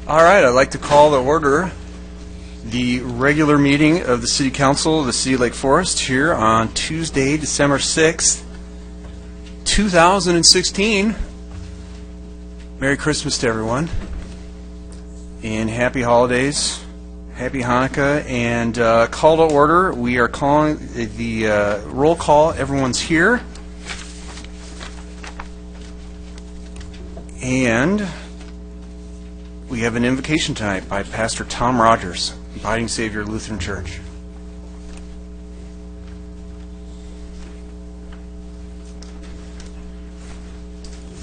All right, I'd like to call to order the regular meeting of the City Council of the City of Lake Forest here on Tuesday, December 6th, 2016. Merry Christmas to everyone, and happy holidays, happy Hanukkah, and call to order. We are calling the roll call. Everyone's here. And we have an invocation tonight by Pastor Tom Rogers, Abiding Savior Lutheran Church.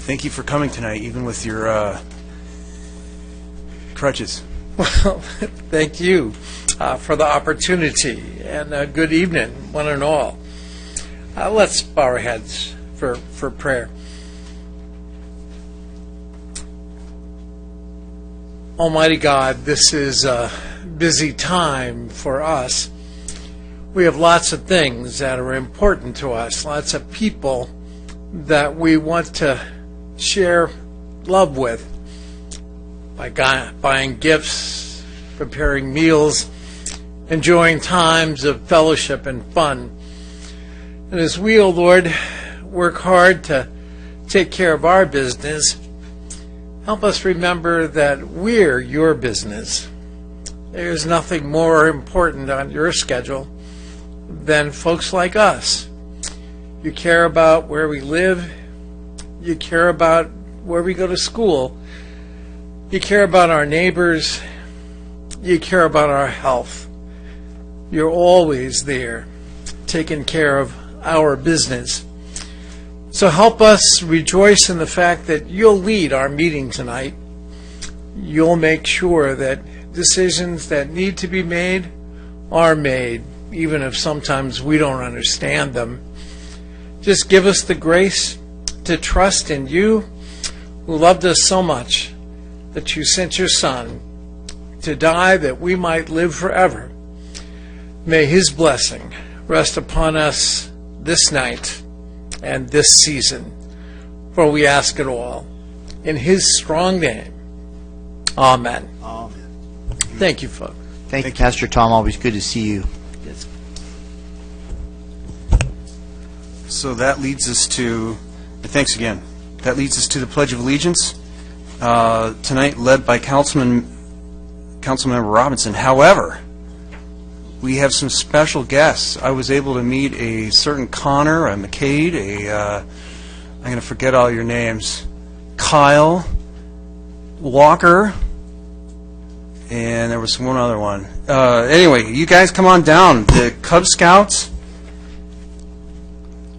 Thank you for coming tonight, even with your crutches. Well, thank you for the opportunity, and good evening, one and all. Let's bow our heads for prayer. Almighty God, this is a busy time for us. We have lots of things that are important to us, lots of people that we want to share love with by buying gifts, preparing meals, enjoying times of fellowship and fun. And as we, O Lord, work hard to take care of our business, help us remember that we're your business. There's nothing more important on your schedule than folks like us. You care about where we live. You care about where we go to school. You care about our neighbors. You care about our health. You're always there, taking care of our business. So help us rejoice in the fact that you'll lead our meeting tonight. You'll make sure that decisions that need to be made are made, even if sometimes we don't understand them. Just give us the grace to trust in you, who loved us so much that you sent your Son to die that we might live forever. May his blessing rest upon us this night and this season, for we ask it all in his strong name. Amen. Amen. Thank you, folks. Thank you, Pastor Tom. Always good to see you. Yes. So that leads us to, thanks again, that leads us to the Pledge of Allegiance, tonight led by Councilmember Robinson. However, we have some special guests. I was able to meet a certain Connor, a McCade, I'm going to forget all your names, Kyle, Walker, and there was one other one. Anyway, you guys come on down. The Cub Scouts,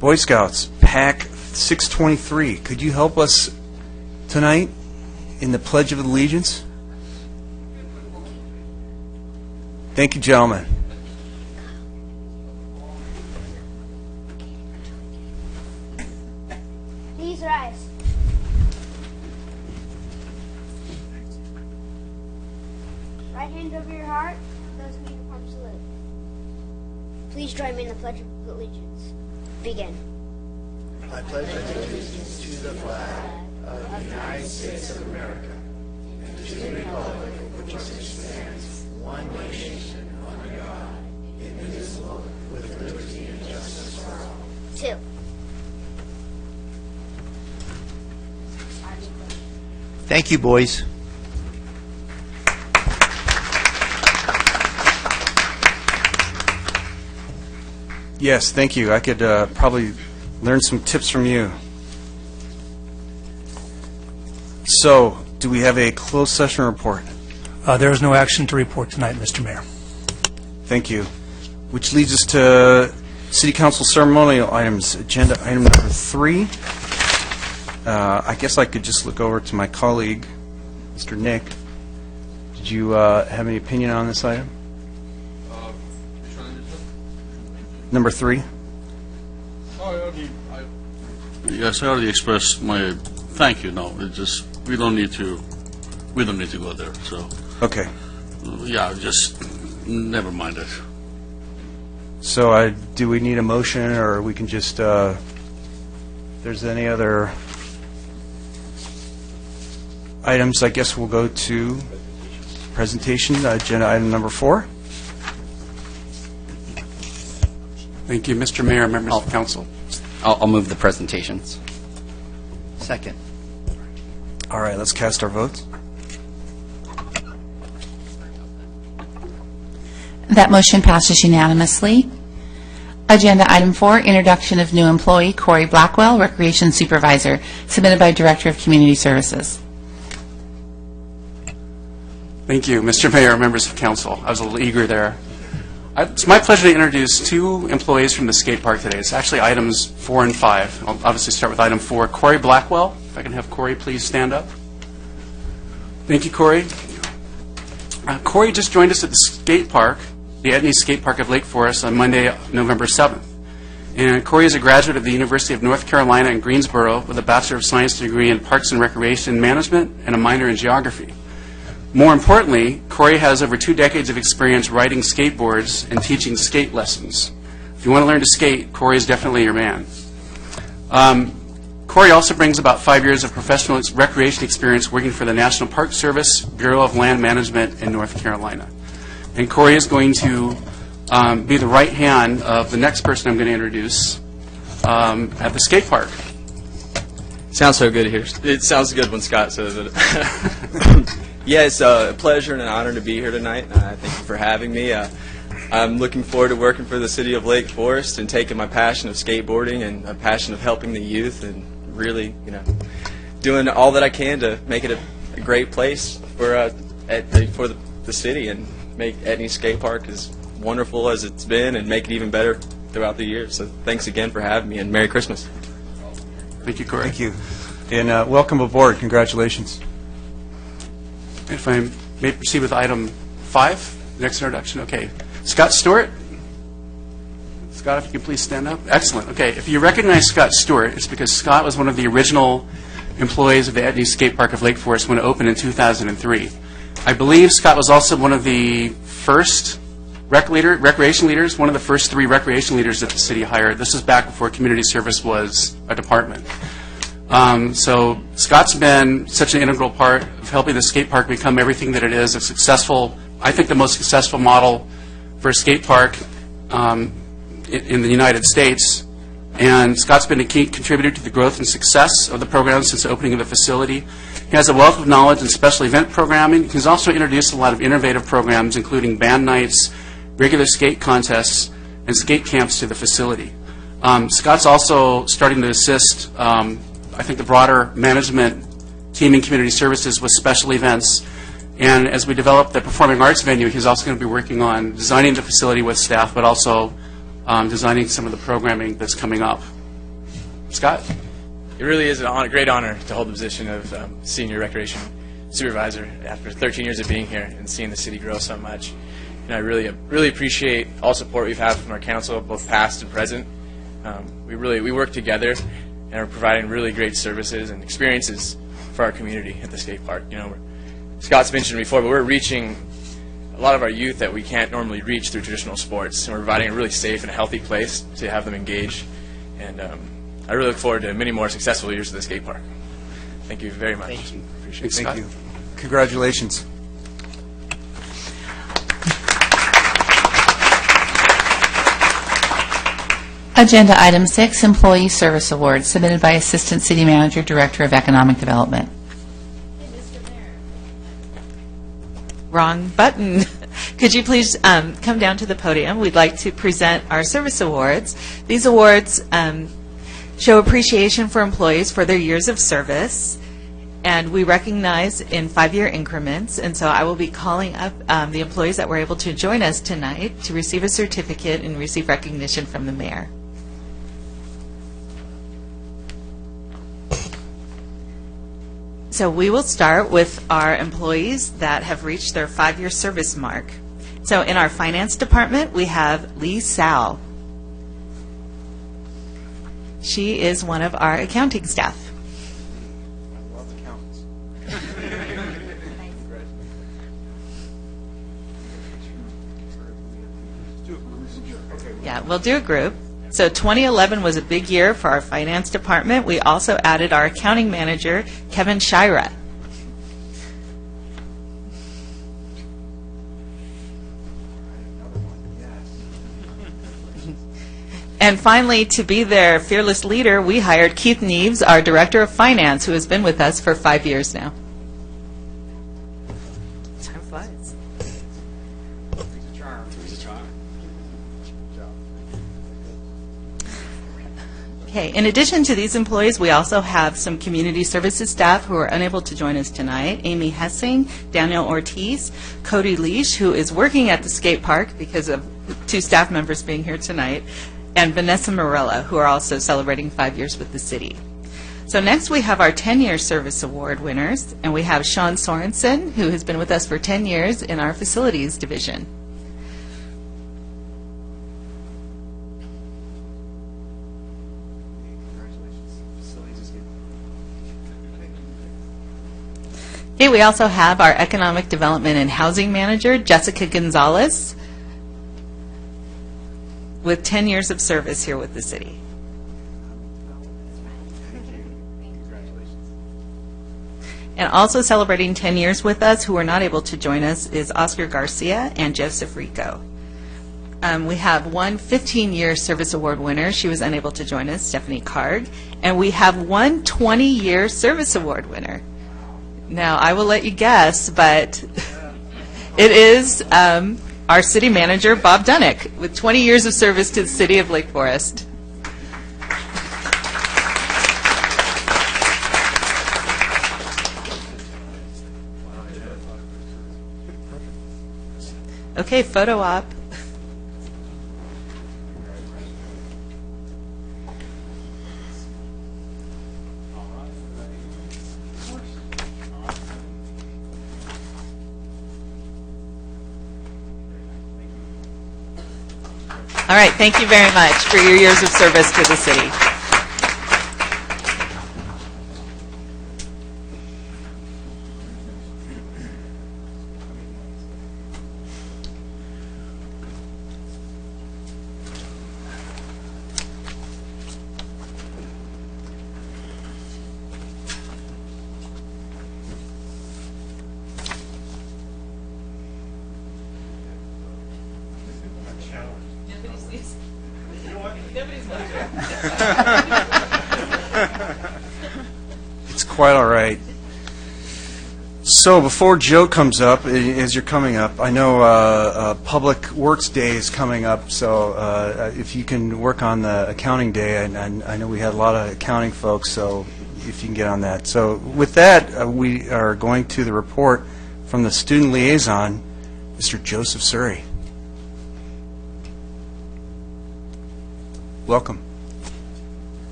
Boy Scouts, Pack 623. Could you help us tonight in the Pledge of Allegiance? Thank you, gentlemen. Please rise. Right hand over your heart. Those me the arm salute. Please join me in the Pledge of Allegiance. Begin. I pledge allegiance to the flag of the United States of America and to the republic for which it stands, one nation, under God, indivisible, with liberty and justice for all. 2. Thank you, boys. Yes, thank you. I could probably learn some tips from you. So, do we have a closed session report? There is no action to report tonight, Mr. Mayor. Thank you. Which leads us to City Council ceremonial items. Agenda item number 3. I guess I could just look over to my colleague, Mr. Nick. Did you have any opinion on this item? Number 3. Yes, I already expressed my thank you. No, it just we don't need to go there. So Okay. Yeah, just never mind it. So do we need a motion, or we can just, if there's any other items, I guess we'll go to presentation, agenda item number 4. Thank you, Mr. Mayor, members of council. I'll move the presentations. Second. All right, let's cast our votes. That motion passes unanimously. Agenda item 4, introduction of new employee, Corey Blackwell, Recreation Supervisor, submitted by Director of Community Services. Thank you, Mr. Mayor, members of council. I was a little eager there. It's my pleasure to introduce 2 employees from the skate park today. It's actually items 4 and 5. I'll obviously start with item 4. Corey Blackwell. If I can have Corey please stand up. Thank you, Corey. Corey just joined us at the skate park, the Etney Skate Park of Lake Forest, on Monday, November 7th. And Corey is a graduate of the University of North Carolina in Greensboro with a Bachelor of Science degree in Parks and Recreation Management and a minor in Geography. More importantly, Corey has over 2 decades of experience riding skateboards and teaching skate lessons. If you want to learn to skate, Corey is definitely your man. Corey also brings about 5 years of professional recreation experience working for the National Park Service, Bureau of Land Management in North Carolina. And Corey is going to be the right hand of the next person I'm going to introduce at the skate park. Sounds so good here. It sounds good when Scott says it. Yeah, it's a pleasure and an honor to be here tonight. Thank you for having me. I'm looking forward to working for the city of Lake Forest and taking my passion of skateboarding and a passion of helping the youth and really, doing all that I can to make it a great place for the city and make Etney Skate Park as wonderful as it's been and make it even better throughout the year. So thanks again for having me, and Merry Christmas. Thank you, Corey. Thank you. And welcome aboard. Congratulations. If I may proceed with item 5, next introduction. Okay. Scott Stewart. Scott, if you could please stand up. Excellent. Okay. If you recognize Scott Stewart, it's because Scott was one of the original employees of the Etney Skate Park of Lake Forest when it opened in 2003. I believe Scott was also one of the first recreation leaders, one of the first 3 recreation leaders that the city hired. This is back before community service was a department. So Scott's been such an integral part of helping the skate park become everything that it is, a successful, I think the most successful model for a skate park in the United States. And Scott's been a key contributor to the growth and success of the program since the opening of the facility. He has a wealth of knowledge in special event programming. He's also introduced a lot of innovative programs, including band nights, regular skate contests, and skate camps to the facility. Scott's also starting to assist I think the broader management team in community services with special events. And as we develop the performing arts venue, he's also going to be working on designing the facility with staff, but also designing some of the programming that's coming up. Scott? It really is a great honor to hold the position of Senior Recreation Supervisor after 13 years of being here and seeing the city grow so much. And I really appreciate all support we've had from our council, both past and present. We work together and are providing really great services and experiences for our community at the skate park. Scott's mentioned before, but we're reaching a lot of our youth that we can't normally reach through traditional sports, and we're providing a really safe and healthy place to have them engage. And I really look forward to many more successful years at the skate park. Thank you very much. Thank you. Appreciate it, Thank Scott. you. Congratulations. Agenda item 6, Employee Service Awards, submitted by Assistant City Manager, Director of Economic Development. Wrong button. Could you please come down to the podium? We'd like to present our service awards. These awards show appreciation for employees for their years of service, and we recognize in 5-year increments. And so I will be calling up the employees that were able to join us tonight to receive a certificate and receive recognition from the mayor. So we will start with our employees that have reached their 5-year service mark. So in our finance department, we have Lee Sal. She is one of our accounting staff. Yeah, we'll do a group. So 2011 was a big year for our finance department. We also added our accounting manager, Kevin Shira. And finally, to be their fearless leader, we hired Keith Neves, our Director of Finance, who has been with us for 5 years now. Time flies. Okay, in addition to these employees, we also have some community services staff who are unable to join us tonight. Amy Hessing, Daniel Ortiz, Cody Leash, who is working at the skate park because of 2 staff members being here tonight, and Vanessa Morella, who are also celebrating 5 years with the city. So next we have our 10-year service award winners, and we have Sean Sorensen, who has been with us for 10 years in our facilities division. Okay, we also have our Economic Development and Housing Manager, Jessica Gonzalez, with 10 years of service here with the city. And also celebrating 10 years with us, who are not able to join us, is Oscar Garcia and Joseph Rico. We have one 15-year service award winner. She was unable to join us, Stephanie Card. And we have one 20-year service award winner. Now, I will let you guess, but it is our city manager, Bob Dunnick, with 20 years of service to the city of Lake Forest. Okay, photo op. All right, thank you very much for your years of service to the city. It's quite all right. So before Joe comes up, as you're coming up, I know Public Works Day is coming up, so if you can work on the accounting day, and I know we had a lot of accounting folks, so if you can get on that. So with that, we are going to the report from the student liaison, Mr. Joseph Surrey. Welcome.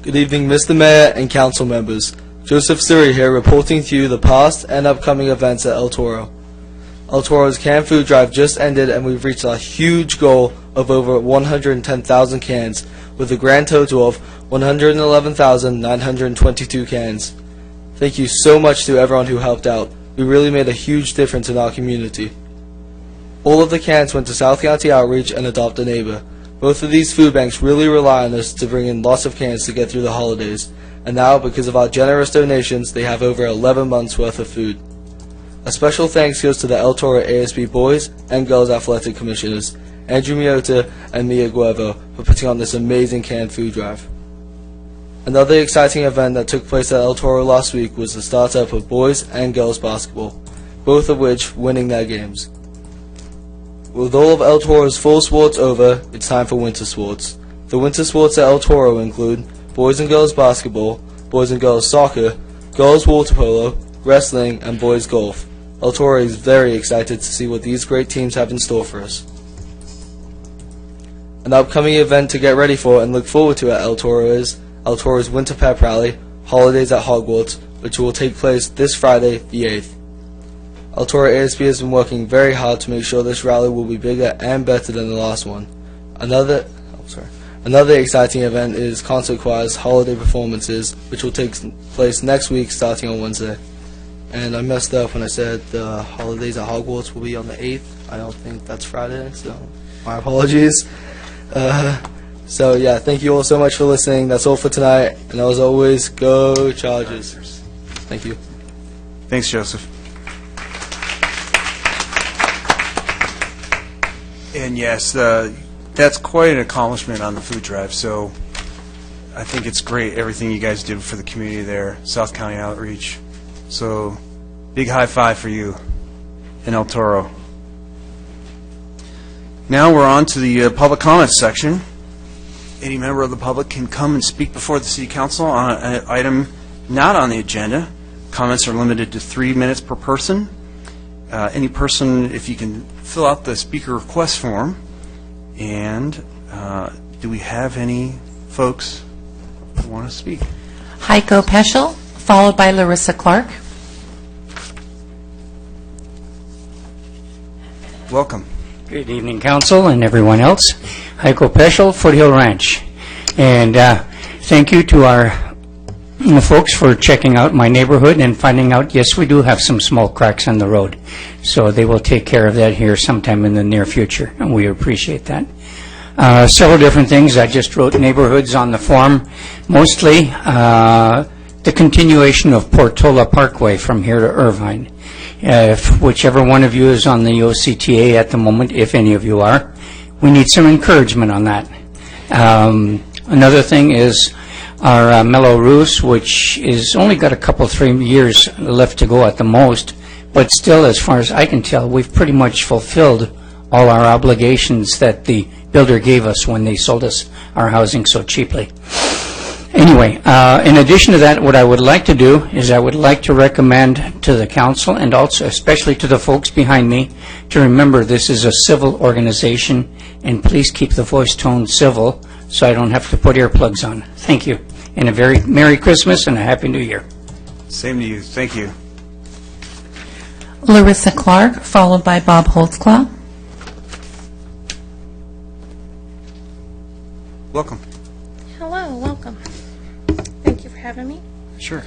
Good evening, Mr. Mayor and council members. Joseph Surrey here, reporting to you the past and upcoming events at El Toro. El Toro's canned food drive just ended, and we've reached a huge goal of over 110,000 cans, with a grand total of 111,922 cans. Thank you so much to everyone who helped out. We really made a huge difference in our community. All of the cans went to South County Outreach and Adopt a Neighbor. Both of these food banks really rely on us to bring in lots of cans to get through the holidays, and now, because of our generous donations, they have over 11 months' worth of food. A special thanks goes to the El Toro ASB Boys and Girls Athletic Commissioners, Andrew Miota and Mia Guevo, for putting on this amazing canned food drive. Another exciting event that took place at El Toro last week was the startup of boys and girls basketball, both of which winning their games. With all of El Toro's fall sports over, it's time for winter sports. The winter sports at El Toro include boys and girls basketball, boys and girls soccer, girls water polo, wrestling, and boys golf. El Toro is very excited to see what these great teams have in store for us. An upcoming event to get ready for and look forward to at El Toro is El Toro's Winter Pep Rally, Holidays at Hogwarts, which will take place this Friday, the 8th. El Toro ASB has been working very hard to make sure this rally will be bigger and better than the last one. Another exciting event is Concert Choir's Holiday Performances, which will take place next week starting on Wednesday. And I messed up when I said the Holidays at Hogwarts will be on the 8th. I don't think that's Friday, so my apologies. So yeah, thank you all so much for listening. That's all for tonight. And as always, go Chargers. Thank you. Thanks, Joseph. And yes, that's quite an accomplishment on the food drive. So I think it's great, everything you guys did for the community there, South County Outreach. So big high five for you and El Toro. Now we're on to the public comments section. Any member of the public can come and speak before the City Council on an item not on the agenda. Comments are limited to 3 minutes per person. Any person, if you can fill out the speaker request form. And do we have any folks who want to speak? Heiko Peschel, followed by Larissa Clark. Welcome. Good evening, Council and everyone else. Heiko Peschel, Foothill Ranch. And thank you to our folks for checking out my neighborhood and finding out, yes, we do have some small cracks on the road. So they will take care of that here sometime in the near future, and we appreciate that. Several different things. I just wrote neighborhoods on the form. Mostly the continuation of Portola Parkway from here to Irvine. If whichever one of you is on the OCTA at the moment, if any of you are, we need some encouragement on that. Another thing is our Mellow Roofs, which is only got a couple, 3 years left to go at the most, but still, as far as I can tell, we've pretty much fulfilled all our obligations that the builder gave us when they sold us our housing so cheaply. Anyway, in addition to that, what I would like to do is I would like to recommend to the council and also especially to the folks behind me to remember this is a civil organization, and please keep the voice tone civil so I don't have to put earplugs on. Thank you. And a very Merry Christmas and a Happy New Year. Same to you. Thank you. Larissa Clark, followed by Bob Holtzclaw. Welcome. Hello, welcome. Thank you for having me. Sure.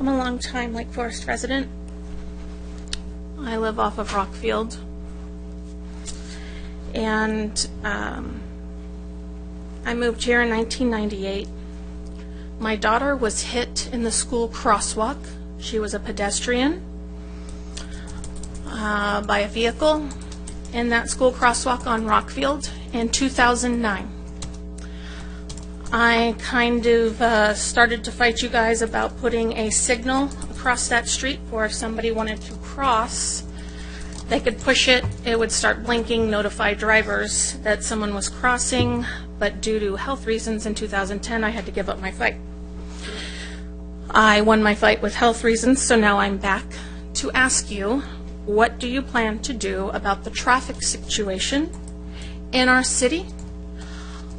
I'm a long-time Lake Forest resident. I live off of Rockfield. And I moved here in 1998. My daughter was hit in the school crosswalk. She was a pedestrian by a vehicle in that school crosswalk on Rockfield in 2009. I kind of started to fight you guys about putting a signal across that street for if somebody wanted to cross, they could push it, it would start blinking, notify drivers that someone was crossing, but due to health reasons in 2010, I had to give up my fight. I won my fight with health reasons, so now I'm back to ask you, what do you plan to do about the traffic situation in our city?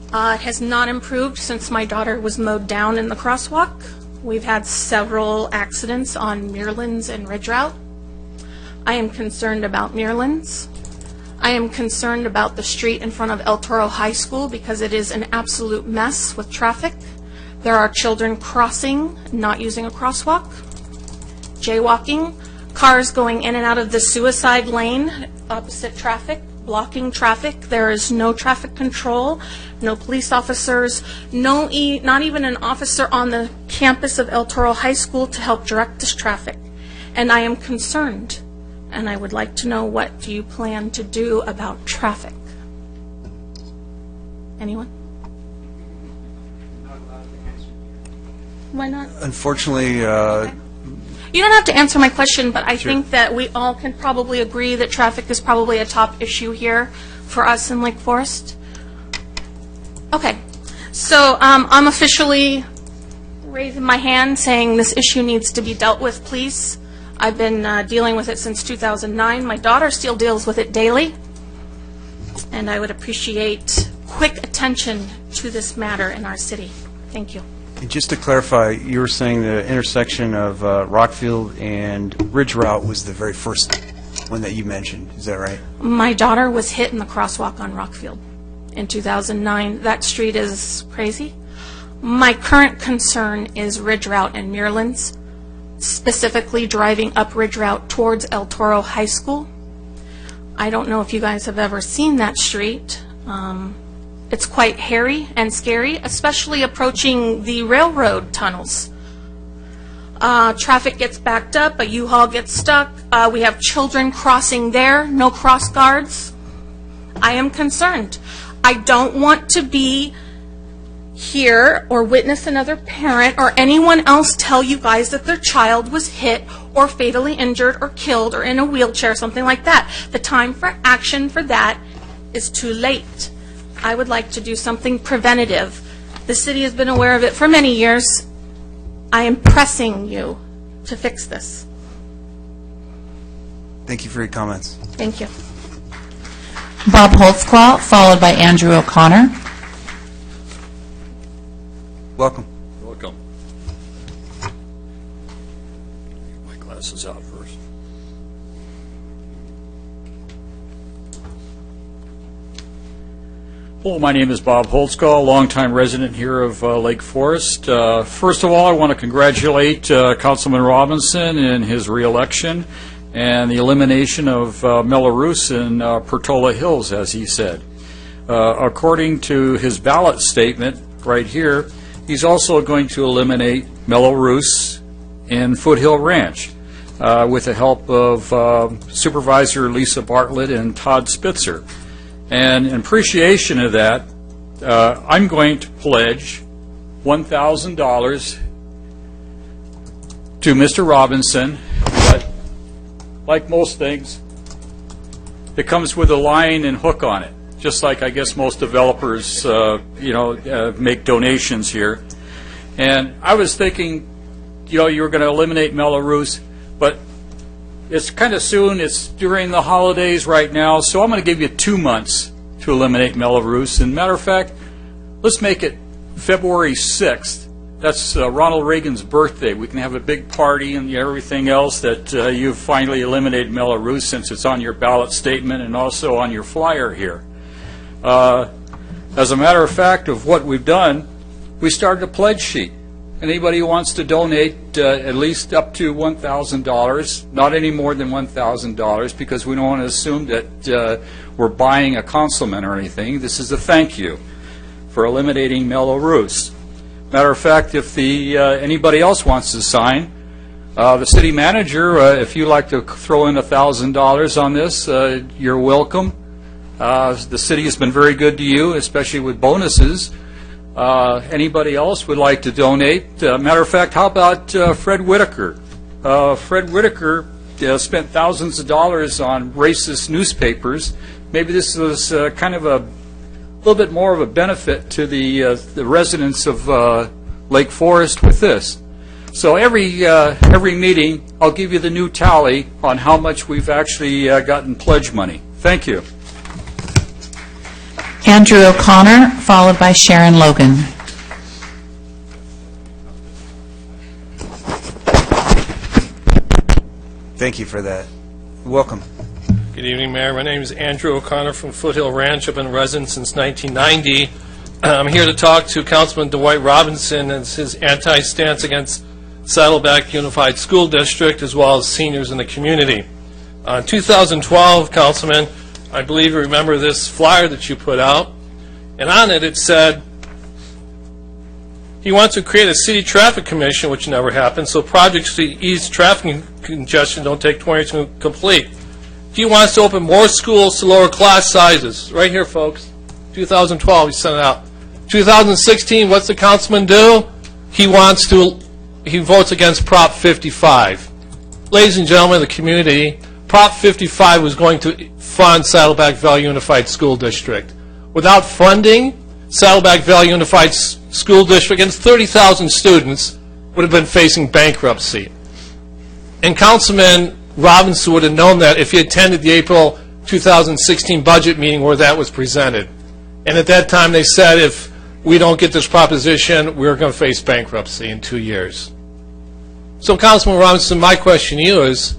It has not improved since my daughter was mowed down in the crosswalk. We've had several accidents on Muirlands and Ridge Route. I am concerned about Muirlands. I am concerned about the street in front of El Toro High School because it is an absolute mess with traffic. There are children crossing, not using a crosswalk, jaywalking, cars going in and out of the suicide lane, opposite traffic, blocking traffic. There is no traffic control, no police officers, not even an officer on the campus of El Toro High School to help direct this traffic. And I am concerned, and I would like to know, what do you plan to do about traffic? Anyone? Why not? Unfortunately, Okay. You don't have to answer my question, but I think that we all can probably agree that traffic is probably a top issue here for us in Lake Forest. Okay, so I'm officially raising my hand saying this issue needs to be dealt with, please. I've been dealing with it since 2009. My daughter still deals with it daily, and I would appreciate quick attention to this matter in our city. Thank you. And just to clarify, you were saying the intersection of Rockfield and Ridge Route was the very first one that you mentioned. Is that right? My daughter was hit in the crosswalk on Rockfield in 2009. That street is crazy. My current concern is Ridge Route and Muirlands, specifically driving up Ridge Route towards El Toro High School. I don't know if you guys have ever seen that street. It's quite hairy and scary, especially approaching the railroad tunnels. Traffic gets backed up, a U-Haul gets stuck. We have children crossing there, no cross guards. I am concerned. I don't want to be here or witness another parent or anyone else tell you guys that their child was hit or fatally injured or killed or in a wheelchair, something like that. The time for action for that is too late. I would like to do something preventative. The city has been aware of it for many years. I am pressing you to fix this. Thank you for your comments. Thank you. Bob Holtzclaw, followed by Andrew O'Connor. Welcome. Welcome. Get my glasses out first. Hello, my name is Bob Holtzclaw, longtime resident here of Lake Forest. First of all, I want to congratulate Councilman Robinson in his reelection and the elimination of Mellarus in Portola Hills, as he said. According to his ballot statement right here, he's also going to eliminate Mellarus in Foothill Ranch with the help of Supervisor Lisa Bartlett and Todd Spitzer. And in appreciation of that, I'm going to pledge $1,000 to Mr. Robinson, but like most things, it comes with a line and hook on it, just like I guess most developers, make donations here. And I was thinking, you were going to eliminate Mellarus, but it's kind of soon. It's during the holidays right now, so I'm going to give you 2 months to eliminate Mellarus. And matter of fact, let's make it February 6th. That's Ronald Reagan's birthday. We can have a big party and everything else that you've finally eliminated Mellarus, since it's on your ballot statement and also on your flyer here. As a matter of fact of what we've done, we started a pledge sheet. Anybody who wants to donate at least up to $1,000, not any more than $1,000, because we don't want to assume that we're buying a councilman or anything. This is a thank you for eliminating Mellarus. Matter of fact, if anybody else wants to sign, the city manager, if you'd like to throw in $1,000 on this, you're welcome. The city has been very good to you, especially with bonuses. Anybody else would like to donate? Matter of fact, how about Fred Whitaker? Fred Whitaker spent thousands of dollars on racist newspapers. Maybe this was kind of a little bit more of a benefit to the residents of Lake Forest with this. So every meeting, I'll give you the new tally on how much we've actually gotten pledge money. Thank you. Andrew O'Connor, followed by Sharon Logan. Thank you for that. Welcome. Good evening, Mayor. My name is Andrew O'Connor from Foothill Ranch. I've been a resident since 1990. I'm here to talk to Councilman Dwight Robinson and his anti-stance against Saddleback Unified School District, as well as seniors in the community. In 2012, Councilman, I believe you remember this flyer that you put out, and on it said he wants to create a city traffic commission, which never happened, so projects to ease traffic congestion don't take 20 years to complete. He wants to open more schools to lower class sizes. Right here, folks. 2012, he sent it out. 2016, what's the councilman do? He votes against Prop 55. Ladies and gentlemen of the community, Prop 55 was going to fund Saddleback Valley Unified School District. Without funding, Saddleback Valley Unified School District and 30,000 students would have been facing bankruptcy. And Councilman Robinson would have known that if he attended the April 2016 budget meeting where that was presented. And at that time they said, if we don't get this proposition, we're going to face bankruptcy in 2 years. So Councilman Robinson, my question to you is,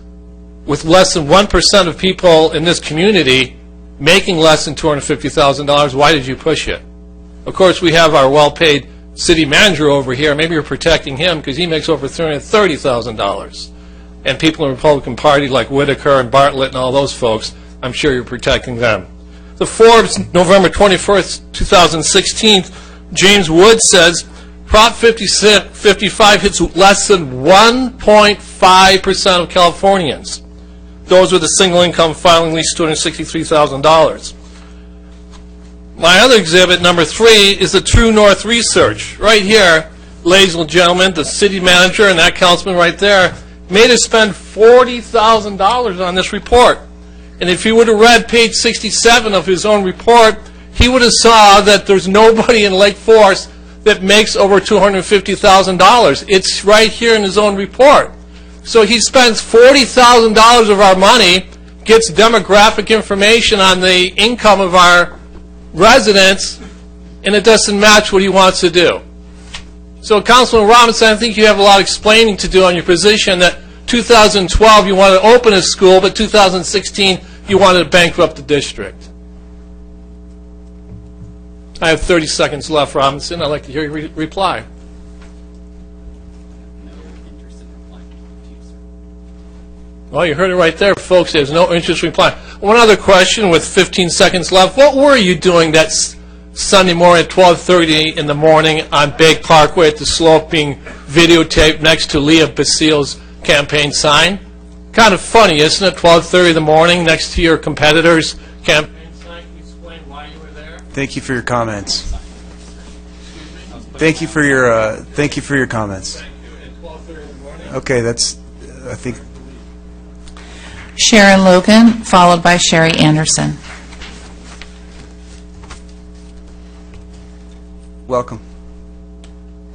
with less than 1% of people in this community making less than $250,000, why did you push it? Of course, we have our well-paid city manager over here. Maybe you're protecting him because he makes over $330,000. And people in the Republican Party like Whitaker and Bartlett and all those folks, I'm sure you're protecting them. The Forbes, November 21st, 2016, James Wood says, Prop 55 hits less than 1.5% of Californians. Those with a single income filing at least $263,000. My other exhibit, number 3, is the True North research. Right here, ladies and gentlemen, the city manager and that councilman right there made us spend $40,000 on this report. And if he would have read page 67 of his own report, he would have saw that there's nobody in Lake Forest that makes over $250,000. It's right here in his own report. So he spends $40,000 of our money, gets demographic information on the income of our residents, and it doesn't match what he wants to do. So, Councilman Robinson, I think you have a lot of explaining to do on your position that 2012 you wanted to open a school, but 2016 you wanted to bankrupt the district. I have 30 seconds left, Robinson. I'd like to hear your reply. Well, you heard it right there, folks. There's no interest in reply. One other question with 15 seconds left. What were you doing that Sunday morning at 12:30 in the morning on Bake Parkway at the slope being videotaped next to Leah Basile's campaign sign? Kind of funny, isn't it? 12:30 in the morning next to your competitor's campaign sign. Can you explain why you were there? Thank you for your comments. Thank you for your comments. Thank you. At 12:30 in the morning? Okay, that's, I think, Sharon Logan, followed by Sherry Anderson. welcome.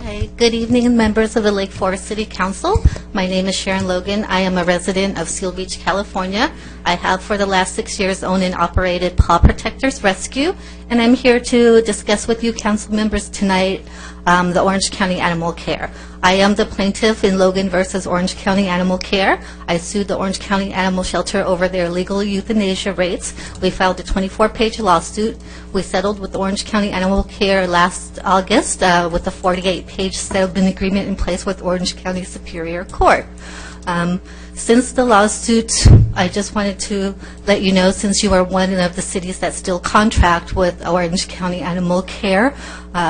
Hi, good evening, members of the Lake Forest City Council. My name is Sharon Logan. I am a resident of Seal Beach, California. I have for the last 6 years owned and operated Paw Protectors Rescue, and I'm here to discuss with you council members tonight the Orange County Animal Care. I am the plaintiff in Logan versus Orange County Animal Care. I sued the Orange County Animal Shelter over their legal euthanasia rates. We filed a 24-page lawsuit. We settled with Orange County Animal Care last August with a 48-page settlement agreement in place with Orange County Superior Court. Since the lawsuit, I just wanted to let you know, since you are one of the cities that still contract with Orange County Animal Care,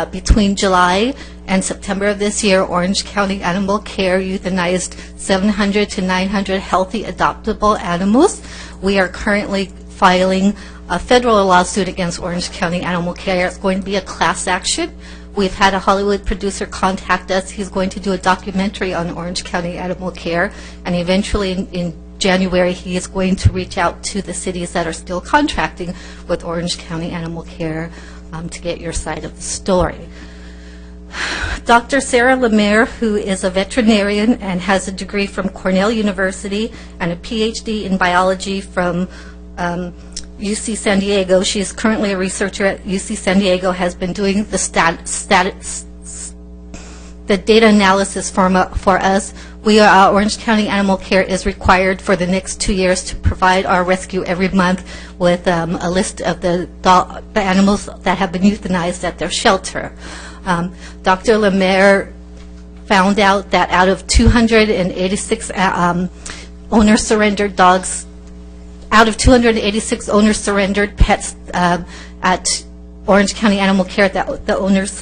between July and September of this year, Orange County Animal Care euthanized 700 to 900 healthy adoptable animals. We are currently filing a federal lawsuit against Orange County Animal Care. It's going to be a class action. We've had a Hollywood producer contact us. He's going to do a documentary on Orange County Animal Care, and eventually in January he is going to reach out to the cities that are still contracting with Orange County Animal Care to get your side of the story. Dr. Sarah Lemaire, who is a veterinarian and has a degree from Cornell University and a PhD in biology from UC San Diego. She is currently a researcher at UC San Diego, has been doing the data analysis for us. We are, Orange County Animal Care is required for the next 2 years to provide our rescue every month with a list of the animals that have been euthanized at their shelter. Dr. Lemaire found out that out of 286 owner-surrendered dogs, out of 286 owner-surrendered pets at Orange County Animal Care that the owners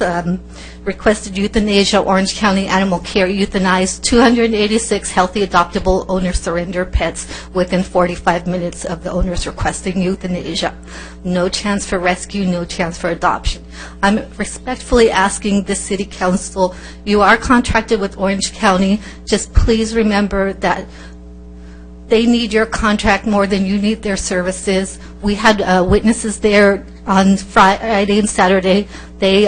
requested euthanasia, Orange County Animal Care euthanized 286 healthy adoptable owner-surrendered pets within 45 minutes of the owners requesting euthanasia. No chance for rescue, no chance for adoption. I'm respectfully asking the City Council, you are contracted with Orange County, just please remember that they need your contract more than you need their services. We had witnesses there on Friday and Saturday. They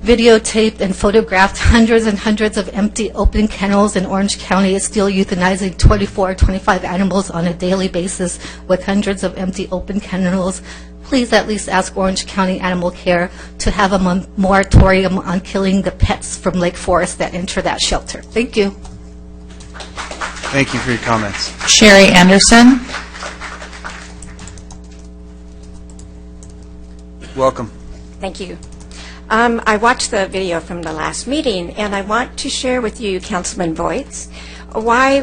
videotaped and photographed hundreds and hundreds of empty open kennels, and Orange County is still euthanizing 24 or 25 animals on a daily basis with hundreds of empty open kennels. Please at least ask Orange County Animal Care to have a moratorium on killing the pets from Lake Forest that enter that shelter. Thank you. Thank you for your comments. Sherry Anderson. Welcome. Thank you. I watched the video from the last meeting, and I want to share with you, Councilman Voights, why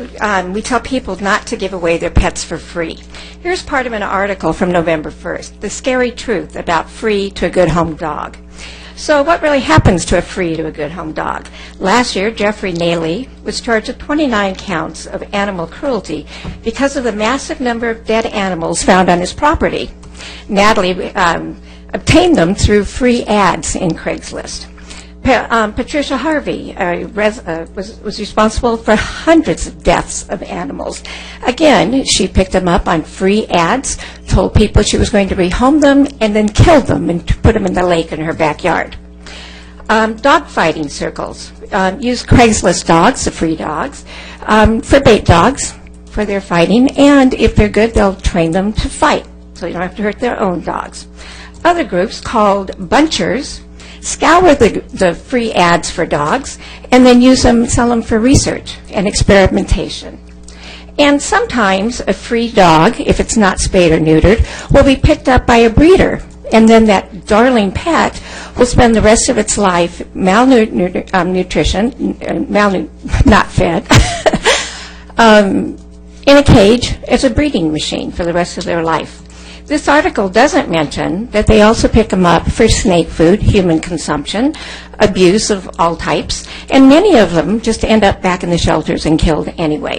we tell people not to give away their pets for free. Here's part of an article from November 1st, The Scary Truth About Free to a Good Home Dog. So what really happens to a free to a good home dog? Last year, Jeffrey Naley was charged with 29 counts of animal cruelty because of the massive number of dead animals found on his property. Naley obtained them through free ads in Craigslist. Patricia Harvey was responsible for hundreds of deaths of animals. Again, she picked them up on free ads, told people she was going to rehome them, and then killed them and put them in the lake in her backyard. Dog fighting circles use Craigslist dogs, the free dogs, for bait dogs for their fighting, and if they're good, they'll train them to fight, so you don't have to hurt their own dogs. Other groups called bunchers scour the free ads for dogs and then sell them for research and experimentation. And sometimes a free dog, if it's not spayed or neutered, will be picked up by a breeder, and then that darling pet will spend the rest of its life not fed, in a cage as a breeding machine for the rest of their life. This article doesn't mention that they also pick them up for snake food, human consumption, abuse of all types, and many of them just end up back in the shelters and killed anyway.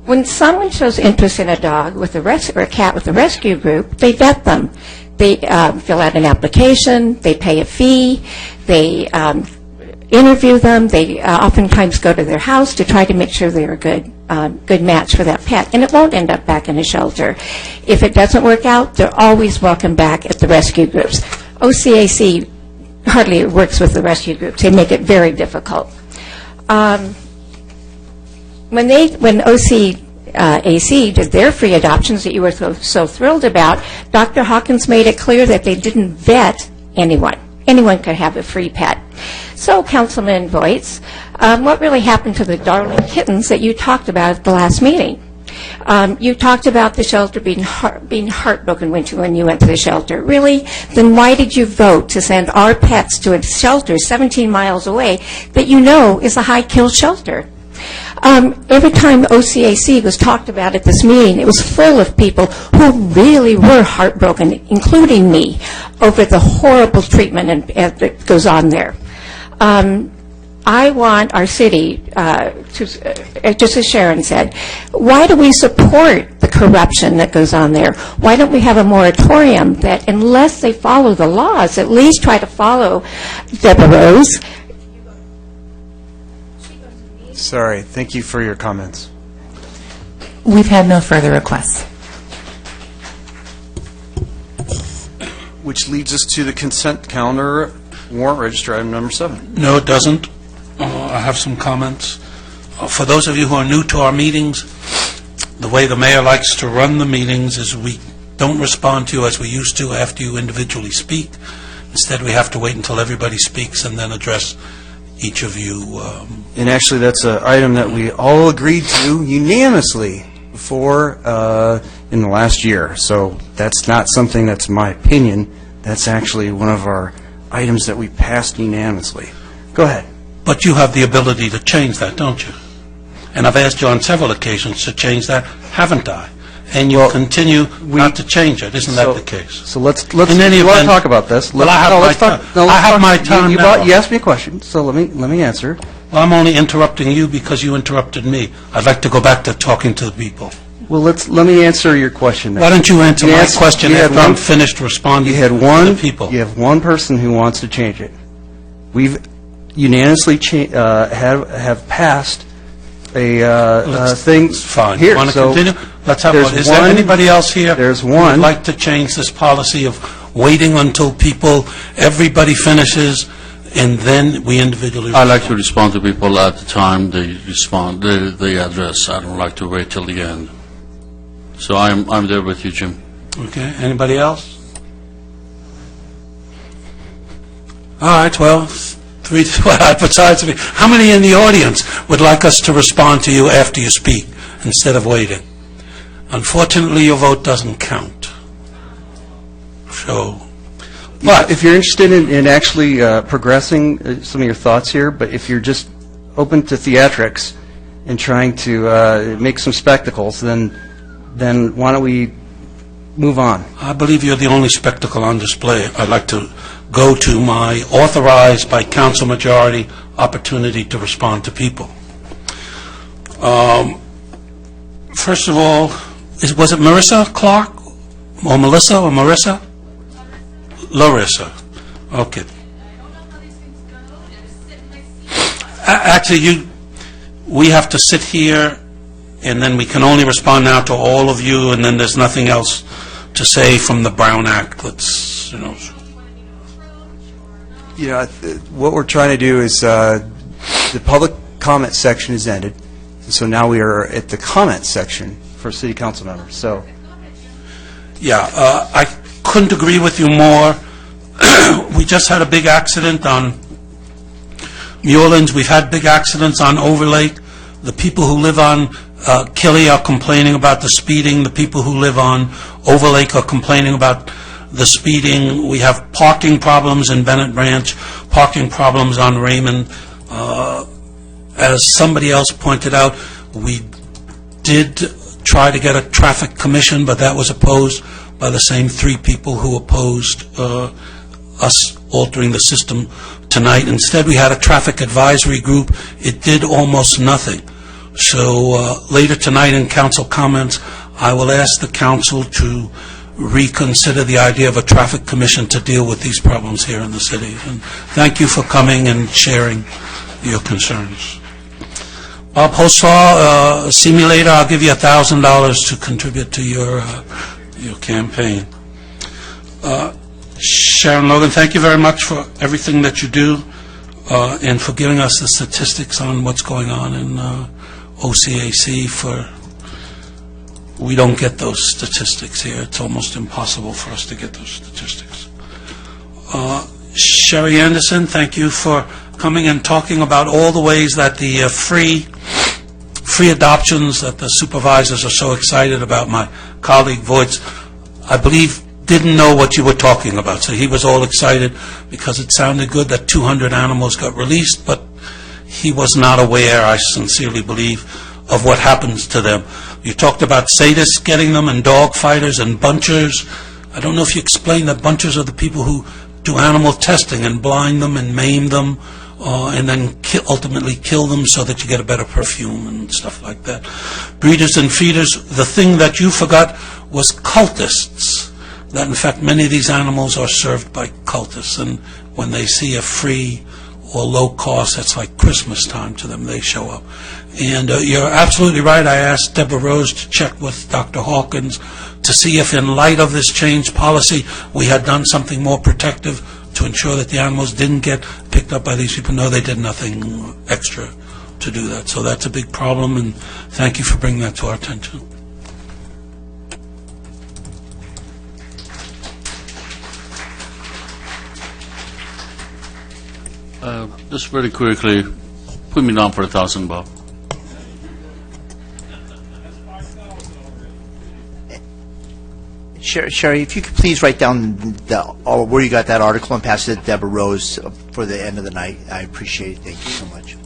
When someone shows interest in a dog or a cat with a rescue group, they vet them. They fill out an application, they pay a fee, they interview them, they oftentimes go to their house to try to make sure they're a good match for that pet, and it won't end up back in a shelter. If it doesn't work out, they're always welcome back at the rescue groups. OCAC hardly works with the rescue groups. They make it very difficult. When OCAC did their free adoptions that you were so thrilled about, Dr. Hawkins made it clear that they didn't vet anyone. Anyone could have a free pet. So, Councilman Voights, what really happened to the darling kittens that you talked about at the last meeting? You talked about the shelter being heartbroken when you went to the shelter. Really? Then why did you vote to send our pets to a shelter 17 miles away that you know is a high-kill shelter? Every time OCAC was talked about at this meeting, it was full of people who really were heartbroken, including me, over the horrible treatment that goes on there. I want our city, just as Sharon said, why do we support the corruption that goes on there? Why don't we have a moratorium that, unless they follow the laws, at least try to follow Deborah Rose? Sorry. Thank you for your comments. We've had no further requests. Which leads us to the consent calendar, warrant register item number 7. No, it doesn't. I have some comments. For those of you who are new to our meetings, the way the mayor likes to run the meetings is we don't respond to you as we used to after you individually speak. Instead, we have to wait until everybody speaks and then address each of you. And actually, that's an item that we all agreed to unanimously before in the last year. So that's not something that's my opinion. That's actually one of our items that we passed unanimously. Go ahead. But you have the ability to change that, don't you? And I've asked you on several occasions to change that, haven't I? And you continue not to change it. Isn't that the case? So let's in any you want to event, talk about this. Well, I have my time now. You asked me a question, so let me answer. Well, I'm only interrupting you because you interrupted me. I'd like to go back to talking to the people. Well, let me answer your question. Why don't you answer my question after I'm finished responding to the people? You have one person who wants to change it. We've unanimously have passed a thing fine. here. Want to so continue? Let's have one. Is there anybody else here who would like to change this policy of waiting until everybody finishes, and then we individually respond? I like to respond to people at the time they respond, they address. I don't like to wait till the end. So I'm there with you, Jim. Okay. Anybody else? All right. Well, besides me, how many in the audience would like us to respond to you after you speak instead of waiting? Unfortunately, your vote doesn't count. So, but if you're interested in actually progressing some of your thoughts here, but if you're just open to theatrics and trying to make some spectacles, then why don't we move on? I believe you're the only spectacle on display. I'd like to go to my authorized by council majority opportunity to respond to people. First of all, was it Marissa Clark or Melissa or Marissa? Larissa. Okay. Actually, we have to sit here, and then we can only respond now to all of you, and then there's nothing else to say from the Brown Act. Let's, what we're trying to do is the public comment section is ended, and so now we are at the comment section for city council members. So, yeah, I couldn't agree with you more. We just had a big accident on Muirlands. We've had big accidents on Overlake. The people who live on Killy are complaining about the speeding. The people who live on Overlake are complaining about the speeding. We have parking problems in Bennett Branch, parking problems on Raymond. As somebody else pointed out, we did try to get a traffic commission, but that was opposed by the same three people who opposed us altering the system tonight. Instead, we had a traffic advisory group. It did almost nothing. So later tonight in council comments, I will ask the council to reconsider the idea of a traffic commission to deal with these problems here in the city. And thank you for coming and sharing your concerns. Bob Hosaw, see me later. I'll give you $1,000 to contribute to your campaign. Sharon Logan, thank you very much for everything that you do and for giving us the statistics on what's going on in OCAC. We don't get those statistics here. It's almost impossible for us to get those statistics. Sherry Anderson, thank you for coming and talking about all the ways that the free adoptions that the supervisors are so excited about. My colleague Voigt, I believe, didn't know what you were talking about, so he was all excited because it sounded good that 200 animals got released, but he was not aware, I sincerely believe, of what happens to them. You talked about sadists getting them and dog fighters and bunchers. I don't know if you explained that bunchers are the people who do animal testing and blind them and maim them and then ultimately kill them so that you get a better perfume and stuff like that. Breeders and feeders, the thing that you forgot was cultists. That in fact many of these animals are served by cultists, and when they see a free or low cost, it's like Christmas time to them. They show up. And you're absolutely right. I asked Deborah Rose to check with Dr. Hawkins to see if in light of this changed policy we had done something more protective to ensure that the animals didn't get picked up by these people. No, they did nothing extra to do that. So that's a big problem, and thank you for bringing that to our attention. Just very quickly, put me down for $1,000, Bob. Sherry, if you could please write down where you got that article and pass it to Deborah Rose for the end of the night. I appreciate it. Thank you so much.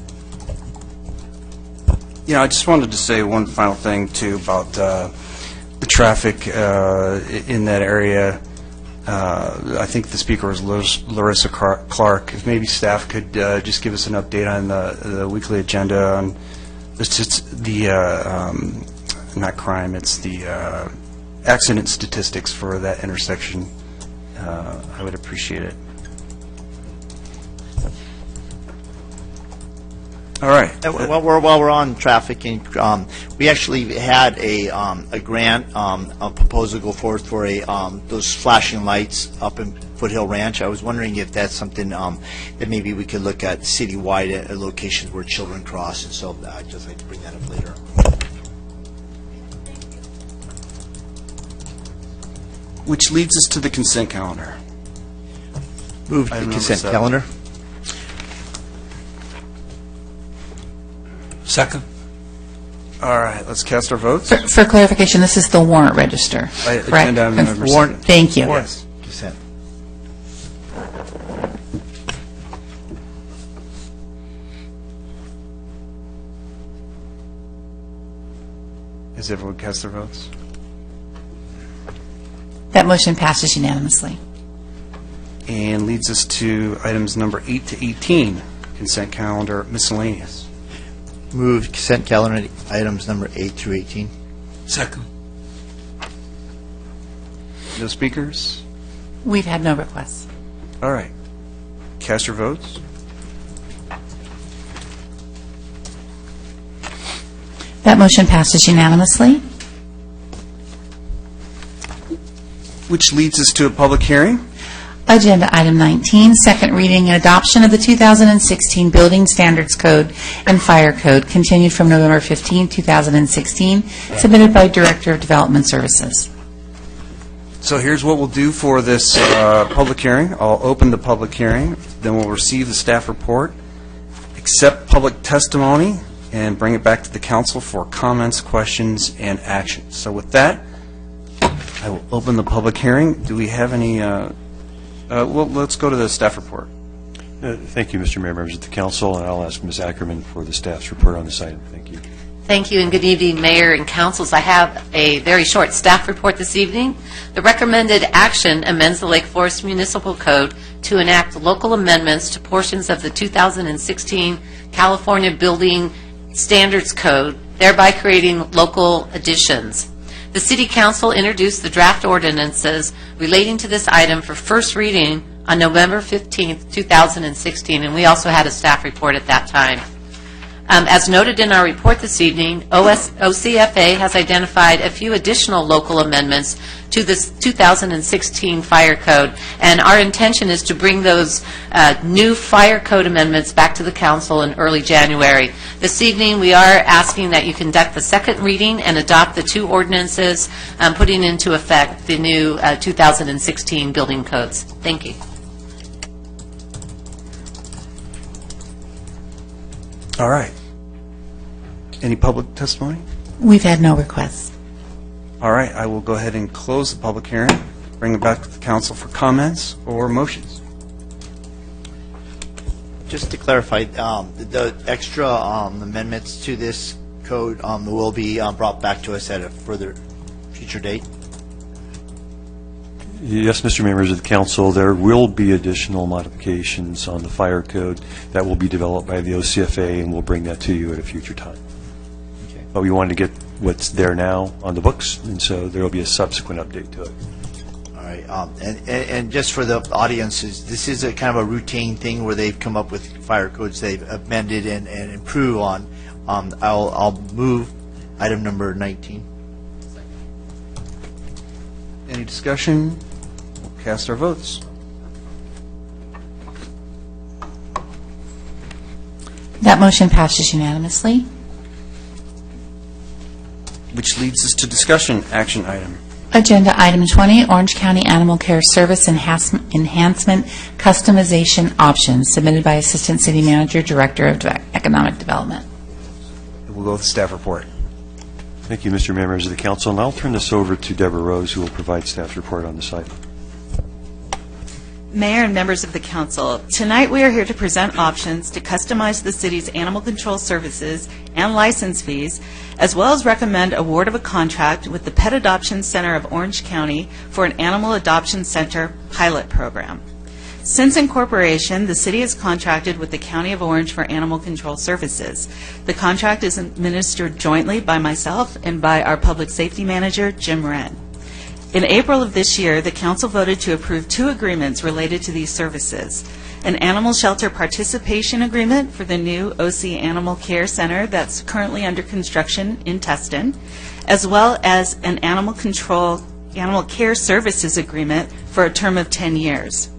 I just wanted to say one final thing, too, about the traffic in that area. I think the speaker was Larissa Clark. If maybe staff could just give us an update on the weekly agenda on not crime, it's the accident statistics for that intersection. I would appreciate it. All right. While we're on trafficking, we actually had a grant, a proposal go forward for those flashing lights up in Foothill Ranch. I was wondering if that's something that maybe we could look at citywide at locations where children cross, and so I'd just like to bring that up later. Which leads us to the consent calendar. Move the consent calendar. Second. All right, let's cast our votes. For clarification, this is the warrant register, correct? Agenda item number Warrant. 7. Thank you. Yes. Consent. Has everyone cast their votes? That motion passes unanimously. And leads us to items number 8 to 18, consent calendar miscellaneous. Move consent calendar items number 8 through 18. Second. No speakers? We've had no requests. All right. Cast your votes. That motion passes unanimously. Which leads us to a public hearing. Agenda item 19, second reading and adoption of the 2016 Building Standards Code and Fire Code, continued from November 15, 2016, submitted by Director of Development Services. So here's what we'll do for this public hearing. I'll open the public hearing, then we'll receive the staff report, accept public testimony, and bring it back to the council for comments, questions, and action. So with that, I will open the public hearing. Do we have any... well, let's go to the staff report. Thank you, Mr. Mayor, members of the council, and I'll ask Ms. Ackerman for the staff's report on this item. Thank you. Thank you, and good evening, Mayor and councils. I have a very short staff report this evening. The recommended action amends the Lake Forest Municipal Code to enact local amendments to portions of the 2016 California Building Standards Code, thereby creating local additions. The City Council introduced the draft ordinances relating to this item for first reading on November 15, 2016, and we also had a staff report at that time. As noted in our report this evening, OCFA has identified a few additional local amendments to this 2016 Fire Code, and our intention is to bring those new Fire Code amendments back to the Council in early January. This evening, we are asking that you conduct the second reading and adopt the two ordinances, putting into effect the new 2016 building codes. Thank you. All right. Any public testimony? We've had no requests. All right. I will go ahead and close the public hearing, bring it back to the council for comments or motions. Just to clarify, the extra amendments to this code will be brought back to us at a further future date? Yes, Mr. Mayor, members of the council, there will be additional modifications on the fire code that will be developed by the OCFA, and we'll bring that to you at a future time. Okay. But we wanted to get what's there now on the books, and so there will be a subsequent update to it. All right. And just for the audiences, this is a kind of a routine thing where they've come up with fire codes they've amended and improved on. I'll move item number 19. Any discussion? We'll cast our votes. That motion passes unanimously. Which leads us to discussion action item. Agenda item 20, Orange County Animal Care Service Enhancement Customization Options, submitted by Assistant City Manager, Director of Economic Development. We'll go with the staff report. Thank you, Mr. Mayor, members of the council, and I'll turn this over to Deborah Rose, who will provide staff's report on this item. Mayor and members of the council, tonight we are here to present options to customize the city's animal control services and license fees, as well as recommend award of a contract with the Pet Adoption Center of Orange County for an Animal Adoption Center pilot program. Since incorporation, the city has contracted with the County of Orange for animal control services. The contract is administered jointly by myself and by our Public Safety Manager, Jim Wren. In April of this year, the council voted to approve two agreements related to these services: an animal shelter participation agreement for the new OC Animal Care Center that's currently under construction in Tustin, as well as an animal care services agreement for a term of 10 years.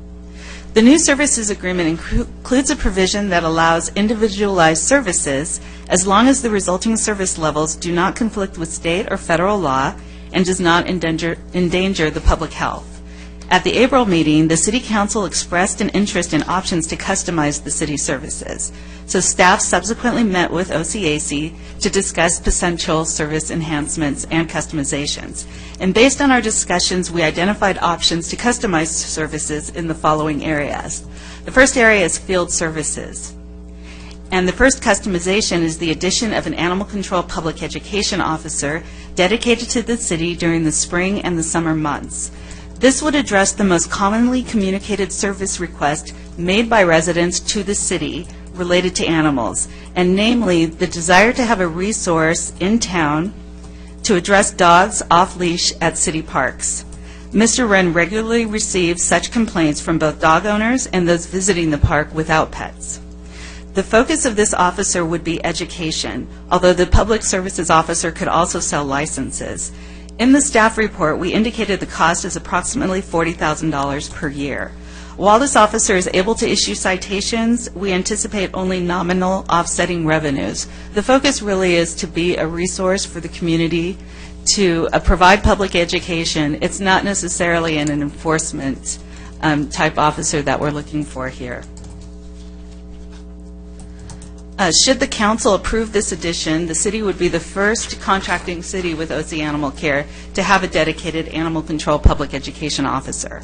The new services agreement includes a provision that allows individualized services as long as the resulting service levels do not conflict with state or federal law and does not endanger the public health. At the April meeting, the City Council expressed an interest in options to customize the city services. So staff subsequently met with OCAC to discuss potential service enhancements and customizations. And based on our discussions, we identified options to customize services in the following areas. The first area is field services. And the first customization is the addition of an animal control public education officer dedicated to the city during the spring and the summer months. This would address the most commonly communicated service request made by residents to the city related to animals, and namely the desire to have a resource in town to address dogs off leash at city parks. Mr. Wren regularly receives such complaints from both dog owners and those visiting the park without pets. The focus of this officer would be education, although the public services officer could also sell licenses. In the staff report, we indicated the cost is approximately $40,000 per year. While this officer is able to issue citations, we anticipate only nominal offsetting revenues. The focus really is to be a resource for the community, to provide public education. It's not necessarily an enforcement type officer that we're looking for here. Should the council approve this addition, the city would be the first contracting city with OC Animal Care to have a dedicated animal control public education officer.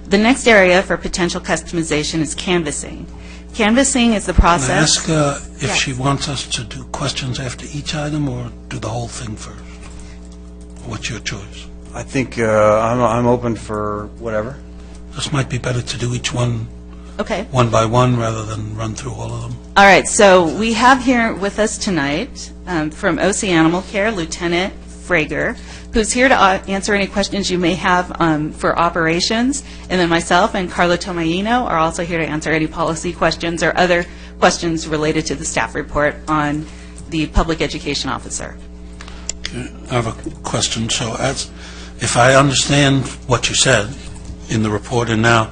The next area for potential customization is canvassing. Canvassing is the process. Can I ask if she wants us to do questions after each item or do the whole thing first? What's your choice? I think I'm open for whatever. This might be better to do each one Okay. one by one rather than run through all of them. All right, so we have here with us tonight from OC Animal Care, Lieutenant Frager, who's here to answer any questions you may have for operations, and then myself and Carla Tomaino are also here to answer any policy questions or other questions related to the staff report on the public education officer. I have a question. So if I understand what you said in the report and now,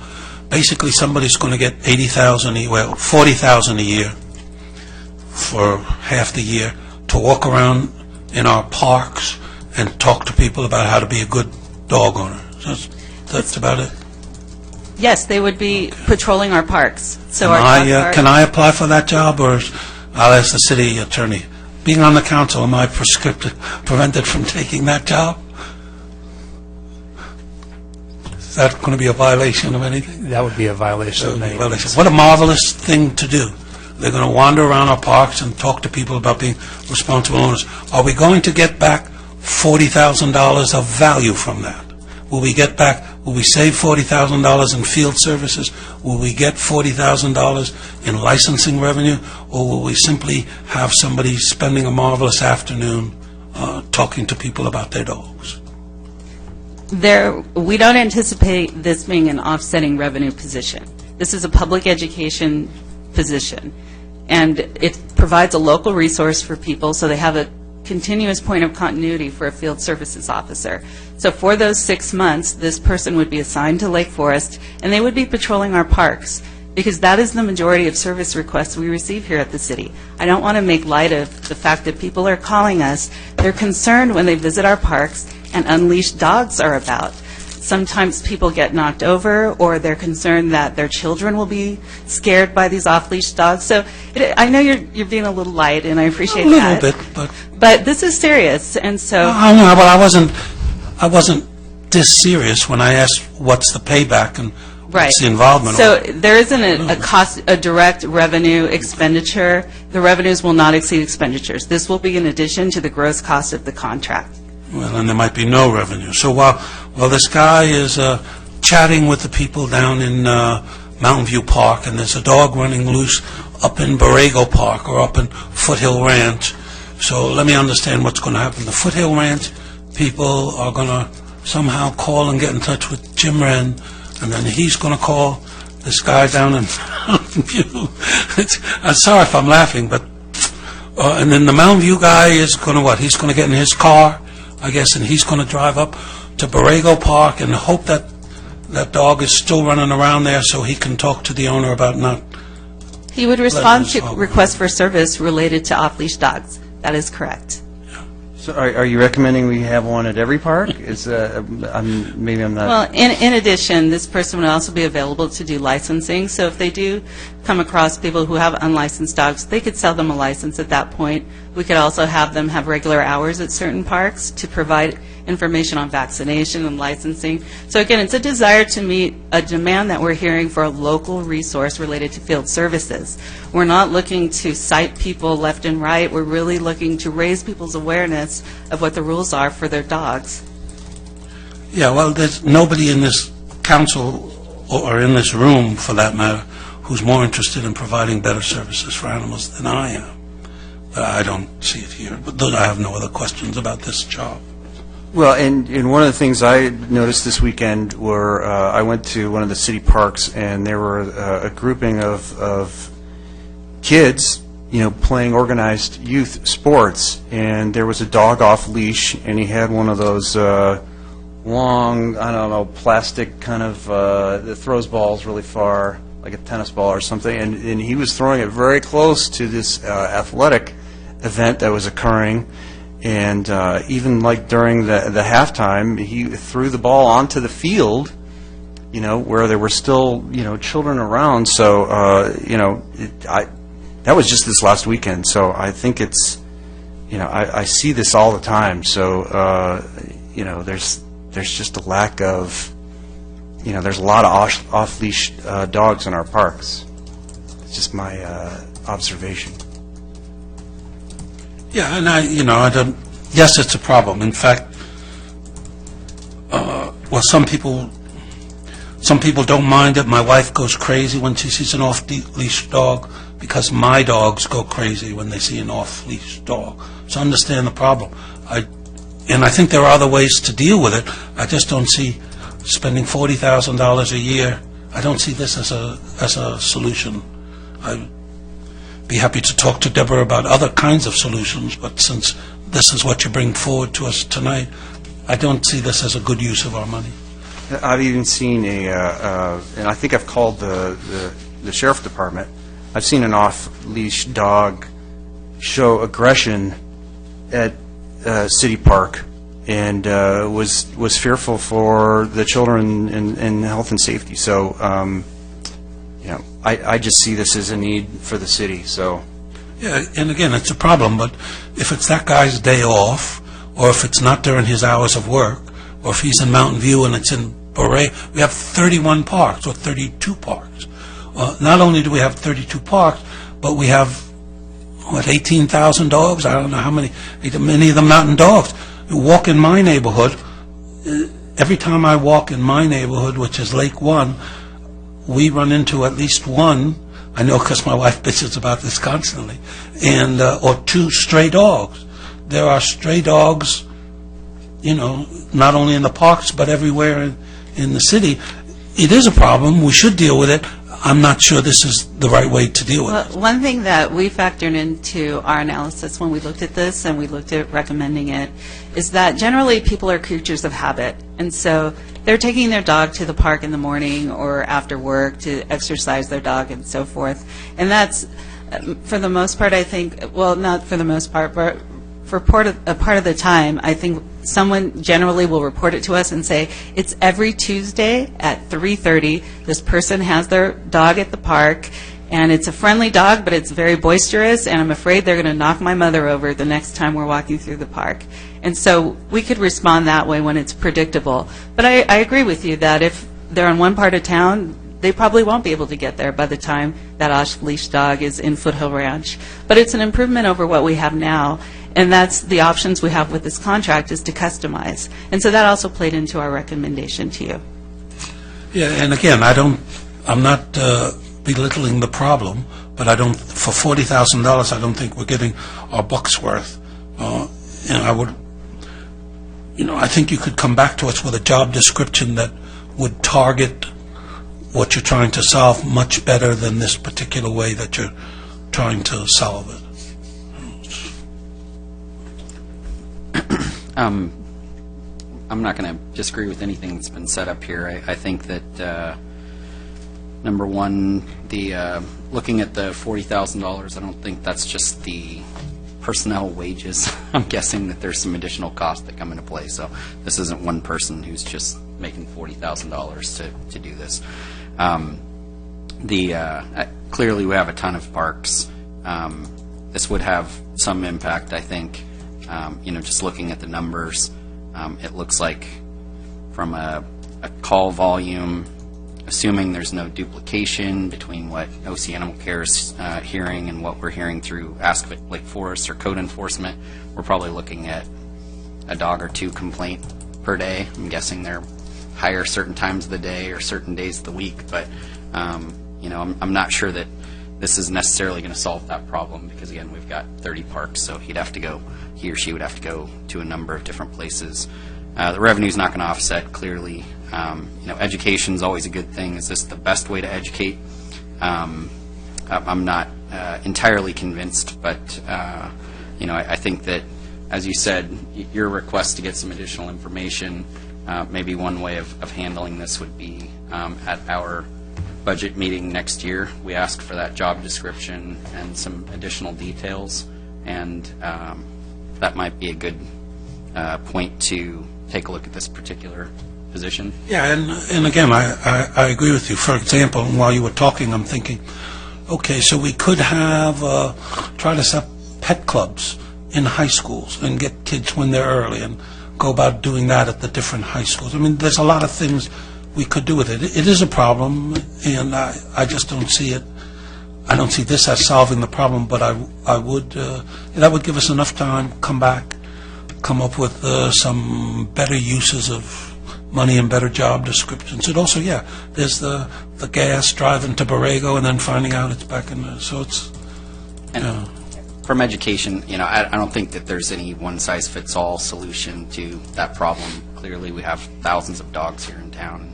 basically somebody's going to get $40,000 a year for half the year to walk around in our parks and talk to people about how to be a good dog owner. That's about it? Yes, they would be patrolling our parks. So can I apply for that job, or I'll ask the city attorney? Being on the council, am I prevented from taking that job? Is that going to be a violation of anything? That would be a violation of anything. What a marvelous thing to do. They're going to wander around our parks and talk to people about being responsible owners. Are we going to get back $40,000 of value from that? Will we save $40,000 in field services? Will we get $40,000 in licensing revenue? Or will we simply have somebody spending a marvelous afternoon talking to people about their dogs? We don't anticipate this being an offsetting revenue position. This is a public education position, and it provides a local resource for people so they have a continuous point of continuity for a field services officer. So for those 6 months, this person would be assigned to Lake Forest, and they would be patrolling our parks, because that is the majority of service requests we receive here at the city. I don't want to make light of the fact that people are calling us. They're concerned when they visit our parks and unleashed dogs are about. Sometimes people get knocked over, or they're concerned that their children will be scared by these off-leash dogs. So I know you're being a little light, and I appreciate that. A little bit, but this is serious, and so. I know, but I wasn't this serious when I asked what's the payback and what's the involvement. So there isn't a direct revenue expenditure. The revenues will not exceed expenditures. This will be in addition to the gross cost of the contract. Well, and there might be no revenue. So while this guy is chatting with the people down in Mountain View Park, and there's a dog running loose up in Borrego Park or up in Foothill Ranch, so let me understand what's going to happen. The Foothill Ranch people are going to somehow call and get in touch with Jim Wren, and then he's going to call this guy down in Mountain View. I'm sorry if I'm laughing, but and then the Mountain View guy is going to what? He's going to get in his car, I guess, and he's going to drive up to Borrego Park and hope that that dog is still running around there so he can talk to the owner about not. He would respond to requests for service related to off-leash dogs. That is correct. So are you recommending we have one at every park? Maybe I'm not. Well, in addition, this person would also be available to do licensing. So if they do come across people who have unlicensed dogs, they could sell them a license at that point. We could also have them have regular hours at certain parks to provide information on vaccination and licensing. So again, it's a desire to meet a demand that we're hearing for a local resource related to field services. We're not looking to cite people left and right. We're really looking to raise people's awareness of what the rules are for their dogs. Yeah, well, there's nobody in this council or in this room, for that matter, who's more interested in providing better services for animals than I am. But I don't see it here. But I have no other questions about this job. Well, and one of the things I noticed this weekend were, I went to one of the city parks, and there were a grouping of kids, playing organized youth sports, and there was a dog off leash, and he had one of those long, plastic kind of, that throws balls really far, like a tennis ball or something, and he was throwing it very close to this athletic event that was occurring. And even like during the halftime, he threw the ball onto the field, where there were still, children around. So, that was just this last weekend. So I think it's, I see this all the time. So, there's just a lack of, there's a lot of off-leash dogs in our parks. It's just my observation. Yeah, and I don't. Yes, it's a problem. In fact, some people don't mind it. My wife goes crazy when she sees an off-leash dog because my dogs go crazy when they see an off-leash dog. So I understand the problem. I think there are other ways to deal with it. I just don't see spending $40,000 a year. I don't see this as a solution. Be happy to talk to Deborah about other kinds of solutions, but since this is what you bring forward to us tonight, I don't see this as a good use of our money. I've even seen and I think I've called the sheriff department. I've seen an off-leash dog show aggression at City Park, and was fearful for the children and health and safety. So. I just see this as a need for the city, so. Yeah, and again, it's a problem, but if it's that guy's day off, or if it's not during his hours of work, or if he's in Mountain View and it's in Beret, we have 31 parks, or 32 parks. Not only do we have 32 parks, but we have, 18,000 dogs? I don't know how many of them mountain dogs. You walk in my neighborhood, every time I walk in my neighborhood, which is Lake One, we run into at least one, I know because my wife bitches about this constantly, and or two stray dogs. There are stray dogs, not only in the parks but everywhere in the city. It is a problem. We should deal with it. I'm not sure this is the right way to deal with it. One thing that we factored into our analysis when we looked at this and we looked at recommending it is that generally people are creatures of habit. And so they're taking their dog to the park in the morning or after work to exercise their dog and so forth. And that's, for the most part, I think, well, not for the most part, but for a part of the time, I think someone generally will report it to us and say, it's every Tuesday at 3:30, this person has their dog at the park, and it's a friendly dog, but it's very boisterous, and I'm afraid they're going to knock my mother over the next time we're walking through the park. And so we could respond that way when it's predictable. But I agree with you that if they're in one part of town, they probably won't be able to get there by the time that off-leash dog is in Foothill Ranch. But it's an improvement over what we have now. And that's the options we have with this contract, is to customize. And so that also played into our recommendation to you. Yeah, and again, I'm not belittling the problem, but for $40,000, I don't think we're getting our buck's worth. And I think you could come back to us with a job description that would target what you're trying to solve much better than this particular way that you're trying to solve it. I'm not going to disagree with anything that's been said up here. I think that, number one, looking at the $40,000, I don't think that's just the personnel wages. I'm guessing that there's some additional costs that come into play. So this isn't one person who's just making $40,000 to do this. Clearly, we have a ton of parks. This would have some impact, I think. Just looking at the numbers, it looks like from a call volume, assuming there's no duplication between what OC Animal Care is hearing and what we're hearing through Ask Lake Forest or code enforcement, we're probably looking at a dog or two complaint per day. I'm guessing they're higher certain times of the day or certain days of the week, but I'm not sure that this is necessarily going to solve that problem because, again, we've got 30 parks, so he or she would have to go to a number of different places. the revenue's not going to offset, clearly. Education's always a good thing. Is this the best way to educate? I'm not entirely convinced, but I think that, as you said, your request to get some additional information, maybe one way of handling this would be at our budget meeting next year. We ask for that job description and some additional details, and that might be a good point to take a look at this particular position. Yeah, and again, I agree with you. For example, while you were talking, I'm thinking, okay, so we could have, try to set up pet clubs in high schools and get kids when they're early and go about doing that at the different high schools. I mean, there's a lot of things we could do with it. It is a problem, and I just don't see it. I don't see this as solving the problem, but I would, that would give us enough time, come back, come up with some better uses of money and better job descriptions. And also, yeah, there's the gas driving to Borrego and then finding out it's back in the, so it's, From education, I don't think that there's any one-size-fits-all solution to that problem. Clearly, we have thousands of dogs here in town.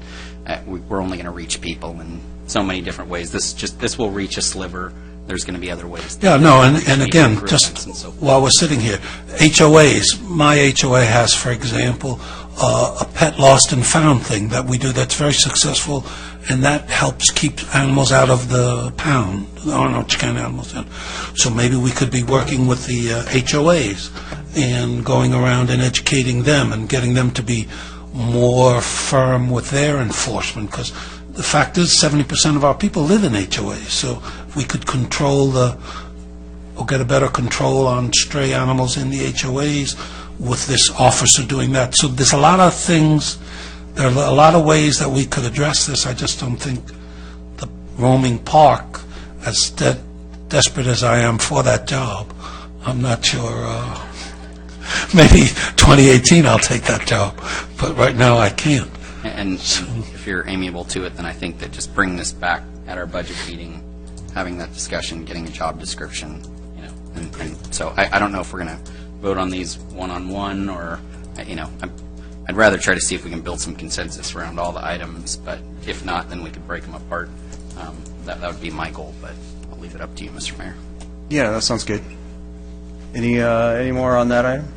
We're only going to reach people in so many different ways. This will reach a sliver. There's going to be other ways. Yeah, no, and again, just while we're sitting here, HOAs, my HOA has, for example, a pet lost and found thing that we do that's very successful, and that helps keep animals out of the pound, Orange County animals. So maybe we could be working with the HOAs and going around and educating them and getting them to be more firm with their enforcement, because the fact is 70% of our people live in HOAs. So if we could control or get a better control on stray animals in the HOAs with this officer doing that. So there's a lot of things, there are a lot of ways that we could address this. I just don't think the roaming park, as desperate as I am for that job, I'm not sure, maybe 2018 I'll take that job, but right now I can't. And if you're amiable to it, then I think that just bring this back at our budget meeting, having that discussion, getting a job description, and so I don't know if we're going to vote on these one-on-one, or, I'd rather try to see if we can build some consensus around all the items, but if not, then we could break them apart. That would be my goal, but I'll leave it up to you, Mr. Mayor. Yeah, that sounds good. Any more on that item?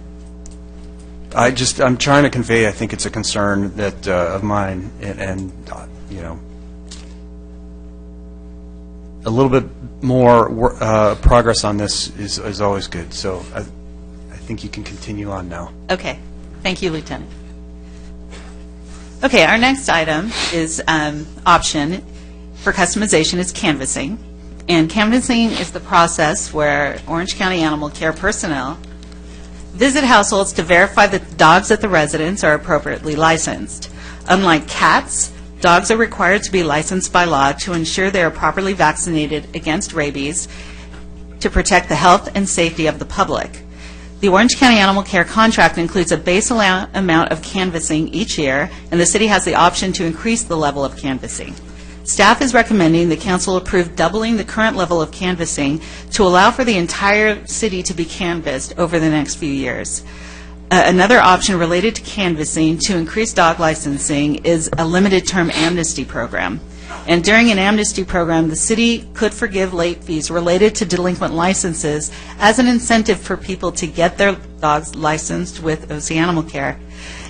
I'm trying to convey, I think it's a concern that of mine, and a little bit more progress on this is always good. So I think you can continue on now. Okay. Thank you, Lieutenant. Okay, our next item is option for customization is canvassing. And canvassing is the process where Orange County Animal Care personnel visit households to verify that the dogs at the residence are appropriately licensed. Unlike cats, dogs are required to be licensed by law to ensure they are properly vaccinated against rabies to protect the health and safety of the public. The Orange County Animal Care contract includes a base amount of canvassing each year, and the city has the option to increase the level of canvassing. Staff is recommending the council approve doubling the current level of canvassing to allow for the entire city to be canvassed over the next few years. Another option related to canvassing to increase dog licensing is a limited-term amnesty program. And during an amnesty program, the city could forgive late fees related to delinquent licenses as an incentive for people to get their dogs licensed with OC Animal Care.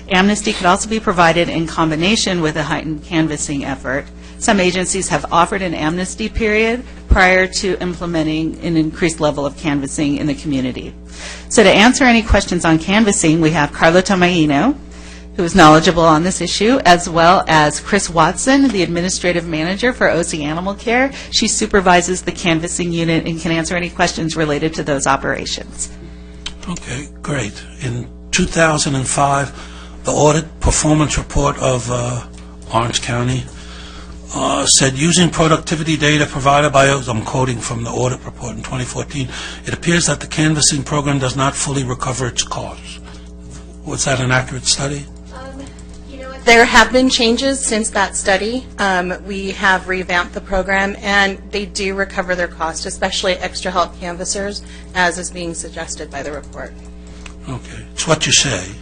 Amnesty could also be provided in combination with a heightened canvassing effort. Some agencies have offered an amnesty period prior to implementing an increased level of canvassing in the community. So to answer any questions on canvassing, we have Carla Tomaino, who is knowledgeable on this issue, as well as Chris Watson, the administrative manager for OC Animal Care. She supervises the canvassing unit and can answer any questions related to those operations. Okay, great. In 2005, the audit performance report of Orange County said, using productivity data provided by, I'm quoting from the audit report in 2014, it appears that the canvassing program does not fully recover its costs. Was that an accurate study? There have been changes since that study. We have revamped the program, and they do recover their cost, especially extra help canvassers, as is being suggested by the report. Okay. It's what you say.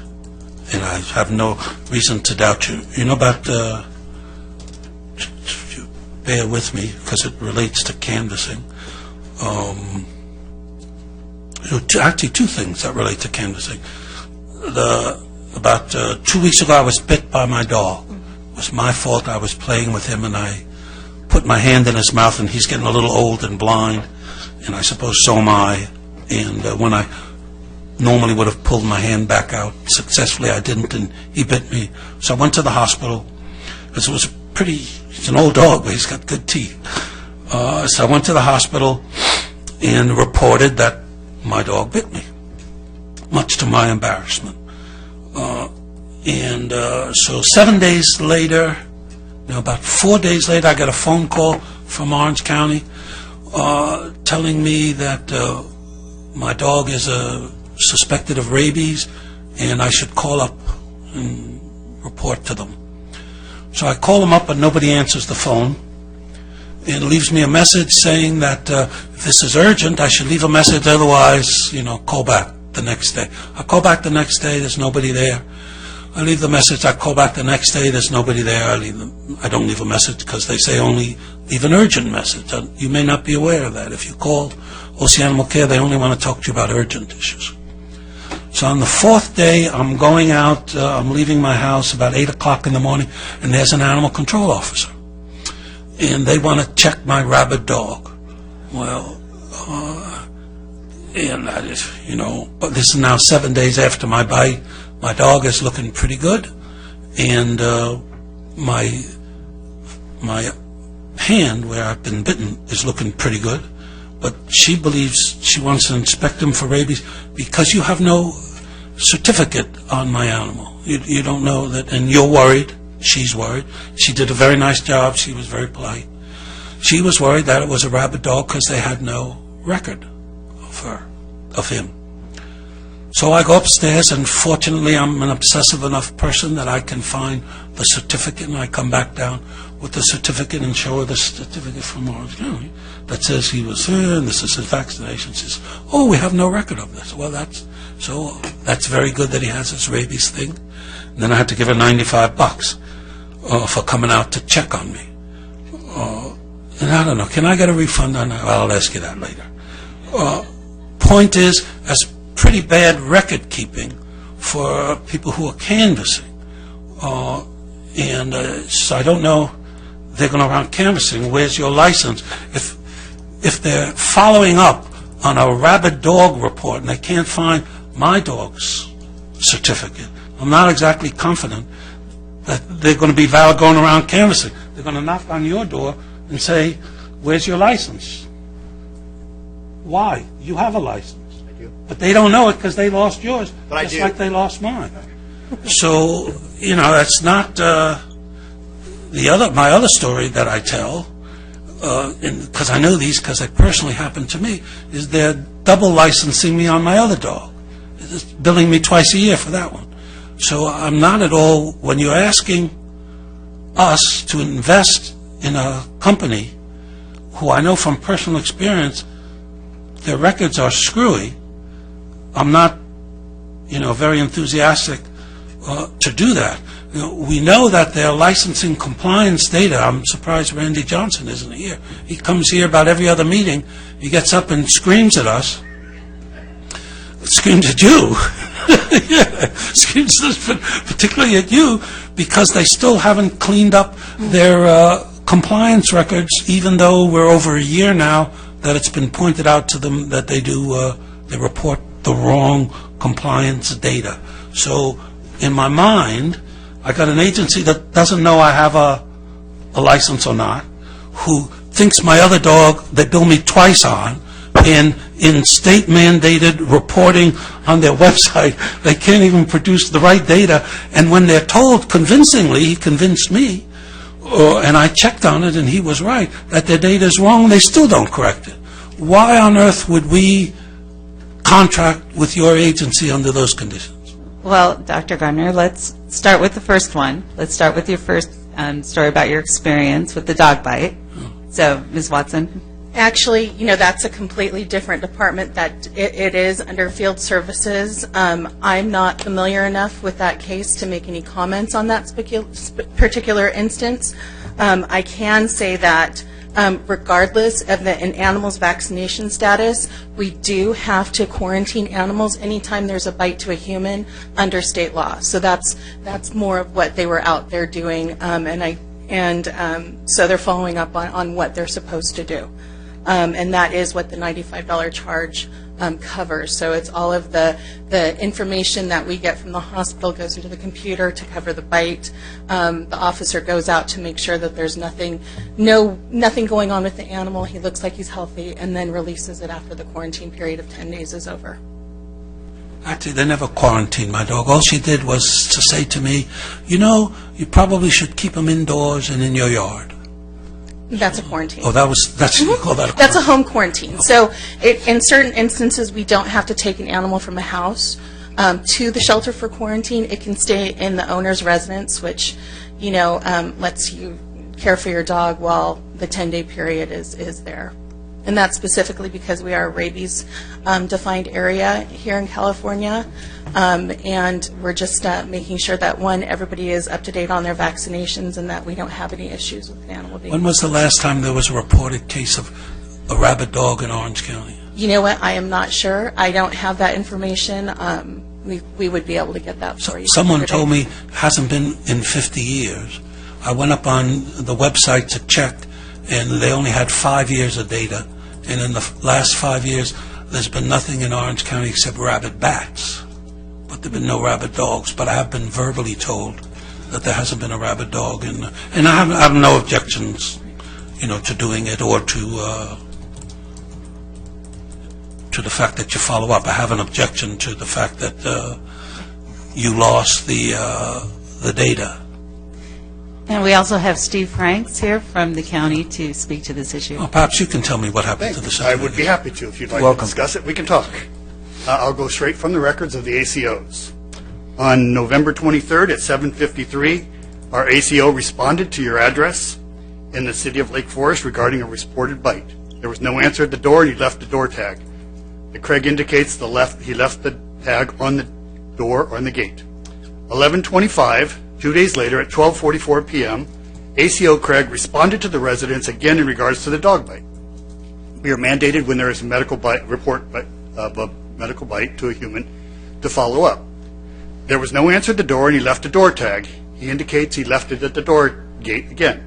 and I have no reason to doubt you. You know about, bear with me, because it relates to canvassing. Actually, two things that relate to canvassing. About 2 weeks ago, I was bit by my dog. It was my fault. I was playing with him, and I put my hand in his mouth, and he's getting a little old and blind, and I suppose so am I. And when I normally would have pulled my hand back out successfully, I didn't, and he bit me. So I went to the hospital, because it was he's an old dog, but he's got good teeth. So I went to the hospital and reported that my dog bit me, much to my embarrassment. So 7 days later, about 4 days later, I got a phone call from Orange County telling me that my dog is suspected of rabies, and I should call up and report to them. So I call them up, but nobody answers the phone, and leaves me a message saying that if this is urgent, I should leave a message, otherwise, call back the next day. I call back the next day, there's nobody there. I leave the message, I call back the next day, there's nobody there. I don't leave a message because they say only leave an urgent message. You may not be aware of that. If you called OC Animal Care, they only want to talk to you about urgent issues. So on the fourth day, I'm going out, I'm leaving my house about 8 o'clock in the morning, and there's an animal control officer. And they want to check my rabid dog. Well, and that is, but this is now 7 days after my bite. My dog is looking pretty good, and my hand where I've been bitten is looking pretty good. But she believes she wants to inspect him for rabies because you have no certificate on my animal. You don't know that, and you're worried. She's worried. She did a very nice job. She was very polite. She was worried that it was a rabid dog because they had no record of him. So I go upstairs, and fortunately I'm an obsessive enough person that I can find the certificate, and I come back down with the certificate and show her the certificate from Orange County that says he was here, and this is his vaccination. She says, oh, we have no record of this. Well, that's very good that he has his rabies thing. And then I had to give her $95 for coming out to check on me. And I don't know, can I get a refund on that? Well, I'll ask you that later. Point is, as pretty bad record keeping for people who are canvassing. So I don't know, they're going around canvassing, where's your license? If they're following up on a rabid dog report and they can't find my dog's certificate, I'm not exactly confident that they're going to be valid going around canvassing. They're going to knock on your door and say, where's your license? Why? You have a license. But they don't know it because they lost yours, just like they lost mine. So, that's not my other story that I tell, because I know these because they personally happened to me, is they're double licensing me on my other dog. It's billing me twice a year for that one. So I'm not at all, when you're asking us to invest in a company who I know from personal experience, their records are screwy, I'm not, very enthusiastic to do that. We know that they're licensing compliance data. I'm surprised Randy Johnson isn't here. He comes here about every other meeting. He gets up and screams at us. Screams at you. Yeah, screams particularly at you because they still haven't cleaned up their compliance records, even though we're over a year now that it's been pointed out to them that they report the wrong compliance data. So in my mind, I got an agency that doesn't know I have a license or not, who thinks my other dog they bill me twice on, and in state-mandated reporting on their website, they can't even produce the right data. And when they're told convincingly, he convinced me, and I checked on it and he was right, that their data is wrong, they still don't correct it. Why on earth would we contract with your agency under those conditions? Well, Dr. Gardner, let's start with the first one. Let's start with your first story about your experience with the dog bite. So, Ms. Watson. Actually, that's a completely different department. That it is under field services. I'm not familiar enough with that case to make any comments on that particular instance. I can say that regardless of an animal's vaccination status, we do have to quarantine animals anytime there's a bite to a human under state law. So that's more of what they were out there doing, so they're following up on what they're supposed to do. And that is what the $95 charge covers. So it's all of the information that we get from the hospital goes into the computer to cover the bite. The officer goes out to make sure that there's nothing going on with the animal. He looks like he's healthy, and then releases it after the quarantine period of 10 days is over. Actually, they never quarantined my dog. All she did was to say to me, you probably should keep him indoors and in your yard. That's a quarantine. Oh, that's you call that a quarantine? That's a home quarantine. So in certain instances, we don't have to take an animal from a house to the shelter for quarantine. It can stay in the owner's residence, which, lets you care for your dog while the 10-day period is there. And that's specifically because we are a rabies defined area here in California. And we're just making sure that, one, everybody is up to date on their vaccinations and that we don't have any issues with an animal being. When was the last time there was a reported case of a rabid dog in Orange County? You know what? I am not sure. I don't have that information. We would be able to get that for you. Someone told me it hasn't been in 50 years. I went up on the website to check, and they only had 5 years of data. And in the last 5 years, there's been nothing in Orange County except rabid bats. But there have been no rabid dogs. But I have been verbally told that there hasn't been a rabid dog. And I have no objections, to doing it or to the fact that you follow up. I have an objection to the fact that you lost the data. And we also have Steve Franks here from the county to speak to this issue. Well, perhaps you can tell me what happened to the subcommittee. I would be happy to if you'd like to discuss it. We can talk. I'll go straight from the records of the ACOs. On November 23rd at 7:53, our ACO responded to your address in the city of Lake Forest regarding a reported bite. There was no answer at the door, and he left a door tag. The Craig indicates he left the tag on the door or on the gate. 11:25. 2 days later, at 12:44 p.m., ACO Craig responded to the residents again in regards to the dog bite. We are mandated when there is a medical report of a medical bite to a human to follow up. There was no answer at the door, and he left a door tag. He indicates he left it at the door gate again.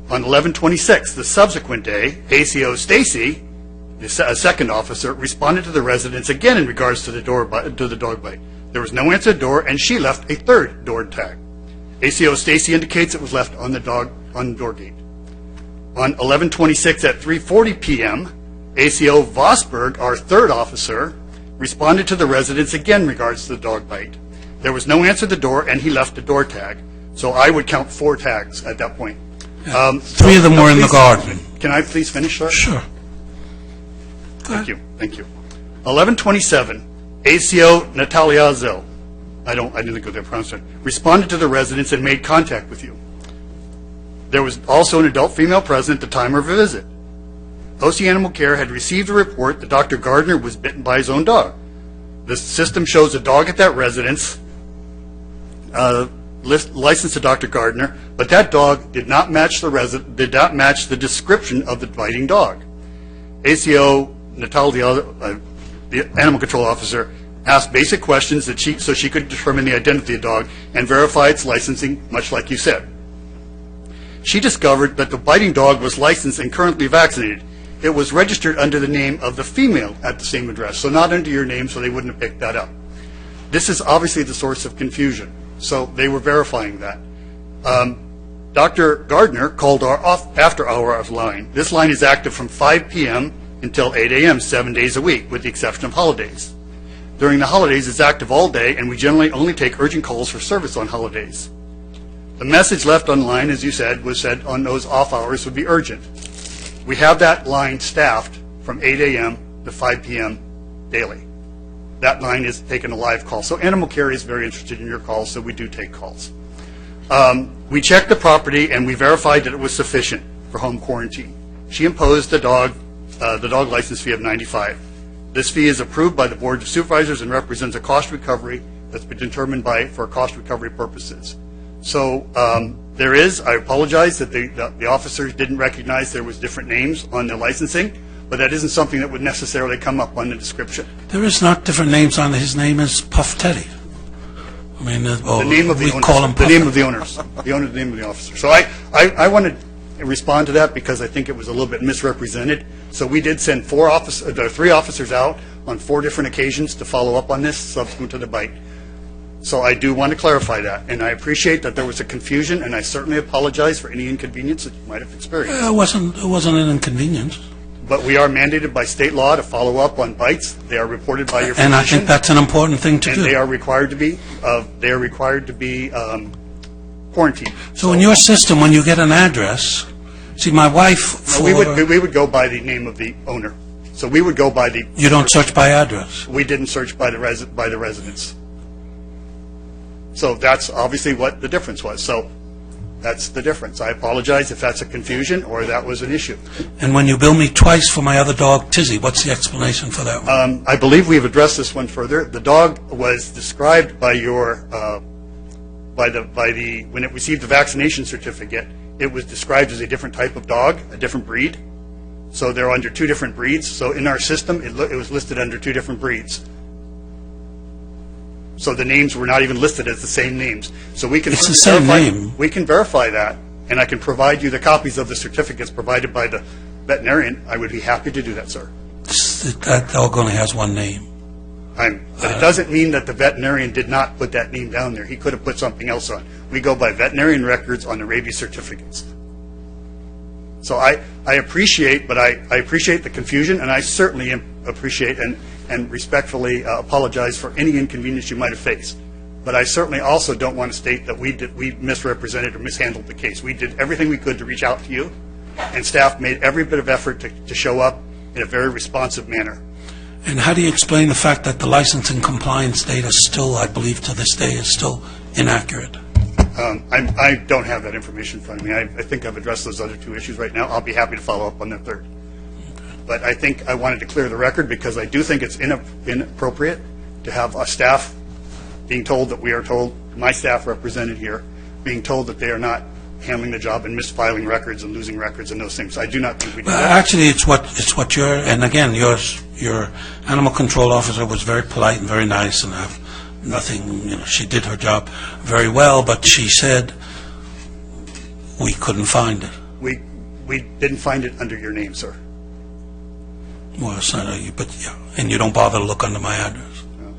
On 11/26, the subsequent day, ACO Stacy, a second officer, responded to the residents again in regards to the dog bite. There was no answer at the door, and she left a third door tag. ACO Stacy indicates it was left on the door gate. On 11/26 at 3:40 p.m., ACO Vosberg, our third officer, responded to the residents again in regards to the dog bite. There was no answer at the door, and he left a door tag. So I would count 4 tags at that point. 3 of them were in the garden. Can I please finish, sir? Sure. Thank you. 11:27, ACO Nataliazo, I didn't go there, pronounce it, responded to the residents and made contact with you. There was also an adult female present at the time of her visit. OC Animal Care had received a report that Dr. Gardner was bitten by his own dog. The system shows a dog at that residence, licensed to Dr. Gardner, but that dog did not match the description of the biting dog. ACO Natalia, the animal control officer, asked basic questions so she could determine the identity of the dog and verify its licensing, much like you said. She discovered that the biting dog was licensed and currently vaccinated. It was registered under the name of the female at the same address, so not under your name, so they wouldn't have picked that up. This is obviously the source of confusion, so they were verifying that. Dr. Gardner called our after-hours line. This line is active from 5 p.m. until 8 a.m. 7 days a week, with the exception of holidays. During the holidays, it's active all day, and we generally only take urgent calls for service on holidays. The message left online, as you said, was said on those off hours would be urgent. We have that line staffed from 8 a.m. to 5 p.m. daily. That line is taking a live call. So Animal Care is very interested in your calls, so we do take calls. We checked the property, and we verified that it was sufficient for home quarantine. She imposed the dog the dog license fee of $95. This fee is approved by the Board of Supervisors and represents a cost recovery that's been determined for cost recovery purposes. So I apologize that the officers didn't recognize there was different names on the licensing, but that isn't something that would necessarily come up on the description. There is not different names on his name is Puff Teddy. I mean, The name of the owners. The name of the owners. The owner, the name of the officer. So I want to respond to that because I think it was a little bit misrepresented. So we did send 3 officers out on 4 different occasions to follow up on this subsequent to the bite. So I do want to clarify that, and I appreciate that there was a confusion, and I certainly apologize for any inconvenience that you might have experienced. It wasn't an inconvenience. But we are mandated by state law to follow up on bites. They are reported by your physician. And I think that's an important thing to do. And they are required to be quarantined. So in your system, when you get an address, see, my wife... No, we would go by the name of the owner. So we would go by the... You don't search by address? We didn't search by the residence. So that's obviously what the difference was. So that's the difference. I apologize if that's a confusion or that was an issue. And when you bill me twice for my other dog, Tizzy, what's the explanation for that one? I believe we've addressed this one further. The dog was described by when it received the vaccination certificate, it was described as a different type of dog, a different breed. So they're under 2 different breeds. So in our system, it was listed under 2 different breeds. So the names were not even listed as the same names. So we can It's the same name. We can verify that, and I can provide you the copies of the certificates provided by the veterinarian. I would be happy to do that, sir. That dog only has one name. But it doesn't mean that the veterinarian did not put that name down there. He could have put something else on. We go by veterinarian records on the rabies certificates. So I appreciate the confusion, and I certainly appreciate and respectfully apologize for any inconvenience you might have faced. But I certainly also don't want to state that we misrepresented or mishandled the case. We did everything we could to reach out to you, and staff made every bit of effort to show up in a very responsive manner. And how do you explain the fact that the license and compliance data still, I believe to this day, is still inaccurate? I don't have that information in front of me. I think I've addressed those other 2 issues right now. I'll be happy to follow up on the third. But I think I wanted to clear the record because I do think it's inappropriate to have a staff being told that we are told, my staff represented here, being told that they are not handling the job and misfiling records and losing records and those things. I do not think we do that. Actually, it's what you're, and again, your animal control officer was very polite and very nice, and I have nothing, she did her job very well, but she said we couldn't find it. We didn't find it under your name, sir. Well, it's not but yeah, and you don't bother to look under my address. No.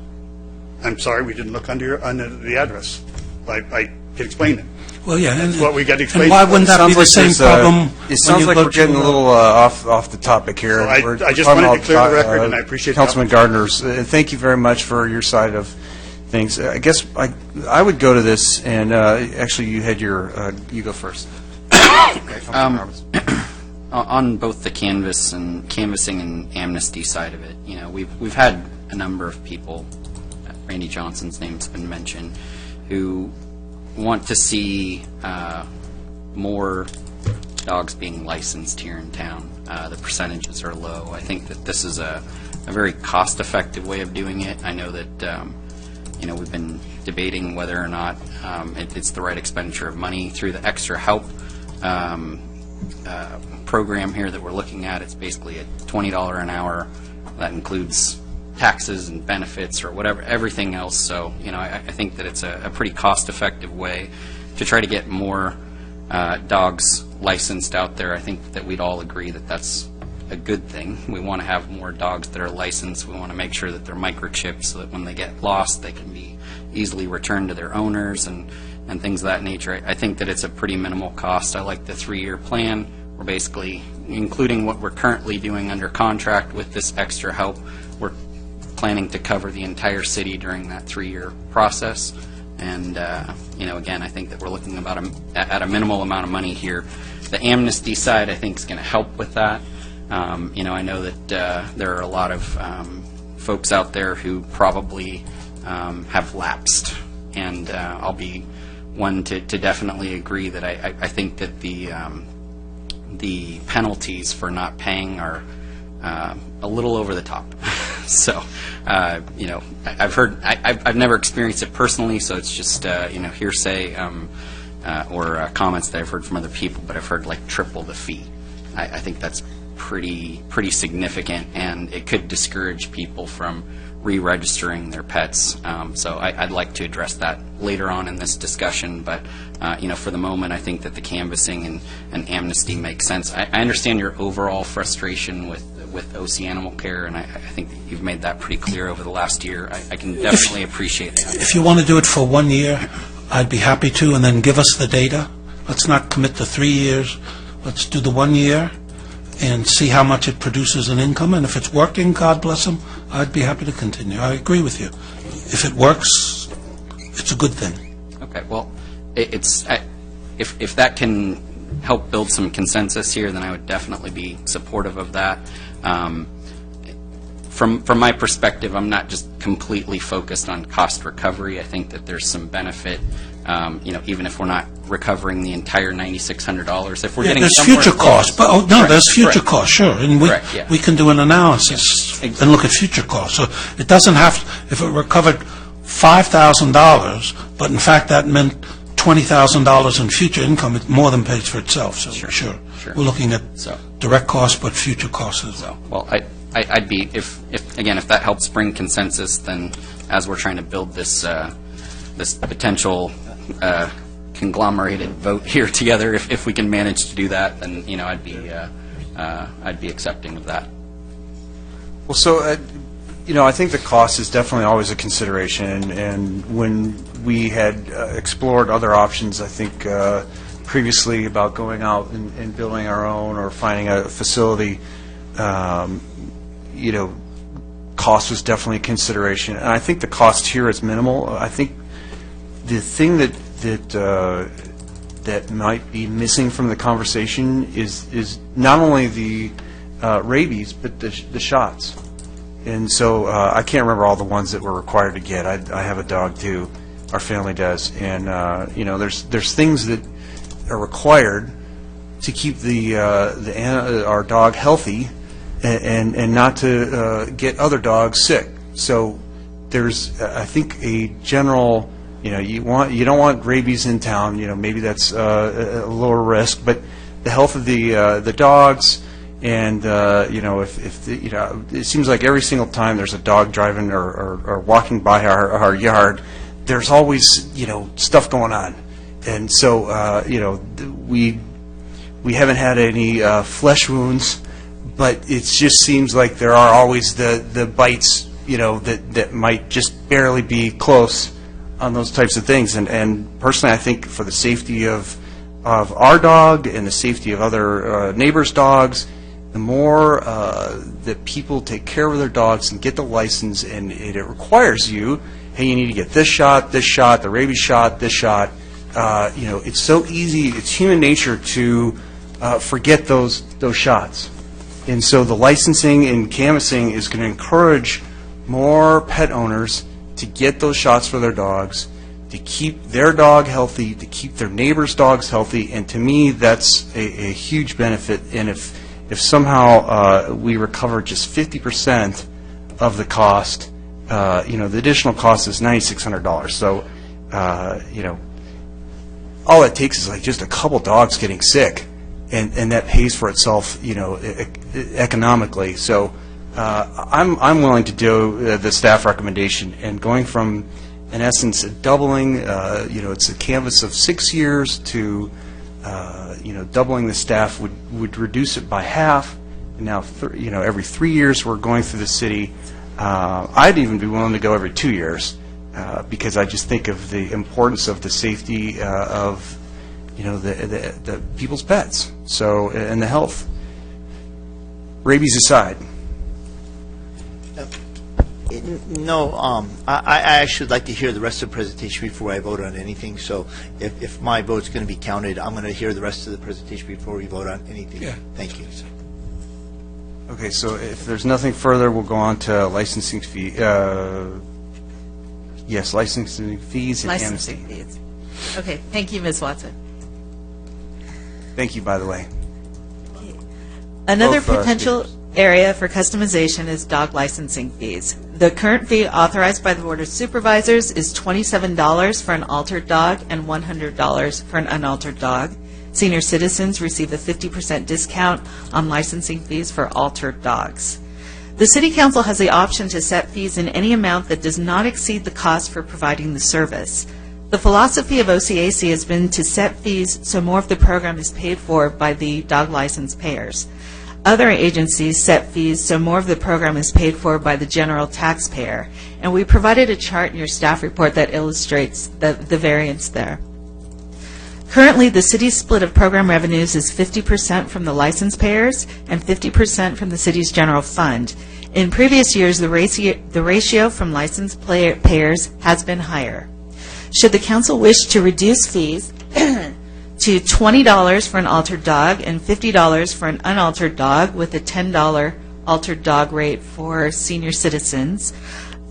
I'm sorry, we didn't look under the address. I can explain it. Well, yeah, that's what we got to explain. And why wouldn't that be the same problem? It sounds like we're getting a little off the topic here. So I just wanted to clear the record, and I appreciate Councilman Gardner's. Thank you very much for your side of things. I guess I would go to this, and actually, you had you go first. On both the canvassing and amnesty side of it, we've had a number of people, Randy Johnson's name's been mentioned, who want to see more dogs being licensed here in town. The percentages are low. I think that this is a very cost-effective way of doing it. I know that we've been debating whether or not it's the right expenditure of money through the extra help program here that we're looking at. It's basically a $20 an hour. That includes taxes and benefits or whatever, everything else. So, I think that it's a pretty cost-effective way to try to get more dogs licensed out there. I think that we'd all agree that that's a good thing. We want to have more dogs that are licensed. We want to make sure that they're microchipped so that when they get lost, they can be easily returned to their owners and things of that nature. I think that it's a pretty minimal cost. I like the 3-year plan. We're basically, including what we're currently doing under contract with this extra help, we're planning to cover the entire city during that 3-year process. And, again, I think that we're looking at a minimal amount of money here. The amnesty side, I think, is going to help with that. I know that there are a lot of folks out there who probably have lapsed, and I'll be one to definitely agree that I think that the penalties for not paying are a little over the top. So, I've never experienced it personally, so it's just, hearsay or comments that I've heard from other people, but I've heard like triple the fee. I think that's pretty significant, and it could discourage people from re-registering their pets. So I'd like to address that later on in this discussion, but for the moment, I think that the canvassing and amnesty makes sense. I understand your overall frustration with OC Animal Care, and I think that you've made that pretty clear over the last year. I can definitely appreciate that. If you want to do it for 1 year, I'd be happy to, and then give us the data. Let's not commit to 3 years. Let's do the 1 year and see how much it produces in income, and if it's working, God bless them, I'd be happy to continue. I agree with you. If it works, it's a good thing. Okay, well, if that can help build some consensus here, then I would definitely be supportive of that. From my perspective, I'm not just completely focused on cost recovery. I think that there's some benefit, even if we're not recovering the entire $9,600. If we're getting there's somewhere future close. costs, but there's future costs, sure, and Correct, we can do an analysis and look at future costs. So it doesn't have if it recovered $5,000, but in fact that meant $20,000 in future income, it more than pays for itself. So sure. We're looking at direct costs, but future costs as well. Well, I'd be if that helps bring consensus, then as we're trying to build this this potential conglomerated vote here together, if we can manage to do that, then I'd be accepting of that. Well, so I think the cost is definitely always a consideration, and when we had explored other options, I think previously about going out and building our own or finding a facility, cost was definitely a consideration, and I think the cost here is minimal. I think the thing that might be missing from the conversation is not only the rabies, but the shots. And so I can't remember all the ones that we're required to get. I have a dog too. Our family does, and there's things that are required to keep our dog healthy and not to get other dogs sick. So there's I think a general you don't want rabies in town. Maybe that's a lower risk, but the health of the dogs. And it seems like every single time there's a dog driving or walking by our yard, there's always stuff going on, and so we haven't had any flesh wounds, but it just seems like there are always the bites that might just barely be close on those types of things. And personally, I think for the safety of our dog and the safety of other neighbors' dogs, the more that people take care of their dogs and get the license, and it requires you, hey, you need to get this shot, the rabies shot, this shot. It's so easy. It's human nature to forget those shots. And so the licensing and canvassing is going to encourage more pet owners to get those shots for their dogs, to keep their dog healthy, to keep their neighbors' dogs healthy. And to me, that's a huge benefit. And if somehow we recover just 50% of the cost, the additional cost is $9,600. So, all it takes is like just a couple dogs getting sick, and that pays for itself, economically. So, I'm willing to do the staff recommendation, and going from, in essence, doubling, it's a canvas of 6 years to doubling the staff would reduce it by half. And now, every 3 years we're going through the city. I'd even be willing to go every 2 years because I just think of the importance of the safety of, the people's pets. So, and the health. Rabies aside. No, I actually would like to hear the rest of the presentation before I vote on anything. So if my vote's going to be counted, I'm going to hear the rest of the presentation before we vote on anything. Yeah. Thank you. Okay, so if there's nothing further, we'll go on to licensing fee. Yes, licensing fees and amnesty. Licensing fees. Okay, thank you, Ms. Watson. Thank you, by the way. Another Both, potential area for customization is dog licensing fees. The current fee authorized by the Board of Supervisors is $27 for an altered dog and $100 for an unaltered dog. Senior citizens receive a 50% discount on licensing fees for altered dogs. The City Council has the option to set fees in any amount that does not exceed the cost for providing the service. The philosophy of OCAC has been to set fees so more of the program is paid for by the dog license payers. Other agencies set fees so more of the program is paid for by the general taxpayer, and we provided a chart in your staff report that illustrates the variance there. Currently, the city's split of program revenues is 50% from the license payers and 50% from the city's general fund. In previous years, the ratio from license payers has been higher. Should the council wish to reduce fees to $20 for an altered dog and $50 for an unaltered dog with a $10 altered dog rate for senior citizens,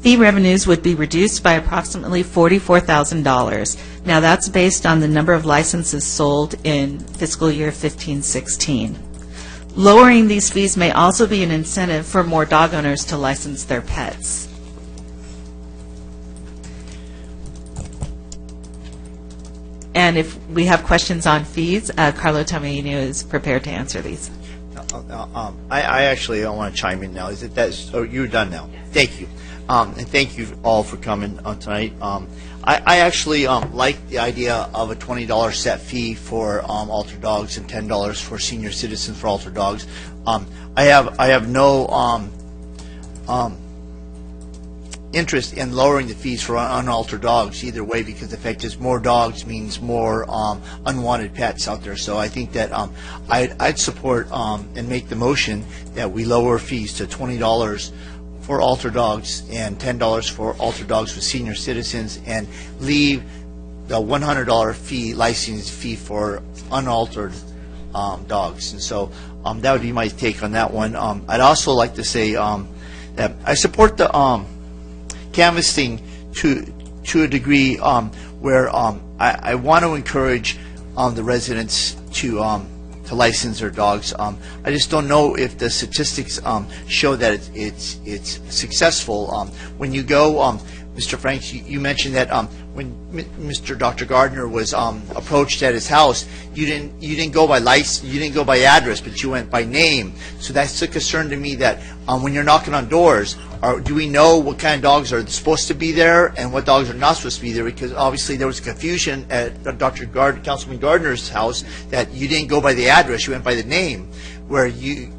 fee revenues would be reduced by approximately $44,000. Now that's based on the number of licenses sold in fiscal year 15-16. Lowering these fees may also be an incentive for more dog owners to license their pets. And if we have questions on fees, Carlo Tomaino is prepared to answer these. I actually want to chime in now. Is it that? Oh, you're done now. Yes. Thank you, and thank you all for coming tonight. I actually like the idea of a $20 set fee for altered dogs and $10 for senior citizens for altered dogs. I have no interest in lowering the fees for unaltered dogs either way, because the fact is more dogs means more unwanted pets out there. So I think that I'd support and make the motion that we lower fees to $20 for altered dogs and $10 for altered dogs with senior citizens, and leave the $100 fee, license fee for unaltered dogs. And so that would be my take on that one. I'd also like to say that I support the canvassing to a degree where I want to encourage the residents to license their dogs. I just don't know if the statistics show that it's successful. When you go, Mr. Franks, you mentioned that when Mr. Dr. Gardner was approached at his house, you didn't go by license, you didn't go by address, but you went by name. So that's a concern to me that when you're knocking on doors, do we know what kind of dogs are supposed to be there and what dogs are not supposed to be there? Because obviously there was confusion at Councilman Gardner's house that you didn't go by the address, you went by the name, where you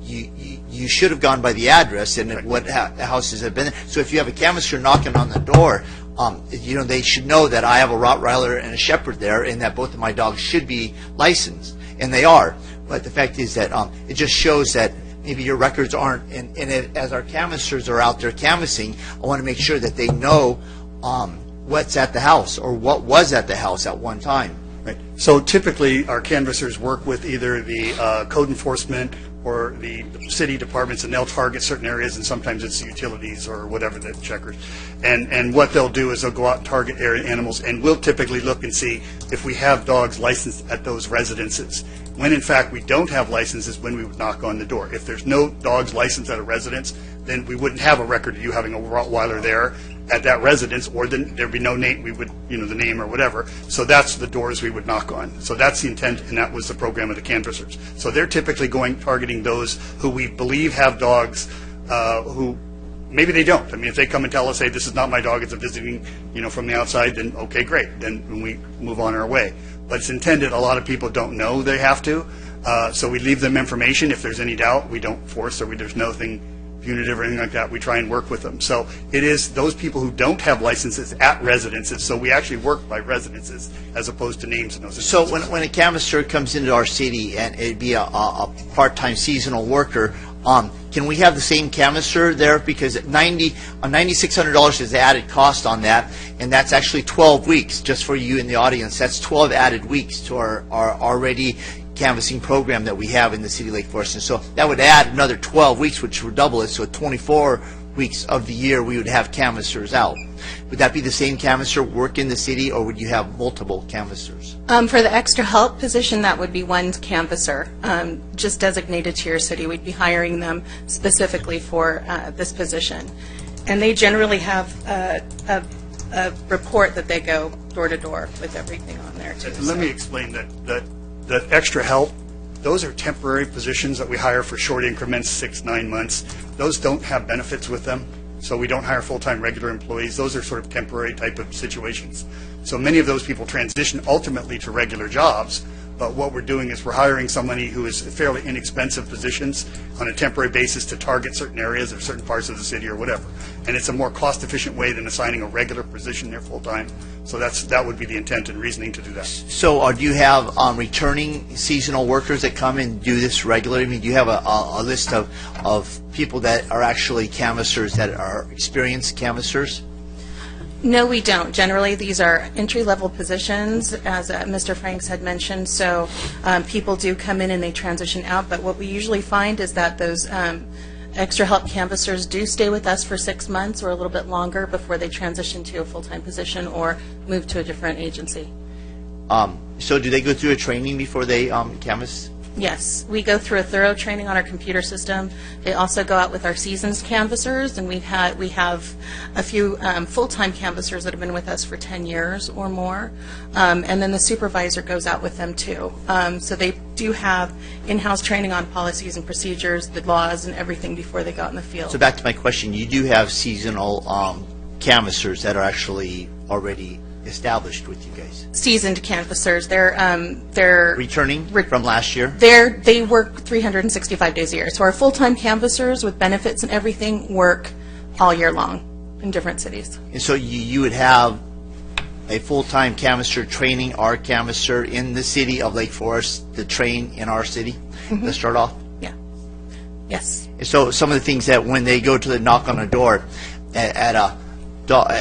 should have gone by the address and what houses have been there. So if you have a canvasser knocking on the door, they should know that I have a Rottweiler and a Shepherd there, and that both of my dogs should be licensed, and they are. But the fact is that it just shows that maybe your records aren't, and as our canvassers are out there canvassing, I want to make sure that they know what's at the house or what was at the house at one time. Right. So typically, our canvassers work with either the code enforcement or the city departments, and they'll target certain areas, and sometimes it's the utilities or whatever, the checkers. And what they'll do is they'll go out and target area animals, and we'll typically look and see if we have dogs licensed at those residences. When in fact we don't have licenses, when we would knock on the door. If there's no dogs licensed at a residence, then we wouldn't have a record of you having a Rottweiler there at that residence, or then there'd be no name, we would, the name or whatever. So that's the doors we would knock on. So that's the intent, and that was the program of the canvassers. So they're typically targeting those who we believe have dogs who maybe they don't. I mean, if they come and tell us, hey, this is not my dog, it's a visiting, from the outside, then okay, great. Then we move on our way. But it's intended, a lot of people don't know they have to, so we leave them information. If there's any doubt, we don't force, or there's nothing punitive or anything like that. We try and work with them. So it is those people who don't have licenses at residences, so we actually work by residences as opposed to names and those. So when a canvasser comes into our city, and it'd be a part-time seasonal worker, can we have the same canvasser there? Because $9,600 is the added cost on that, and that's actually 12 weeks, just for you in the audience. That's 12 added weeks to our already canvassing program that we have in the city of Lake Forest. And so that would add another 12 weeks, which would double it, so 24 weeks of the year we would have canvassers out. Would that be the same canvasser work in the city, or would you have multiple canvassers? For the extra help position, that would be one canvasser, just designated to your city. We'd be hiring them specifically for this position. And they generally have a report that they go door to door with everything on there, too. Let me explain that extra help, those are temporary positions that we hire for short increments, 6-9 months. Those don't have benefits with them, so we don't hire full-time regular employees. Those are sort of temporary type of situations. So many of those people transition ultimately to regular jobs, but what we're doing is we're hiring somebody who is fairly inexpensive positions on a temporary basis to target certain areas or certain parts of the city or whatever. And it's a more cost-efficient way than assigning a regular position there full-time. So that would be the intent and reasoning to do that. So do you have returning seasonal workers that come and do this regularly? I mean, do you have a list of people that are actually canvassers that are experienced canvassers? No, we don't. Generally, these are entry-level positions, as Mr. Franks had mentioned, so people do come in and they transition out, but what we usually find is that those extra help canvassers do stay with us for 6 months or a little bit longer before they transition to a full-time position or move to a different agency. So do they go through a training before they canvass? Yes, we go through a thorough training on our computer system. They also go out with our seasoned canvassers, and we have a few full-time canvassers that have been with us for 10 years or more, and then the supervisor goes out with them too. So they do have in-house training on policies and procedures, the laws, and everything before they go out in the field. So back to my question, you do have seasonal canvassers that are actually already established with you guys? Seasoned canvassers. They're returning from last year? They work 365 days a year. So our full-time canvassers with benefits and everything work all year long in different cities. And so you would have a full-time canvasser training our canvasser in the city of Lake Forest to train in our city to start off? Yeah. Yes. And so some of the things that when they go to the knock on the door at a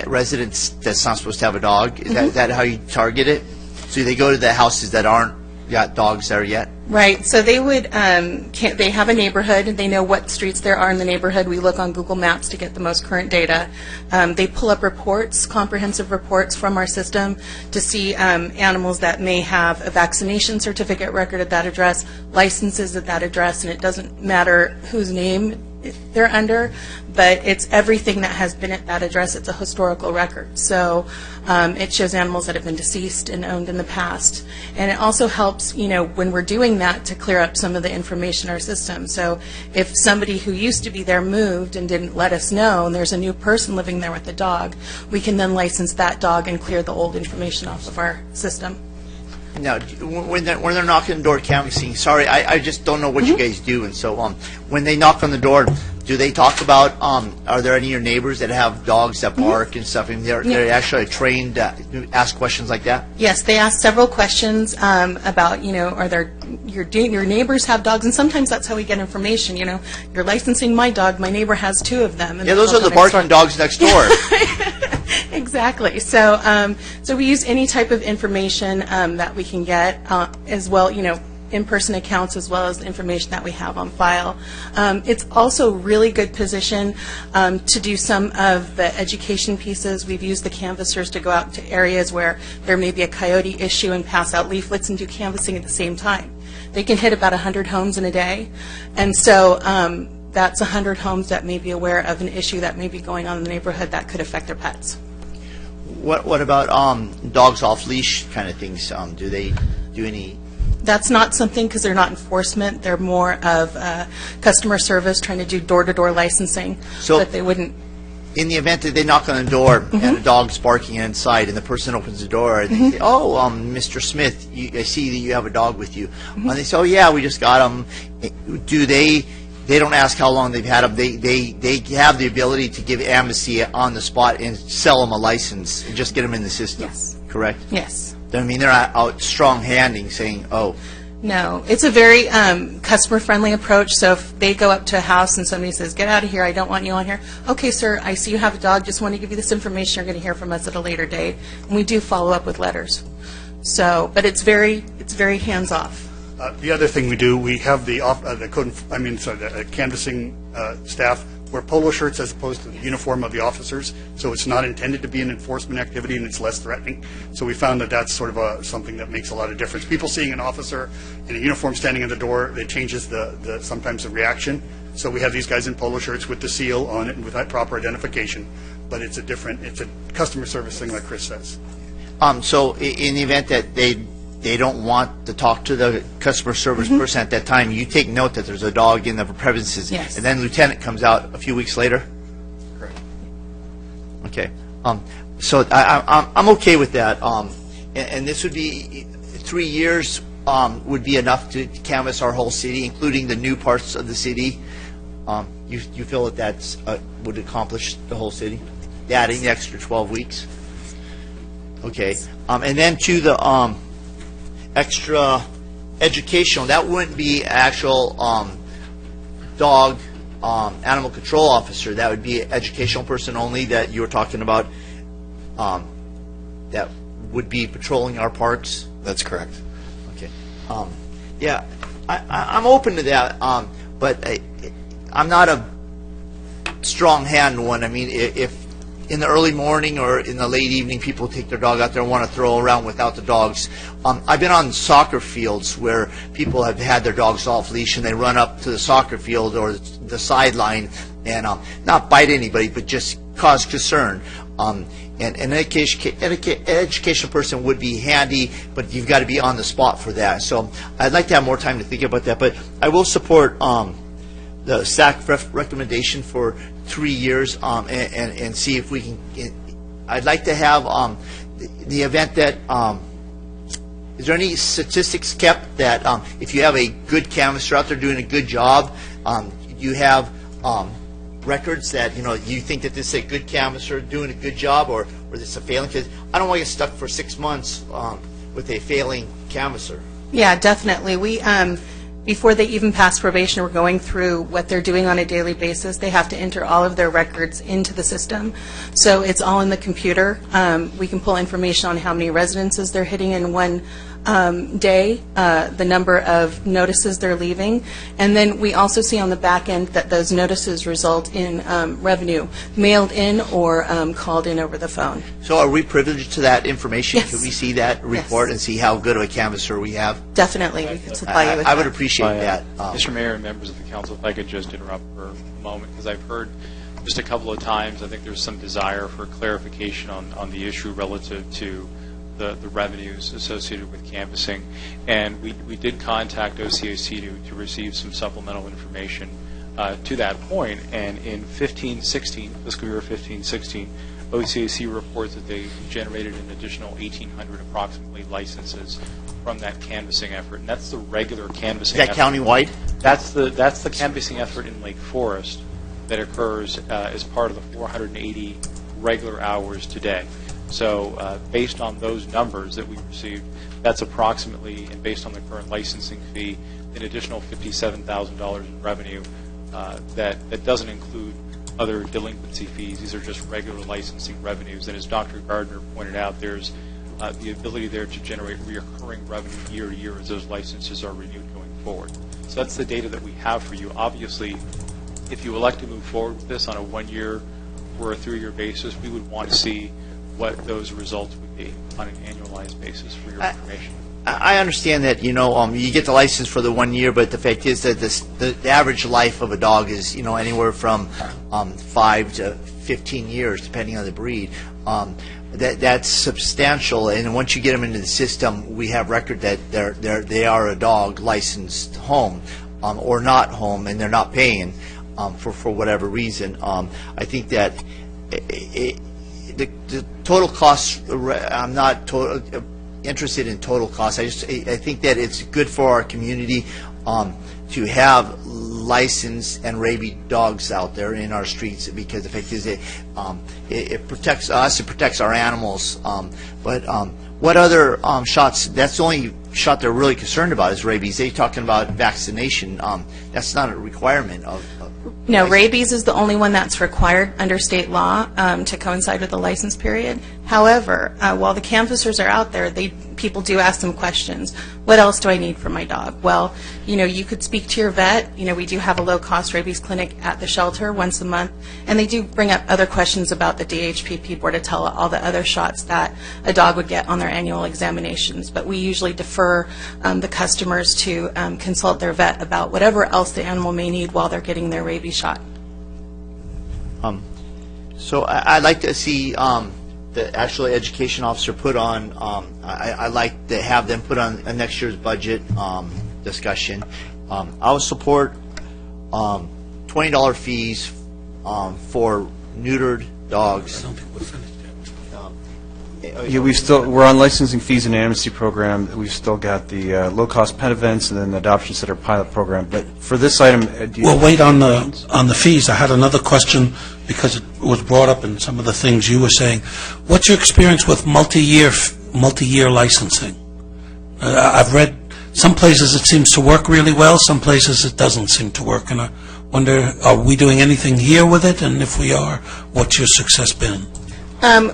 residence that's not supposed to have a dog, is that how you target it? So they go to the houses that aren't got dogs there yet? Right. So they would, they have a neighborhood, and they know what streets there are in the neighborhood. We look on Google Maps to get the most current data. They pull up reports, comprehensive reports from our system to see animals that may have a vaccination certificate record at that address, licenses at that address, and it doesn't matter whose name they're under, but it's everything that has been at that address. It's a historical record. So it shows animals that have been deceased and owned in the past. And it also helps, when we're doing that, to clear up some of the information in our system. So if somebody who used to be there moved and didn't let us know, and there's a new person living there with a dog, we can then license that dog and clear the old information off of our system. Now, when they're knocking on the door canvassing, sorry, I just don't know what you guys do, and so when they knock on the door, do they talk about, are there any of your neighbors that have dogs that bark and stuff, and they're actually trained to ask questions like that? Yes, they ask several questions about, are there, your neighbors have dogs, and sometimes that's how we get information, you're licensing my dog, my neighbor has 2 of them. And yeah, those are the barking dogs next door. Exactly. So we use any type of information that we can get, as well, in-person accounts as well as the information that we have on file. It's also a really good position to do some of the education pieces. We've used the canvassers to go out to areas where there may be a coyote issue and pass out leaflets and do canvassing at the same time. They can hit about 100 homes in a day, and so that's 100 homes that may be aware of an issue that may be going on in the neighborhood that could affect their pets. What about dogs off leash kind of things? Do they do any? That's not something, because they're not enforcement. They're more of customer service, trying to do door-to-door licensing, but they wouldn't. In the event that they knock on the door and a dog's barking inside, and the person opens the door, they say, "Oh, Mr. Smith, I see that you have a dog with you." And they say, "Oh yeah, we just got him." Do they? They don't ask how long they've had them. They have the ability to give amnesty on the spot and sell them a license and just get them in the system. Yes. Correct? Yes. I mean, they're not out strong-handing saying, "Oh." No, it's a very customer-friendly approach. So if they go up to a house and somebody says, "Get out of here, I don't want you on here." "Okay, sir, I see you have a dog. Just want to give you this information. You're going to hear from us at a later date." And we do follow up with letters. So, but it's very hands-off. The other thing we do, we have the canvassing staff wear polo shirts as opposed to the uniform of the officers, so it's not intended to be an enforcement activity and it's less threatening. So we found that that's sort of something that makes a lot of difference. People seeing an officer in a uniform standing at the door, it changes sometimes the reaction. So we have these guys in polo shirts with the seal on it and with that proper identification, but it's a customer service thing like Chris says. So in the event that they don't want to talk to the customer service person at that time, you take note that there's a dog in the premises, Yes. and then Lieutenant comes out a few weeks later? Correct. Okay. So I'm okay with that. And this would be 3 years would be enough to canvass our whole city, including the new parts of the city. You feel that that's would accomplish the whole city? Adding the extra 12 weeks? Okay. And then to the extra educational, that wouldn't be actual dog animal control officer. That would be educational person only that you were talking about that would be patrolling our parks? That's correct. Okay. Yeah, I'm open to that, but I'm not a strong hand one. I mean, if in the early morning or in the late evening people take their dog out there and want to throw around without the dogs. I've been on soccer fields where people have had their dogs off leash and they run up to the soccer field or the sideline and not bite anybody but just cause concern. And an educational person would be handy, but you've got to be on the spot for that. So I'd like to have more time to think about that, but I will support the SAC recommendation for 3 years and see if we can. I'd like to have the event that. Is there any statistics kept that if you have a good canvasser out there doing a good job, you have records that you think that this is a good canvasser doing a good job, or this is a failing? Because I don't want to get stuck for 6 months with a failing canvasser. Yeah, definitely. We before they even pass probation, we're going through what they're doing on a daily basis. They have to enter all of their records into the system. So it's all in the computer. We can pull information on how many residences they're hitting in one day, the number of notices they're leaving. And then we also see on the back end that those notices result in revenue mailed in or called in over the phone. So are we privileged to that information? Yes. Can we see that report and see how good of a canvasser we have? Definitely. We can supply you with I would that. appreciate that. Mr. Mayor and members of the council, if I could just interrupt for a moment, because I've heard just a couple of times, I think there's some desire for clarification on the issue relative to the revenues associated with canvassing. And we did contact OCAC to receive some supplemental information to that point. And in 15-16, fiscal year 15-16, OCAC reports that they generated an additional 1,800 approximately licenses from that canvassing effort, and that's the regular canvassing effort. Is that countywide? That's the canvassing effort in Lake Forest that occurs as part of the 480 regular hours today. So based on those numbers that we received, that's approximately, and based on the current licensing fee, an additional $57,000 in revenue that doesn't include other delinquency fees. These are just regular licensing revenues. And as Dr. Gardner pointed out, there's the ability there to generate recurring revenue year to year as those licenses are renewed going forward. So that's the data that we have for you. Obviously, if you elect to move forward with this on a 1 year or a 3 year basis, we would want to see what those results would be on an annualized basis for your information. I understand that, you get the license for the 1 year, but the fact is that the average life of a dog is, anywhere from 5 to 15 years, depending on the breed. That's substantial, and once you get them into the system, we have record that they are a dog licensed home or not home, and they're not paying for whatever reason. I think that the total cost, I'm not interested in total cost. I think that it's good for our community to have licensed and rabies dogs out there in our streets, because the fact is it protects us, it protects our animals. But what other shots? That's the only shot they're really concerned about is rabies. They're talking about vaccination. That's not a requirement of. No, rabies is the only one that's required under state law to coincide with the license period. However, while the canvassers are out there, they people do ask them questions. What else do I need for my dog? Well, you could speak to your vet. We do have a low-cost rabies clinic at the shelter once a month, and they do bring up other questions about the DHPP, Bordetella, all the other shots that a dog would get on their annual examinations. But we usually defer the customers to consult their vet about whatever else the animal may need while they're getting their rabies shot. So I'd like to see the actual education officer put on, I'd like to have them put on a next year's budget discussion. I would support $20 fees for neutered dogs. Yeah, we're on licensing fees and amnesty program. We've still got the low-cost pet events and then the adoption center pilot program. But for this item, Well, wait on the fees. I had another question because it was brought up in some of the things you were saying. What's your experience with multi-year licensing? I've read some places it seems to work really well, some places it doesn't seem to work, and I wonder, are we doing anything here with it? And if we are, what's your success been?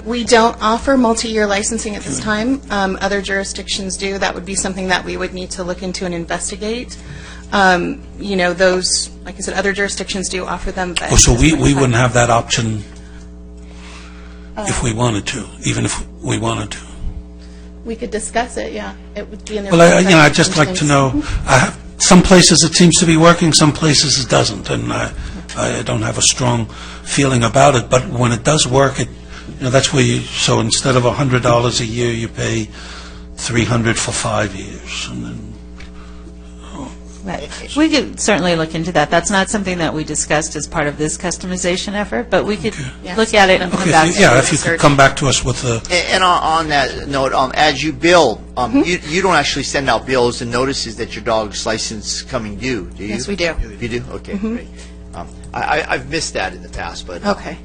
We don't offer multi-year licensing at this time. Other jurisdictions do. That would be something that we would need to look into and investigate. Those, like I said, other jurisdictions do offer them. But So we wouldn't have that option if we wanted to, even if we wanted to. We could discuss it, yeah. It would be in their Well, I'd just like to know, some places it seems to be working, some places it doesn't, and I don't have a strong feeling about it, but when it does work, that's where so instead of $100 a year, you pay $300 for 5 years, and then We could certainly look into that. That's not something that we discussed as part of this customization effort, but we could look at it and come back to if you could come back to us with the... And on that note, as you bill, you don't actually send out bills and notices that your dog's license coming due, do you? Yes, we do. You do? Okay, great. I've missed that in the past, but... Okay.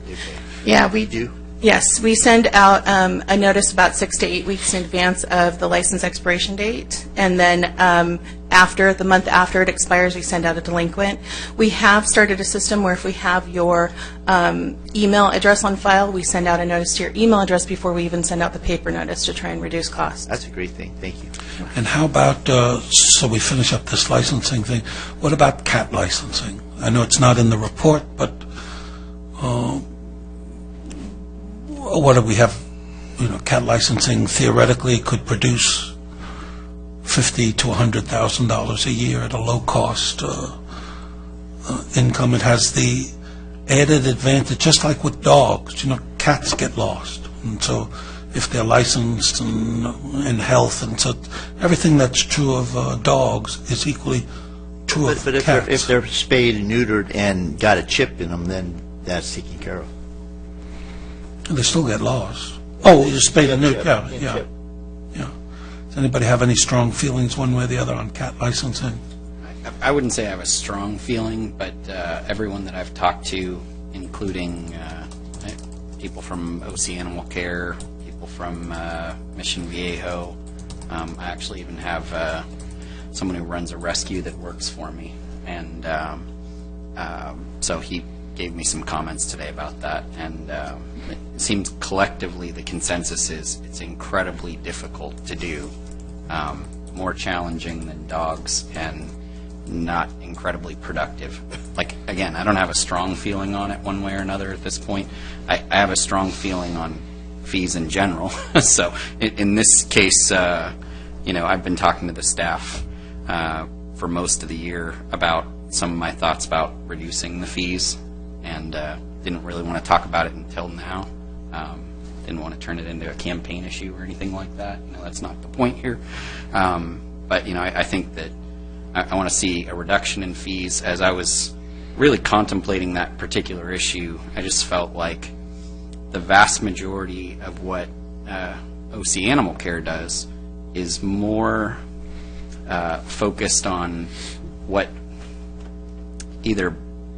Yeah, we do. Yes, we send out a notice about 6 to 8 weeks in advance of the license expiration date, and then the month after it expires, we send out a delinquent. We have started a system where if we have your email address on file, we send out a notice to your email address before we even send out the paper notice to try and reduce costs. That's a great thing. Thank you. And how about, so we finish up this licensing thing, what about cat licensing? I know it's not in the report, but what do we have? Cat licensing theoretically could produce $50,000 to $100,000 a year at a low cost income. It has the added advantage, just like with dogs. Cats get lost, and so if they're licensed and health, and so everything that's true of dogs is equally true of cats. But if they're spayed and neutered and got a chip in them, then that's taken care of. They still get lost. Oh, you're spayed and neutered. Yeah. Does anybody have any strong feelings one way or the other on cat licensing? I wouldn't say I have a strong feeling, but everyone that I've talked to, including people from OC Animal Care, people from Mission Viejo, I actually even have someone who runs a rescue that works for me, and so he gave me some comments today about that, and it seems collectively the consensus is it's incredibly difficult to do, more challenging than dogs, and not incredibly productive. Like, again, I don't have a strong feeling on it one way or another at this point. I have a strong feeling on fees in general. So in this case, I've been talking to the staff for most of the year about some of my thoughts about reducing the fees, and didn't really want to talk about it until now. Didn't want to turn it into a campaign issue or anything like that. That's not the point here. But I think that I want to see a reduction in fees. As I was really contemplating that particular issue, I just felt like the vast majority of what OC Animal Care does is more focused on what either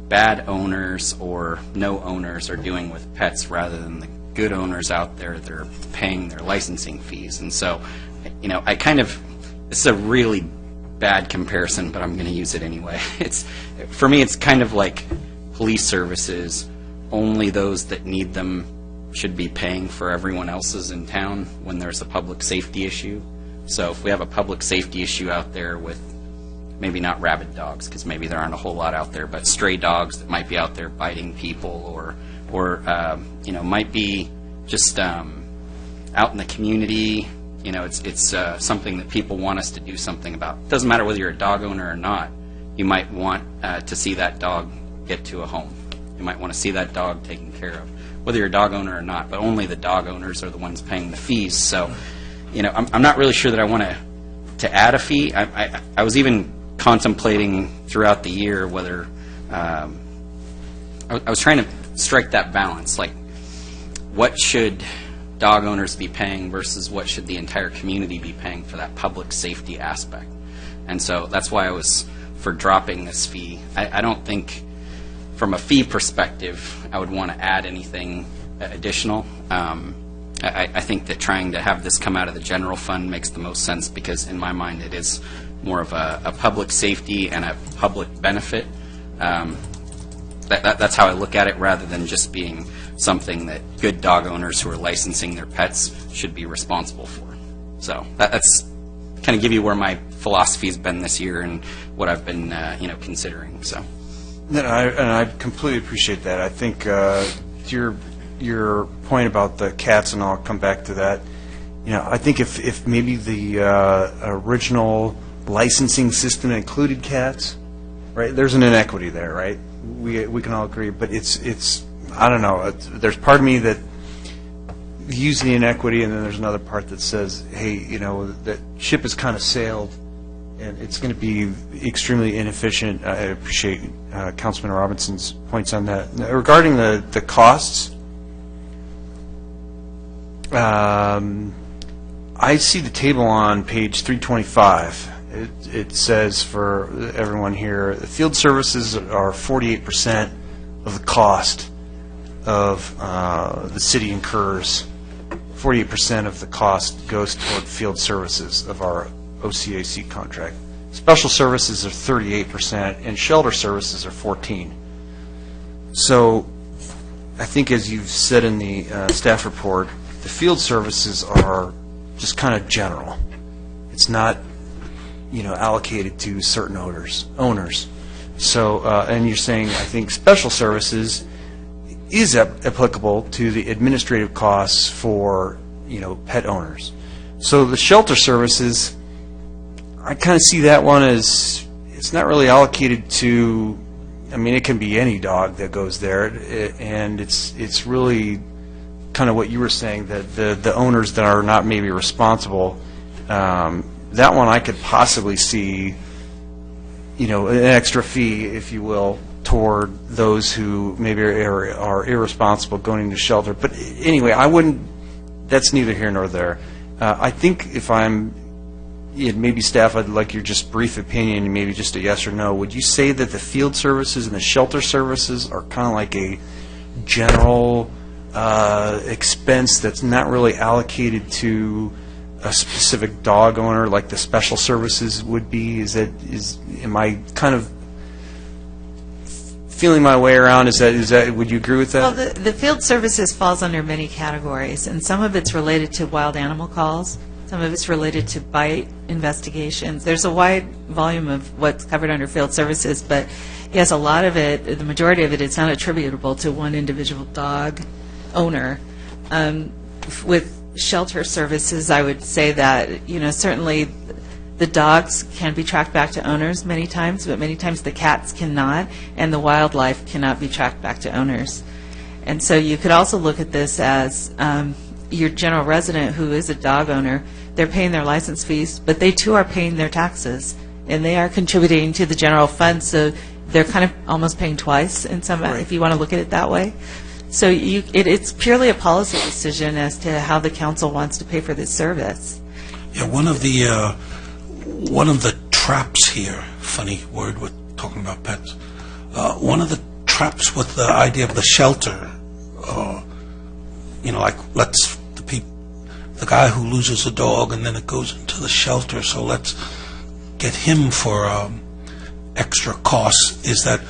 bad owners or no owners are doing with pets rather than the good owners out there that are paying their licensing fees. And so, this is a really bad comparison, but I'm going to use it anyway. For me, it's kind of like police services. Only those that need them should be paying for everyone else's in town when there's a public safety issue. So if we have a public safety issue out there with maybe not rabid dogs, because maybe there aren't a whole lot out there, but stray dogs that might be out there biting people, or might be just out in the community. It's something that people want us to do something about. It doesn't matter whether you're a dog owner or not. You might want to see that dog get to a home. You might want to see that dog taken care of, whether you're a dog owner or not. But only the dog owners are the ones paying the fees. So, I'm not really sure that I want to add a fee. I was even contemplating throughout the year whether I was trying to strike that balance, like what should dog owners be paying versus what should the entire community be paying for that public safety aspect. And so that's why I was for dropping this fee. I don't think from a fee perspective I would want to add anything additional. I think that trying to have this come out of the general fund makes the most sense, because in my mind it is more of a public safety and a public benefit. That's how I look at it, rather than just being something that good dog owners who are licensing their pets should be responsible for. So that's kind of give you where my philosophy's been this year and what I've been considering. So. And I completely appreciate that. I think your point about the cats, and I'll come back to that. I think if maybe the original licensing system included cats, right? There's an inequity there, right? We can all agree, but it's I don't know. There's part of me that views the inequity, and then there's another part that says, hey, that ship has kind of sailed, and it's going to be extremely inefficient. I appreciate Councilman Robinson's points on that. Now, regarding the costs, I see the table on page 325. It says for everyone here, the field services are 48% of the cost of the city incurs. 48% of the cost goes toward field services of our OCAC contract. Special services are 38%, and shelter services are 14%. So I think, as you've said in the staff report, the field services are just kind of general. It's not, allocated to certain owners. So, and you're saying, I think special services is applicable to the administrative costs for, pet owners. So the shelter services, I kind of see that one as, it's not really allocated to, it can be any dog that goes there, and it's really kind of what you were saying, that the owners that are not maybe responsible, that one I could possibly see, an extra fee, if you will, toward those who maybe are irresponsible going into shelter. But anyway, that's neither here nor there. I think if maybe staff, I'd like your just brief opinion, maybe just a yes or no. Would you say that the field services and the shelter services are kind of like a general expense that's not really allocated to a specific dog owner like the special services would be? Am I kind of feeling my way around? Is that would you agree with that? Well, the field services falls under many categories, and some of it's related to wild animal calls. Some of it's related to bite investigations. There's a wide volume of what's covered under field services, but yes, a lot of it, the majority of it, it's not attributable to one individual dog owner. With shelter services, I would say that, certainly the dogs can be tracked back to owners many times, but many times the cats cannot, and the wildlife cannot be tracked back to owners. And so you could also look at this as your general resident who is a dog owner, they're paying their license fees, but they too are paying their taxes, and they are contributing to the general fund, so they're kind of almost paying twice in some, if you want to look at it that way. So it's purely a policy decision as to how the council wants to pay for this service. Yeah, one of the traps here, funny word, we're talking about pets, one of the traps with the idea of the shelter, like the guy who loses a dog and then it goes into the shelter, so let's get him for extra costs, is that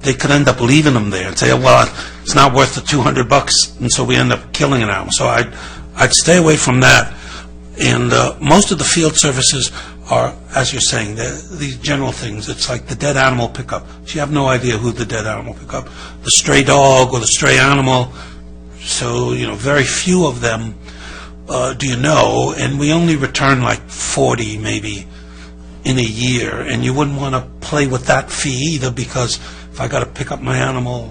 they could end up leaving him there and say, well, it's not worth the $200, and so we end up killing an animal. So I'd stay away from that. And most of the field services are, as you're saying, these general things. It's like the dead animal pickup. So you have no idea who the dead animal pickup, the stray dog or the stray animal. So, very few of them do you know, and we only return like 40 maybe in a year, and you wouldn't want to play with that fee either, because if I got to pick up my animal,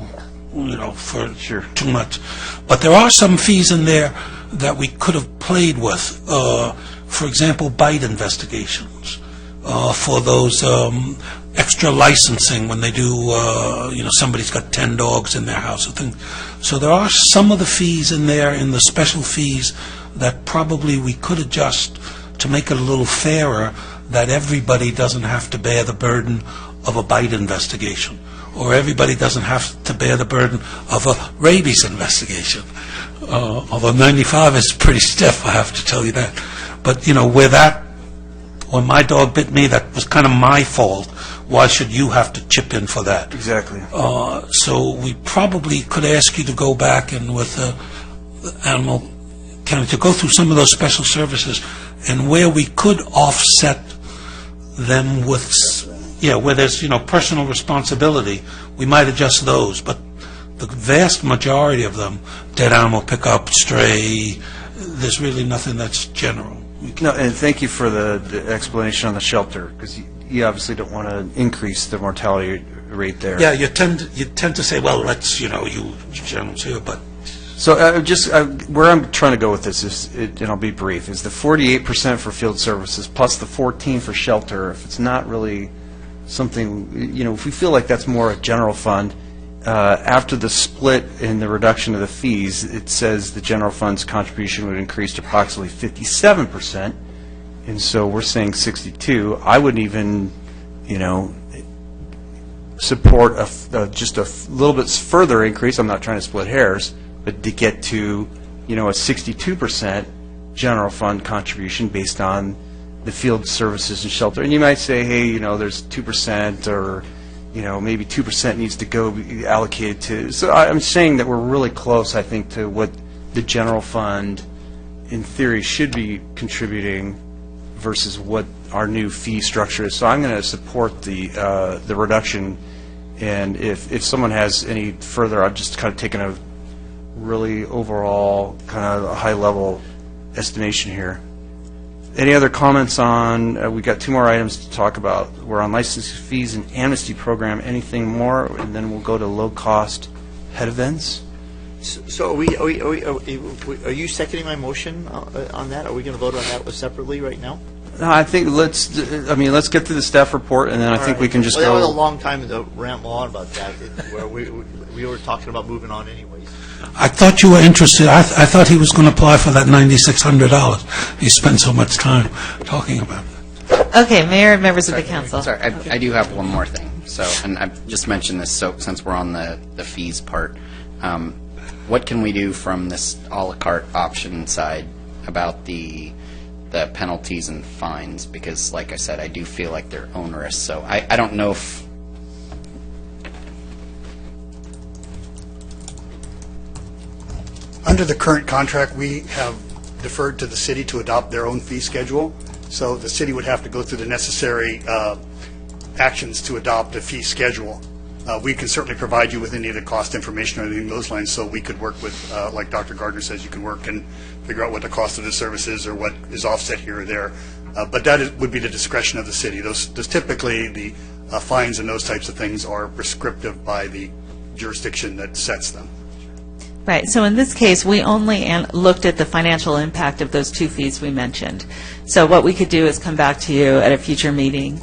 for too much. But there are some fees in there that we could have played with. For example, bite investigations, for those extra licensing when they do, somebody's got 10 dogs in their house or things. So there are some of the fees in there, in the special fees, that probably we could adjust to make it a little fairer, that everybody doesn't have to bear the burden of a bite investigation, or everybody doesn't have to bear the burden of a rabies investigation. Although 95 is pretty stiff, I have to tell you that. But, when my dog bit me, that was kind of my fault. Why should you have to chip in for that? Exactly. So we probably could ask you to go back and with the animal county to go through some of those special services, and where we could offset them with, where there's, personal responsibility, we might adjust those. But the vast majority of them, dead animal pickup, stray, there's really nothing that's general. No, and thank you for the explanation on the shelter, because you obviously don't want to increase the mortality rate there. Yeah, you tend to say, well, let's, you general too, but. So where I'm trying to go with this is, and I'll be brief, is the 48% for field services plus the 14% for shelter. If it's not really something, if we feel like that's more a general fund, after the split in the reduction of the fees, it says the general fund's contribution would increase to approximately 57%, and so we're saying 62. I wouldn't even, support just a little bit further increase. I'm not trying to split hairs, but to get to, a 62% general fund contribution based on the field services and shelter. And you might say, hey, there's 2% or, maybe 2% needs to be allocated to. So I'm saying that we're really close, I think, to what the general fund, in theory, should be contributing versus what our new fee structure is. So I'm going to support the reduction. And if someone has any further, I'm just kind of taking a really overall kind of a high-level estimation here. Any other comments on, we got two more items to talk about. We're on license fees and amnesty program. Anything more? And then we'll go to low-cost pet events. So are you seconding my motion on that? Are we going to vote on that separately right now? No, I think let's get through the staff report, and then I think we can just go. That was a long time to ramble on about that, where we were talking about moving on anyways. I thought you were interested. I thought he was going to apply for that $9,600. He spent so much time talking about it. Okay, Mayor and members of the council. Sorry, I do have one more thing. So, and I've just mentioned this, so since we're on the fees part, what can we do from this a la carte option side about the penalties and fines? Because, like I said, I do feel like they're onerous. So I don't know if... Under the current contract, we have deferred to the city to adopt their own fee schedule. So the city would have to go through the necessary actions to adopt a fee schedule. We can certainly provide you with any of the cost information or anything along those lines, so we could work with, like Dr. Gardner says, you can work and figure out what the cost of the service is or what is offset here or there. But that would be the discretion of the city. Those typically, the fines and those types of things are prescriptive by the jurisdiction that sets them. Right. So in this case, we only looked at the financial impact of those two fees we mentioned. So what we could do is come back to you at a future meeting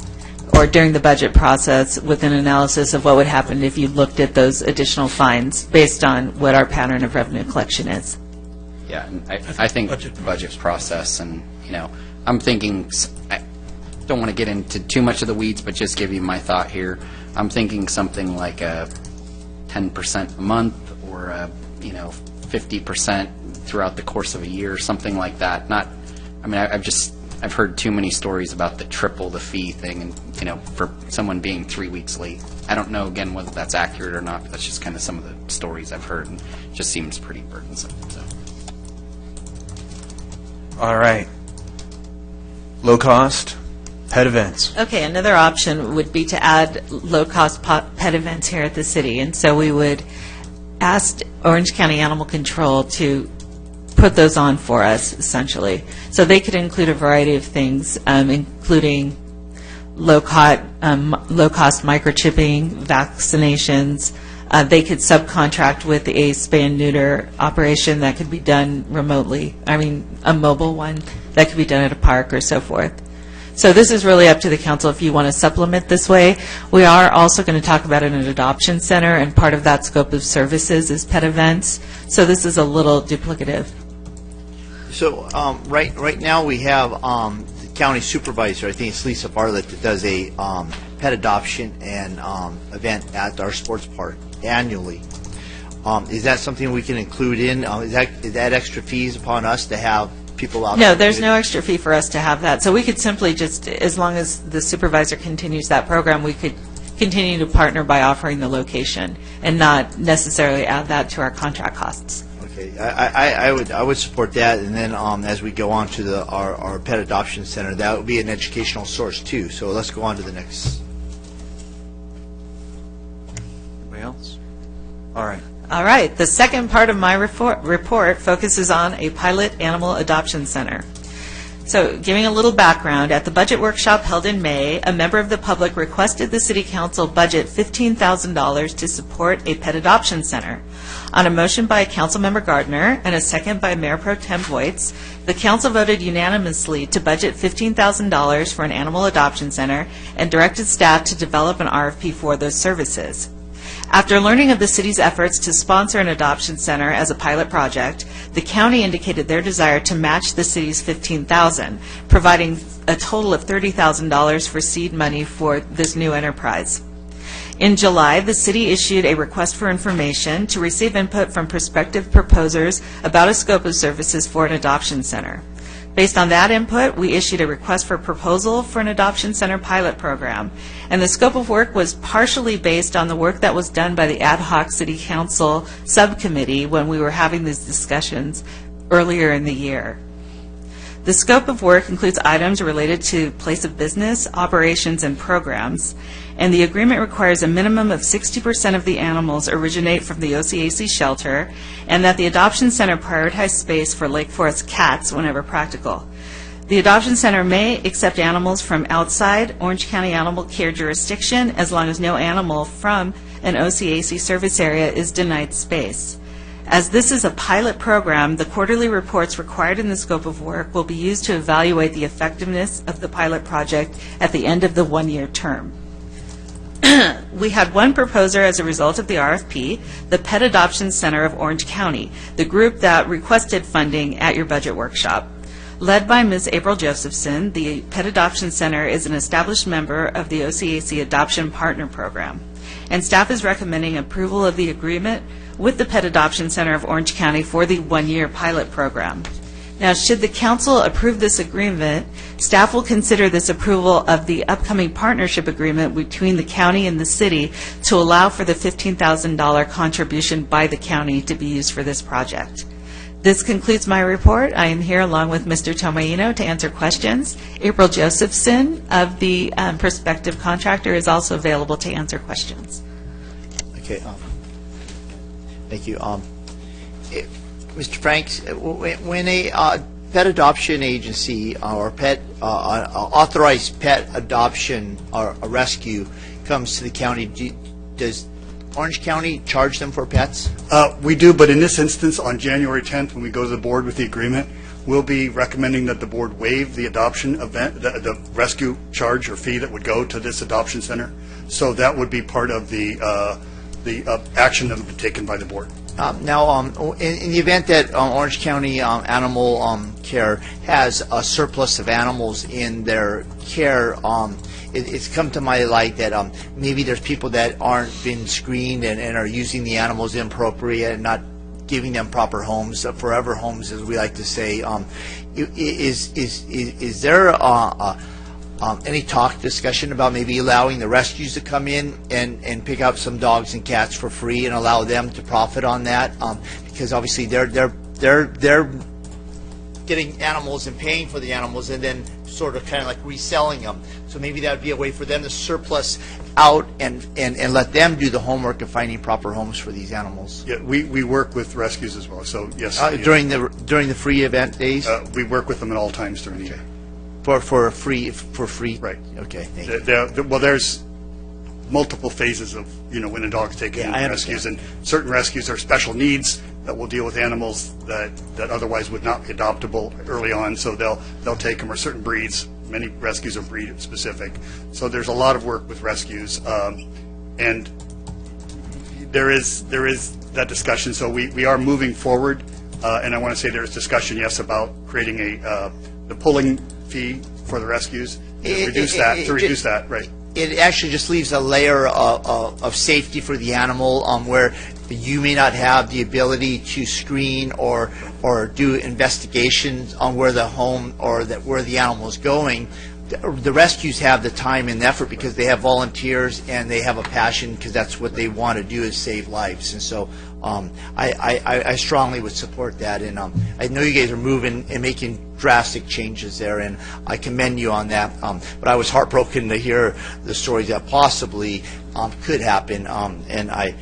or during the budget process with an analysis of what would happen if you looked at those additional fines based on what our pattern of revenue collection is. Yeah, and I think budget process, and, I'm thinking, I don't want to get into too much of the weeds, but just give you my thought here. I'm thinking something like a 10% a month or a 50% throughout the course of a year, something like that. I've heard too many stories about the triple the fee thing, and for someone being 3 weeks late. I don't know again whether that's accurate or not, but that's just kind of some of the stories I've heard, and it just seems pretty burdensome. So. All right. low-cost pet events. Okay, another option would be to add low-cost pet events here at the city, and so we would ask Orange County Animal Control to put those on for us, essentially. So they could include a variety of things, including low-cost microchipping, vaccinations. They could subcontract with a spay and neuter operation that could be done remotely. I mean, a mobile one that could be done at a park or so forth. So this is really up to the council if you want to supplement this way. We are also going to talk about an adoption center, and part of that scope of services is pet events. So this is a little duplicative. So right now we have the county supervisor, I think it's Lisa Bartlett, that does a pet adoption and event at our sports park annually. Is that something we can include in? Is that extra fees upon us to have people out there? No, there's no extra fee for us to have that. So we could simply just, as long as the supervisor continues that program, we could continue to partner by offering the location and not necessarily add that to our contract costs. Okay, I would support that, and then as we go on to our pet adoption center, that would be an educational source too. So let's go on to the next. Anybody else? All right. All right. The second part of my report focuses on a pilot animal adoption center. So giving a little background, at the budget workshop held in May, a member of the public requested the City Council budget $15,000 to support a pet adoption center. On a motion by Councilmember Gardner and a second by Mayor Pro Tem Voights, the Council voted unanimously to budget $15,000 for an animal adoption center and directed staff to develop an RFP for those services. After learning of the city's efforts to sponsor an adoption center as a pilot project, the county indicated their desire to match the city's $15,000, providing a total of $30,000 for seed money for this new enterprise. In July, the city issued a request for information to receive input from prospective proposers about a scope of services for an adoption center. Based on that input, we issued a request for proposal for an adoption center pilot program, and the scope of work was partially based on the work that was done by the ad hoc City Council subcommittee when we were having these discussions earlier in the year. The scope of work includes items related to place of business, operations, and programs, and the agreement requires a minimum of 60% of the animals originate from the OCAC shelter, and that the adoption center prioritize space for Lake Forest cats whenever practical. The adoption center may accept animals from outside Orange County Animal Care jurisdiction as long as no animal from an OCAC service area is denied space. As this is a pilot program, the quarterly reports required in the scope of work will be used to evaluate the effectiveness of the pilot project at the end of the one-year term. We had one proposer as a result of the RFP, the Pet Adoption Center of Orange County, the group that requested funding at your budget workshop. Led by Ms. April Josephson, the Pet Adoption Center is an established member of the OCAC Adoption Partner Program, and staff is recommending approval of the agreement with the Pet Adoption Center of Orange County for the one-year pilot program. Now, should the council approve this agreement, staff will consider this approval of the upcoming partnership agreement between the county and the city to allow for the $15,000 contribution by the county to be used for this project. This concludes my report. I am here along with Mr. Tomaino to answer questions. April Josephson of the prospective contractor is also available to answer questions. Okay. Thank you. Mr. Franks, when a pet adoption agency or authorized pet adoption or a rescue comes to the county, does Orange County charge them for pets? We do, but in this instance, on January 10th, when we go to the board with the agreement, we'll be recommending that the board waive the adoption event, the rescue charge or fee that would go to this adoption center. So that would be part of the action that would be taken by the board. Now, in the event that Orange County Animal Care has a surplus of animals in their care, it's come to my light that maybe there's people that aren't been screened and are using the animals inappropriate and not giving them proper homes, forever homes, as we like to say. Is there any discussion about maybe allowing the rescues to come in and pick up some dogs and cats for free and allow them to profit on that? Because obviously they're getting animals and paying for the animals and then sort of kind of like reselling them. So maybe that would be a way for them to surplus out and let them do the homework of finding proper homes for these animals. Yeah, we work with rescues as well, so yes. During the free event days? We work with them at all times during the day. For free? Right. Okay, thank you. Well, there's multiple phases of, when a dog's taken into rescues, and certain rescues are special needs that will deal with animals that otherwise would not be adoptable early on, so they'll take them, or certain breeds. Many rescues are breed specific. So there's a lot of work with rescues, and there is that discussion. So we are moving forward, and I want to say there's discussion, yes, about creating the pulling fee for the rescues, to reduce that, right. It actually just leaves a layer of safety for the animal, where you may not have the ability to screen or do investigations on where the home or where the animal is going. The rescues have the time and effort because they have volunteers and they have a passion, because that's what they want to do, is save lives. And so I strongly would support that. And I know you guys are moving and making drastic changes there, and I commend you on that. But I was heartbroken to hear the stories that possibly could happen, and I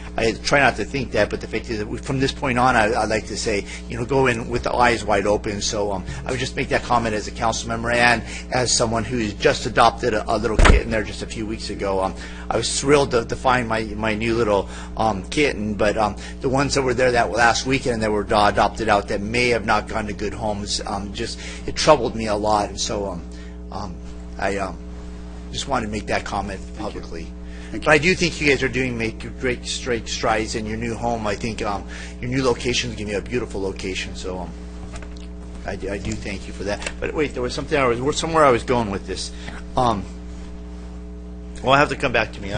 try not to think that, but the fact is that from this point on, I'd like to say, go in with the eyes wide open. So I would just make that comment as a council member and as someone who's just adopted a little kitten there just a few weeks ago. I was thrilled to find my new little kitten, but the ones that were there that last weekend that were adopted out that may have not gone to good homes, it troubled me a lot. And so I just wanted to make that comment publicly. But I do think you guys are making great strides in your new home. I think your new location is going to be a beautiful location. So I do thank you for that. But wait, there was somewhere I was going with this. Well, I'll have to come back to me.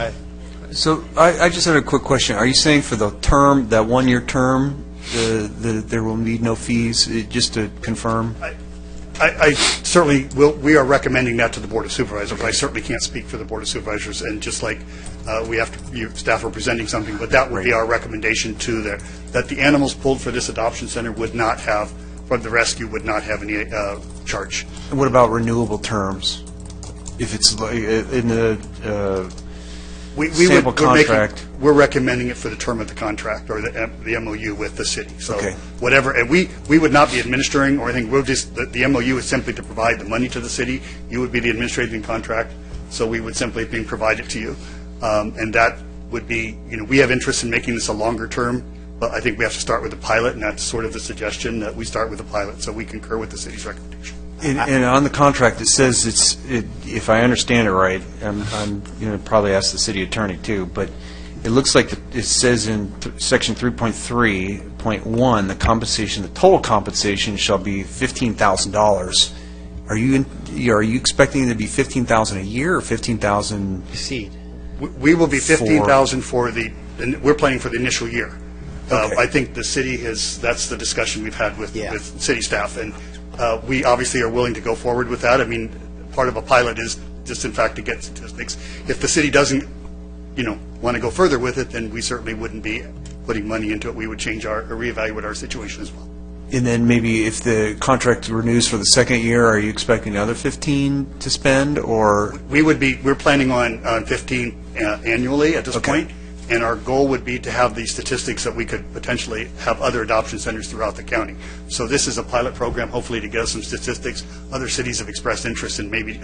So I just had a quick question. Are you saying for the term, that one-year term, there will be no fees, just to confirm? I certainly will. We are recommending that to the Board of Supervisors, but I certainly can't speak for the Board of Supervisors, and just like we have to, your staff are presenting something, but that would be our recommendation to that the animals pulled for this adoption center would not have, for the rescue, would not have any charge. And what about renewable terms? If it's like in the sample contract? We're recommending it for the term of the contract, or the MOU with the city. So okay. Whatever, and we would not be administering or anything. We'll just, the MOU is simply to provide the money to the city. You would be the administrating contract, so we would simply be provided to you. And that would be, we have interest in making this a longer term, but I think we have to start with a pilot, and that's sort of the suggestion, that we start with a pilot, so we concur with the city's recommendation. And on the contract, it says if I understand it right, I'm going to probably ask the city attorney too, but it looks like it says in section 3.3.1, the total compensation shall be $15,000. Are you expecting it to be $15,000 a year or $15,000? Seed. We will be $15,000 we're planning for the initial year. Okay. I think the city that's the discussion we've had with city staff, and we obviously are willing to go forward with that. I mean, part of a pilot is just, in fact, to get statistics. If the city doesn't, want to go further with it, then we certainly wouldn't be putting money into it. We would reevaluate our situation as well. And then maybe if the contract renews for the second year, are you expecting another 15 to spend, or? We're planning on 15 annually at this point. And our goal would be to have these statistics that we could potentially have other adoption centers throughout the county. So this is a pilot program, hopefully, to get us some statistics. Other cities have expressed interest in maybe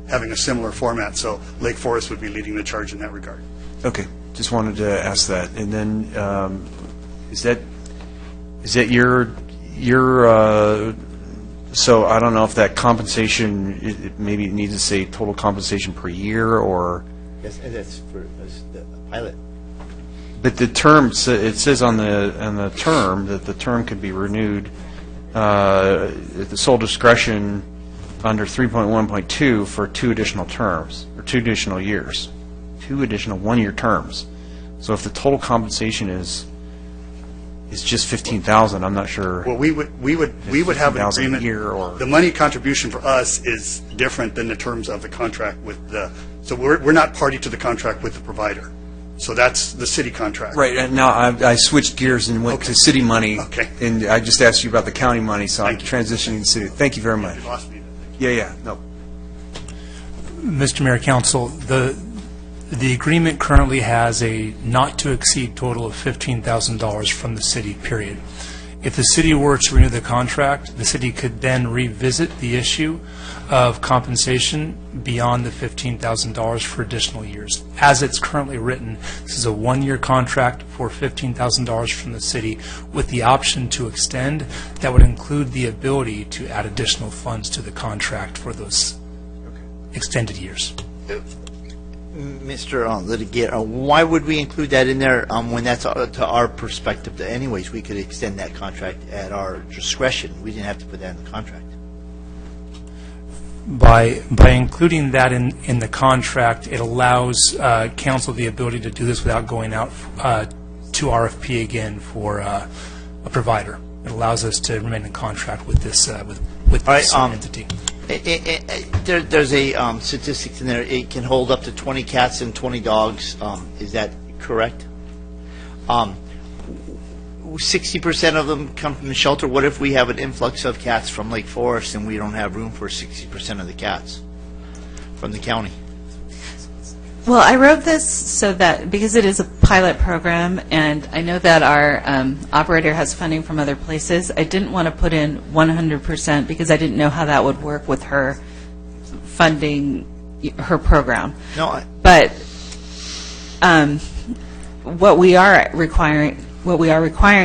having a similar format, so Lake Forest would be leading the charge in that regard. Okay, just wanted to ask that. And then is that your so I don't know if that compensation, maybe it needs to say total compensation per year, or? Yes, that's for the pilot. But the term, it says on the term that the term could be renewed at the sole discretion under 3.1.2 for 2 additional terms, or 2 additional years, 2 additional one-year terms. So if the total compensation is just $15,000, I'm not sure. Well, we would have an agreement. Year, or the money contribution for us is different than the terms of the contract with the. So we're not party to the contract with the provider. So that's the city contract. Right, and now I switched gears and went to city money. Okay. And I just asked you about the county money, so I'm Thank you. transitioning to city. Thank you very much. You lost me. Yeah, no. Mr. Mayor, Council, the agreement currently has a not-to-exceed total of $15,000 from the city, period. If the city were to renew the contract, the city could then revisit the issue of compensation beyond the $15,000 for additional years. As it's currently written, this is a one-year contract for $15,000 from the city with the option to extend. That would include the ability to add additional funds to the contract for those extended years. Mr. Litigator, why would we include that in there when that's to our perspective? Anyways, we could extend that contract at our discretion. We didn't have to put that in the contract. By including that in the contract, it allows council the ability to do this without going out to RFP again for a provider. It allows us to remain in contract with this entity. There's a statistics in there. It can hold up to 20 cats and 20 dogs. Is that correct? 60% of them come from the shelter. What if we have an influx of cats from Lake Forest and we don't have room for 60% of the cats from the county? Well, I wrote this so that, because it is a pilot program, and I know that our operator has funding from other places, I didn't want to put in 100% because I didn't know how that would work with her funding her program. No, but what we are requiring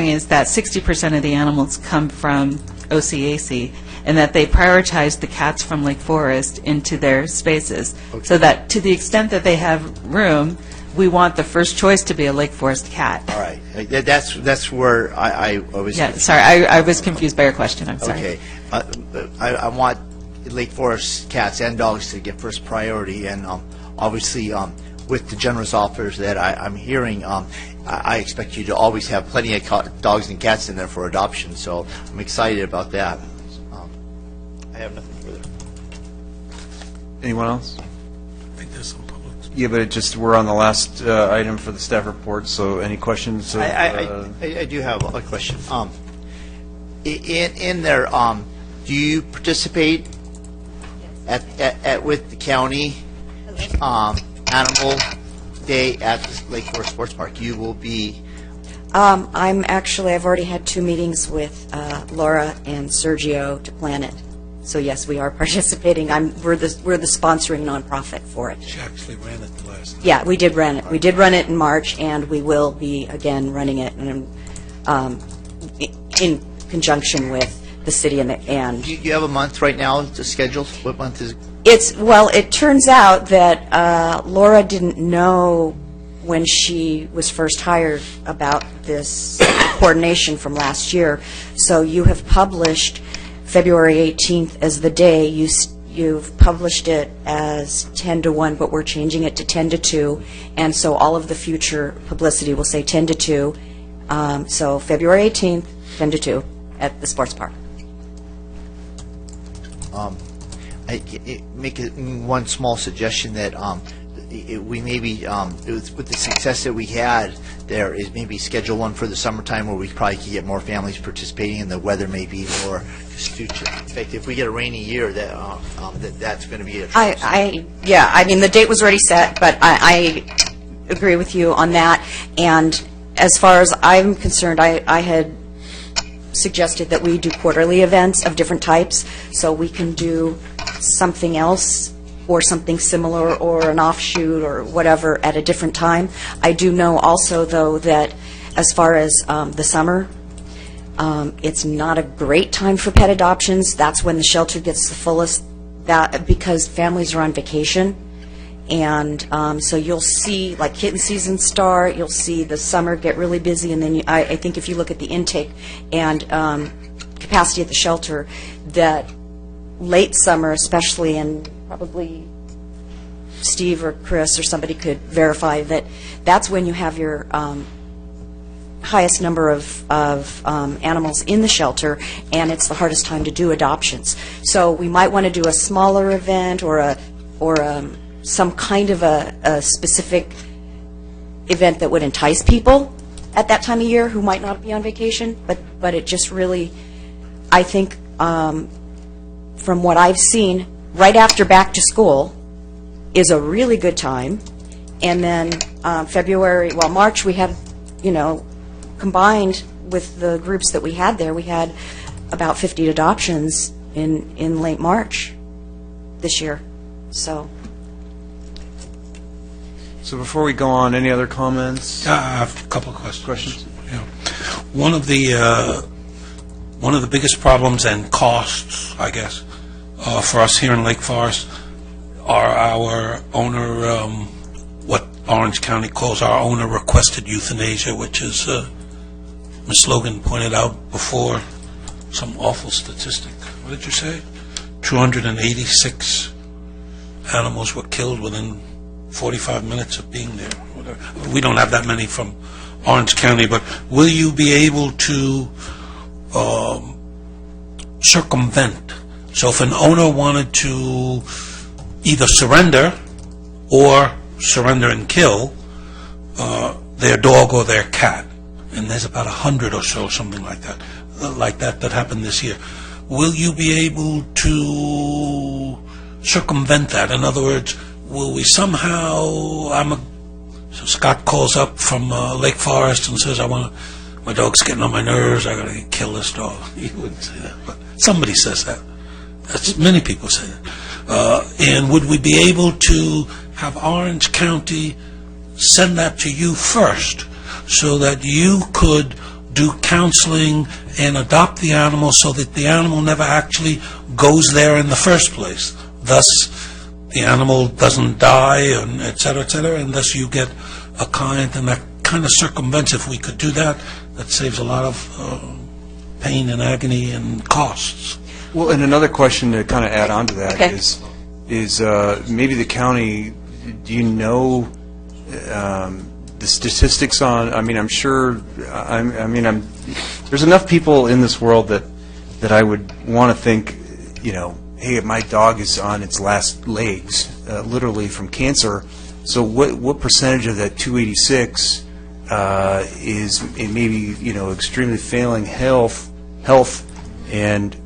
is that 60% of the animals come from OCAC, and that they prioritize the cats from Lake Forest into their spaces, so that to the extent that they have room, we want the first choice to be a Lake Forest cat. All right. That's where I was. Yeah, sorry, I was confused by your question. I'm sorry. Okay. I want Lake Forest cats and dogs to get first priority, and obviously with the generous offers that I'm hearing, I expect you to always have plenty of dogs and cats in there for adoption, so I'm excited about that. I have nothing further. Anyone else? I think there's some public. Yeah, but we're on the last item for the staff report, so any questions? I do have a question. In there, do you participate at with the county Animal Day at the Lake Forest Sports Park? You will be. I've already had 2 meetings with Laura and Sergio to plan it. So yes, we are participating. We're the sponsoring nonprofit for it. She actually ran it the last time. Yeah, we did run it. We did run it in March, and we will be again running it in conjunction with the city and. Do you have a month right now to schedule? What month is it? It turns out that Laura didn't know when she was first hired about this coordination from last year. So you have published February 18th as the day. You've published it as 10 to 1, but we're changing it to 10 to 2, and so all of the future publicity will say 10 to 2. So February 18th, 10 to 2 at the sports park. Make one small suggestion that we maybe, with the success that we had there, is maybe schedule one for the summertime where we probably could get more families participating and the weather may be more conducive. In fact, if we get a rainy year, that's going to be a the date was already set, but I agree with you on that. And as far as I'm concerned, I had suggested that we do quarterly events of different types, so we can do something else or something similar or an offshoot or whatever at a different time. I do know also, though, that as far as the summer, it's not a great time for pet adoptions. That's when the shelter gets the fullest, because families are on vacation. And so you'll see, like, kitten season start, you'll see the summer get really busy, and then I think if you look at the intake and capacity at the shelter, that late summer especially, and probably Steve or Chris or somebody could verify that's when you have your highest number of animals in the shelter, and it's the hardest time to do adoptions. So we might want to do a smaller event or some kind of a specific event that would entice people at that time of year who might not be on vacation, but it just really, I think, from what I've seen, right after back to school is a really good time. And then March, we had, combined with the groups that we had there, we had about 50 adoptions in late March this year. So before we go on, any other comments? I have a couple of questions. Yeah. One of the biggest problems and costs, I guess, for us here in Lake Forest are our owner, what Orange County calls our owner-requested euthanasia, which is, Ms. Logan pointed out before, some awful statistic. What did you say? 286 animals were killed within 45 minutes of being there. Whatever. We don't have that many from Orange County, but will you be able to circumvent? So if an owner wanted to either surrender or surrender and kill their dog or their cat, and there's about 100 or so, something like that happened this year, will you be able to circumvent that? In other words, will we somehow, so Scott calls up from Lake Forest and says, my dog's getting on my nerves, I gotta kill this dog. He wouldn't say that, but somebody says that. Many people say that. And would we be able to have Orange County send that to you first so that you could do counseling and adopt the animal so that the animal never actually goes there in the first place? Thus, the animal doesn't die, and et cetera, and thus you get a client, and that kind of circumvents. If we could do that, that saves a lot of pain and agony and costs. Well, and another question to kind of add on to that is maybe the county, do you know the statistics on, I'm sure, there's enough people in this world that I would want to think, hey, my dog is on its last legs, literally from cancer. So what percentage of that 286 is maybe extremely failing health, and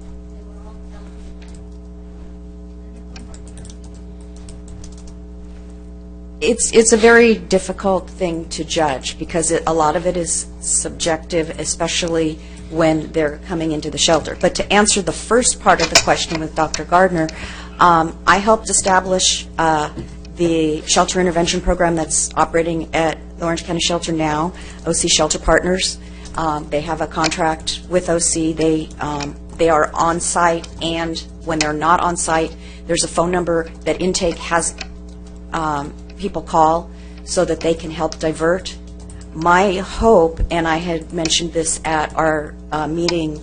it's a very difficult thing to judge because a lot of it is subjective, especially when they're coming into the shelter. But to answer the first part of the question with Dr. Gardner, I helped establish the shelter intervention program that's operating at the Orange County Shelter now, OC Shelter Partners. They have a contract with OC. They are on site, and when they're not on site, there's a phone number that intake has people call so that they can help divert. My hope, and I had mentioned this at our meeting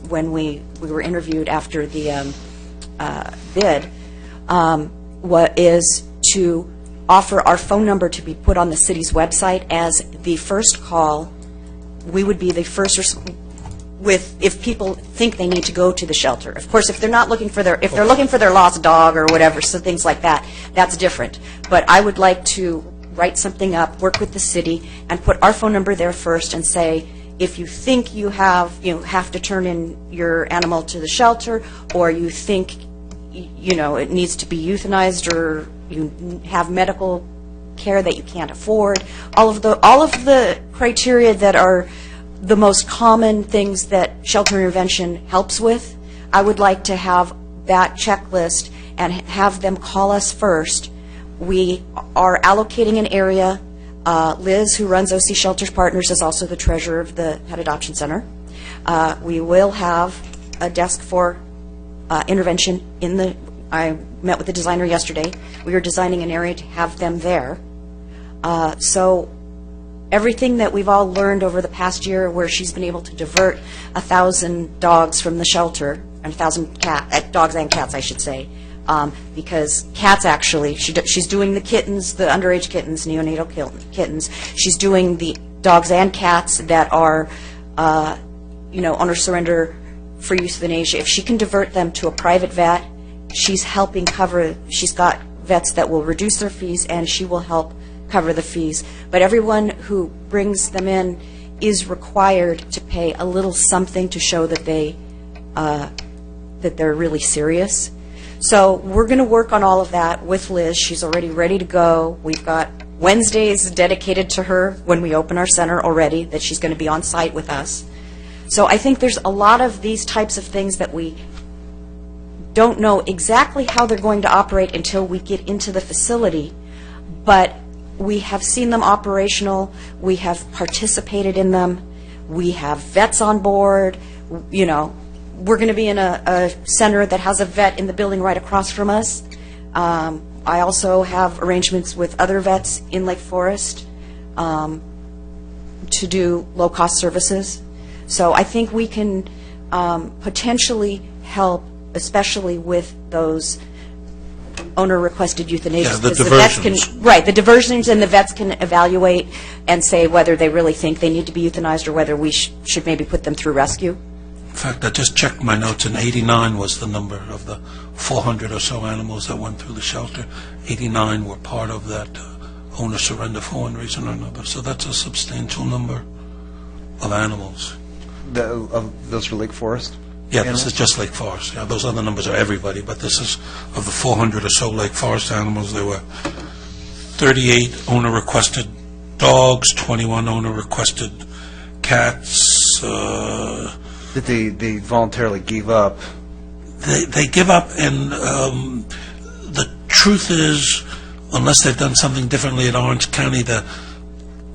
when we were interviewed after the bid, is to offer our phone number to be put on the city's website as the first call. We would be the first if people think they need to go to the shelter. Of course, if they're not looking for if they're looking for their lost dog or whatever, so things like that, that's different. But I would like to write something up, work with the city, and put our phone number there first and say, if you think you have to turn in your animal to the shelter, or you think it needs to be euthanized, or you have medical care that you can't afford, all of the criteria that are the most common things that shelter intervention helps with, I would like to have that checklist and have them call us first. We are allocating an area. Liz, who runs OC Shelters Partners, is also the treasurer of the Pet Adoption Center. We will have a desk for intervention I met with the designer yesterday. We are designing an area to have them there. So everything that we've all learned over the past year, where she's been able to divert 1,000 dogs from the shelter, and 1,000 dogs and cats, I should say, because cats actually, she's doing the kittens, the underage kittens, neonatal kittens. She's doing the dogs and cats that are, owner surrender for euthanasia. If she can divert them to a private vet, she's helping cover. She's got vets that will reduce their fees, and she will help cover the fees. But everyone who brings them in is required to pay a little something to show that they're really serious. So we're going to work on all of that with Liz. She's already ready to go. We've got Wednesdays dedicated to her when we open our center already, that she's going to be on site with us. So I think there's a lot of these types of things that we don't know exactly how they're going to operate until we get into the facility, but we have seen them operational. We have participated in them. We have vets on board. You know, we're going to be in a center that has a vet in the building right across from us. I also have arrangements with other vets in Lake Forest to do low-cost services. So I think we can potentially help, especially with those owner-requested euthanasia. Yeah, the vets diversions. right, the diversions, and the vets can evaluate and say whether they really think they need to be euthanized or whether we should maybe put them through rescue. In fact, I just checked my notes, and 89 was the number of the 400 or so animals that went through the shelter. 89 were part of that owner surrender for one reason or another. So that's a substantial number of animals. Those for Lake Forest? Yeah, this is just Lake Forest. Yeah, those other numbers are everybody, but this is of the 400 or so Lake Forest animals. There were 38 owner-requested dogs, 21 owner-requested cats. That they voluntarily gave up. They give up, and the truth is, unless they've done something differently at Orange County, the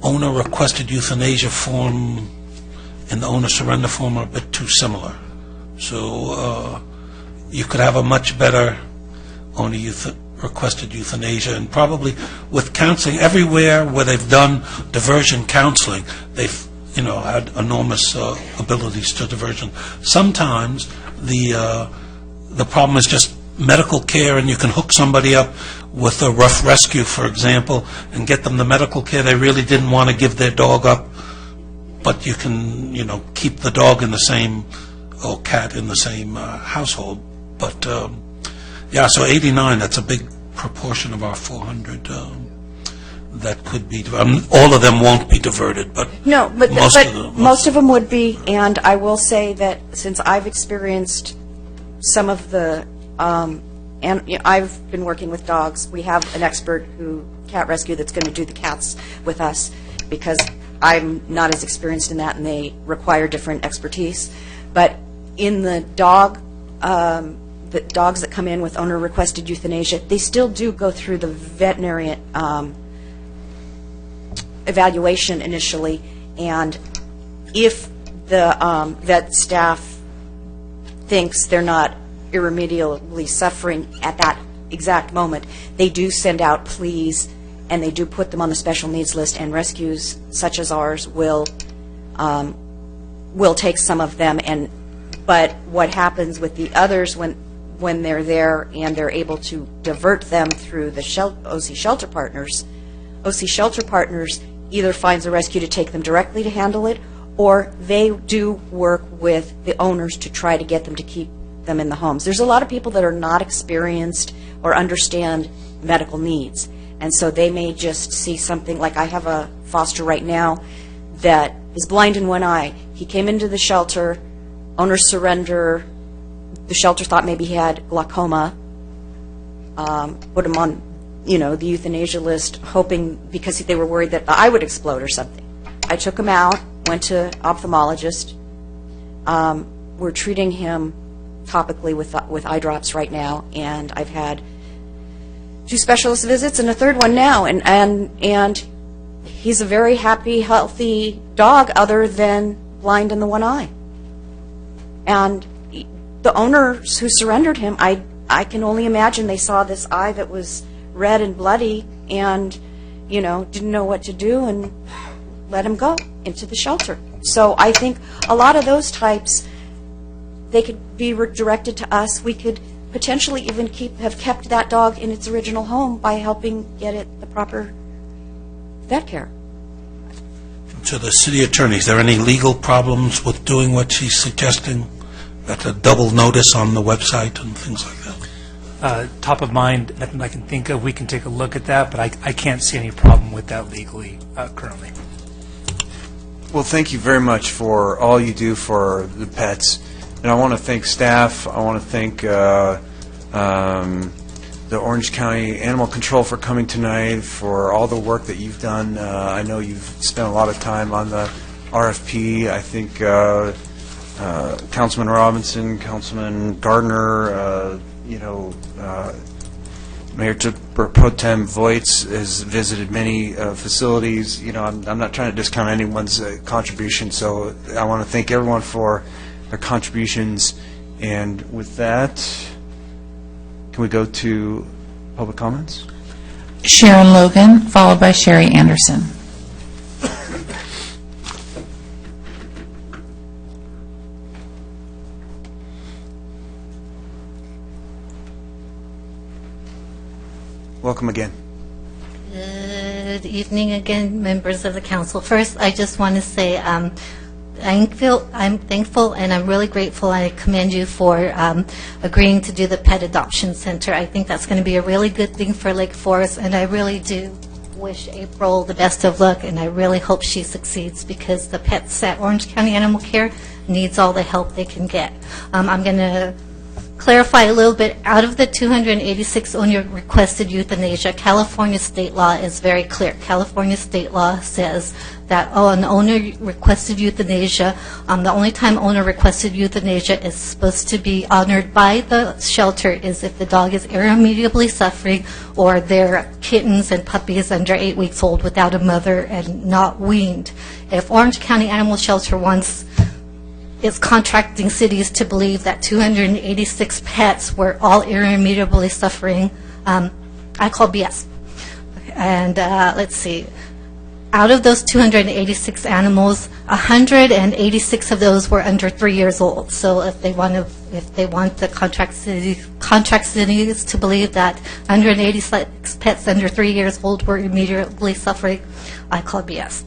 owner-requested euthanasia form and the owner surrender form are a bit too similar. So you could have a much better owner requested euthanasia, and probably with counseling, everywhere where they've done diversion counseling, they've had enormous abilities to diversion. Sometimes the problem is just medical care, and you can hook somebody up with a rough rescue, for example, and get them the medical care they really didn't want to give their dog up, but you can, keep the dog in the same, or cat in the same household. But, so 89, that's a big proportion of our 400 that could be, all of them won't be diverted, but no, but most of them would be, and I will say that since I've experienced some of the, and I've been working with dogs, we have an expert cat rescue that's going to do the cats with us, because I'm not as experienced in that and they require different expertise. But in the dogs that come in with owner-requested euthanasia, they still do go through the veterinary evaluation initially, and if the vet staff thinks they're not irremediably suffering at that exact moment, they do send out pleas, and they do put them on the special needs list, and rescues such as ours will take some of them. But what happens with the others when they're there and they're able to divert them through the OC Shelter Partners, OC Shelter Partners either finds a rescue to take them directly to handle it, or they do work with the owners to try to get them to keep them in the homes. There's a lot of people that are not experienced or understand medical needs, and so they may just see something, like I have a foster right now that is blind in one eye. He came into the shelter, owner surrender, the shelter thought maybe he had glaucoma, put him on the euthanasia list, hoping, because they were worried that the eye would explode or something. I took him out, went to ophthalmologist. We're treating him topically with eye drops right now, and I've had 2 specialist visits and a 3rd one now, and he's a very happy, healthy dog other than blind in the one eye. And the owners who surrendered him, I can only imagine they saw this eye that was red and bloody and, didn't know what to do and let him go into the shelter. So I think a lot of those types, they could be redirected to us. We could potentially even have kept that dog in its original home by helping get it the proper vet care. To the city attorney, is there any legal problems with doing what she's suggesting? That a double notice on the website and things like that? top of mind, nothing I can think of. We can take a look at that, but I can't see any problem with that legally currently. Well, thank you very much for all you do for the pets. And I want to thank staff. I want to thank the Orange County Animal Control for coming tonight, for all the work that you've done. I know you've spent a lot of time on the RFP. I think Councilman Robinson, Councilman Gardner, Mayor Pro Tem Voights has visited many facilities. I'm not trying to discount anyone's contribution, so I want to thank everyone for their contributions. And with that, can we go to public comments? Sharon Logan, followed by Sherry Anderson. Welcome again. Good evening again, members of the council. First, I just want to say I'm thankful and I'm really grateful. I commend you for agreeing to do the pet adoption center. I think that's going to be a really good thing for Lake Forest, and I really do wish April the best of luck, and I really hope she succeeds, because the pets at Orange County Animal Care needs all the help they can get. I'm going to clarify a little bit. Out of the 286 owner-requested euthanasia, California state law is very clear. California state law says that an owner-requested euthanasia, the only time owner-requested euthanasia is supposed to be honored by the shelter is if the dog is irremediably suffering or they're kittens and puppies under 8 weeks old without a mother and not weaned. If Orange County Animal Shelter wants is contracting cities to believe that 286 pets were all irremediably suffering, I call BS. And let's see, out of those 286 animals, 186 of those were under 3 years old. So if they want the contract cities to believe that 186 pets under 3 years old were immediately suffering, I call BS.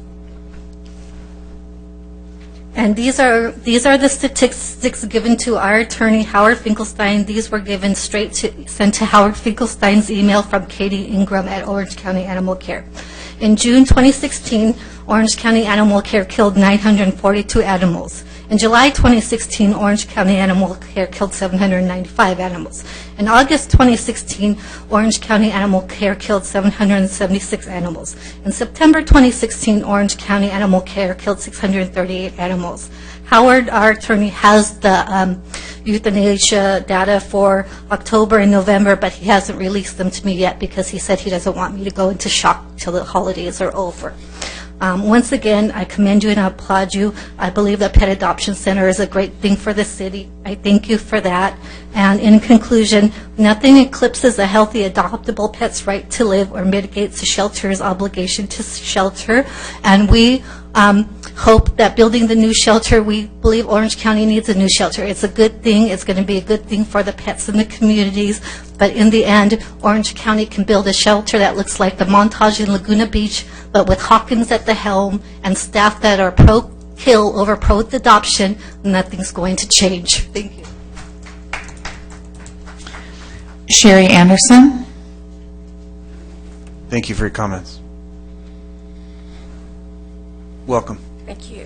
And these are the statistics given to our attorney, Howard Finkelstein. These were given sent to Howard Finkelstein's email from Katie Ingram at Orange County Animal Care. In June 2016, Orange County Animal Care killed 942 animals. In July 2016, Orange County Animal Care killed 795 animals. In August 2016, Orange County Animal Care killed 776 animals. In September 2016, Orange County Animal Care killed 638 animals. Howard, our attorney, has the euthanasia data for October and November, but he hasn't released them to me yet because he said he doesn't want me to go into shock till the holidays are over. Once again, I commend you and I applaud you. I believe the Pet Adoption Center is a great thing for the city. I thank you for that. And in conclusion, nothing eclipses a healthy adoptable pet's right to live or mitigates the shelter's obligation to shelter. And we hope that building the new shelter, we believe Orange County needs a new shelter. It's a good thing. It's going to be a good thing for the pets in the communities. But in the end, Orange County can build a shelter that looks like the Montage in Laguna Beach, but with Hawkins at the helm and staff that are pro-kill over pro-adoption, nothing's going to change. Thank you. Sherry Anderson. Thank you for your comments. Welcome. Thank you.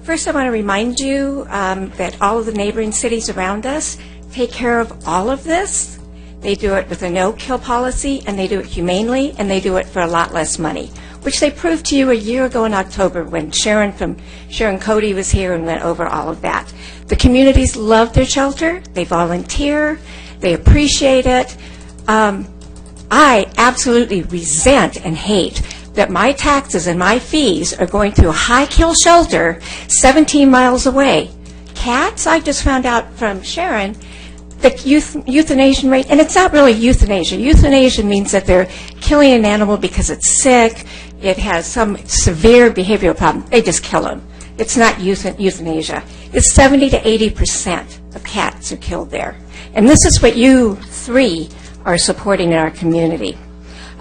First, I want to remind you that all of the neighboring cities around us take care of all of this. They do it with a no-kill policy, and they do it humanely, and they do it for a lot less money, which they proved to you a year ago in October when Sharon Cody was here and went over all of that. The communities love their shelter. They volunteer. They appreciate it. I absolutely resent and hate that my taxes and my fees are going to a high-kill shelter 17 miles away. Cats, I just found out from Sharon, the euthanasia rate, and it's not really euthanasia. Euthanasia means that they're killing an animal because it's sick, it has some severe behavioral problem. They just kill them. It's not euthanasia. It's 70 to 80% of cats are killed there. And this is what you three are supporting in our community.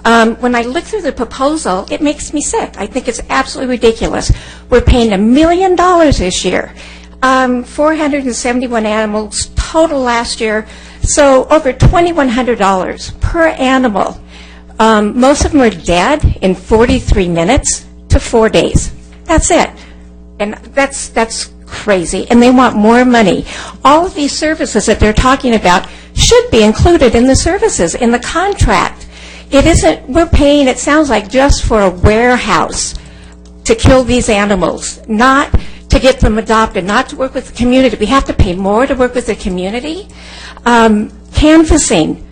When I look through the proposal, it makes me sick. I think it's absolutely ridiculous. We're paying $1 million this year. 471 animals total last year, So over $2,100 per animal. Most of them are dead in 43 minutes to 4 days. That's it. And that's crazy. And they want more money. All of these services that they're talking about should be included in the services, in the contract. It isn't, we're paying, it sounds like, just for a warehouse to kill these animals, not to get them adopted, not to work with the community. We have to pay more to work with the community. Canvassing.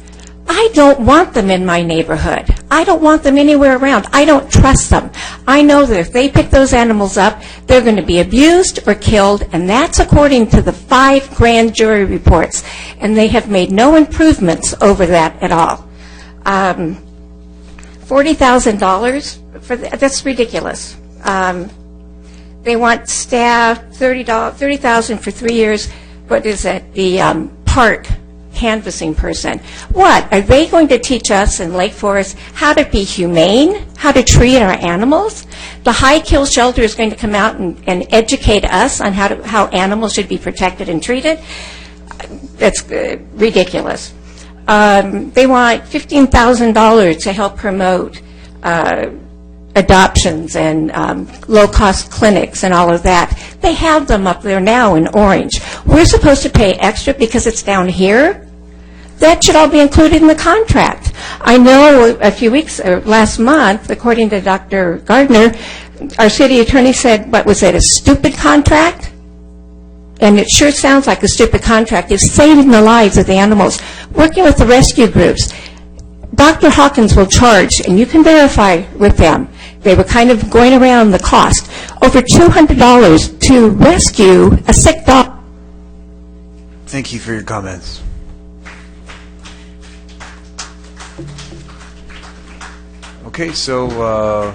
I don't want them in my neighborhood. I don't want them anywhere around. I don't trust them. I know that if they pick those animals up, they're going to be abused or killed, and that's according to the 5 grand jury reports. And they have made no improvements over that at all. $40,000, that's ridiculous. They want staff, $30,000 for 3 years. What is it? The park canvassing person. What? Are they going to teach us in Lake Forest how to be humane, how to treat our animals? The High Kill Shelter is going to come out and educate us on how animals should be protected and treated? That's ridiculous. They want $15,000 to help promote adoptions and low-cost clinics and all of that. They have them up there now in Orange. We're supposed to pay extra because it's down here? That should all be included in the contract. I know a few weeks, or last month, according to Dr. Gardner, our city attorney said, what was it, a stupid contract? And it sure sounds like a stupid contract. It's saving the lives of the animals. Working with the rescue groups. Dr. Hawkins will charge, and you can verify with them. They were kind of going around the cost. Over $200 to rescue a sick dog. Thank you for your comments. Okay, so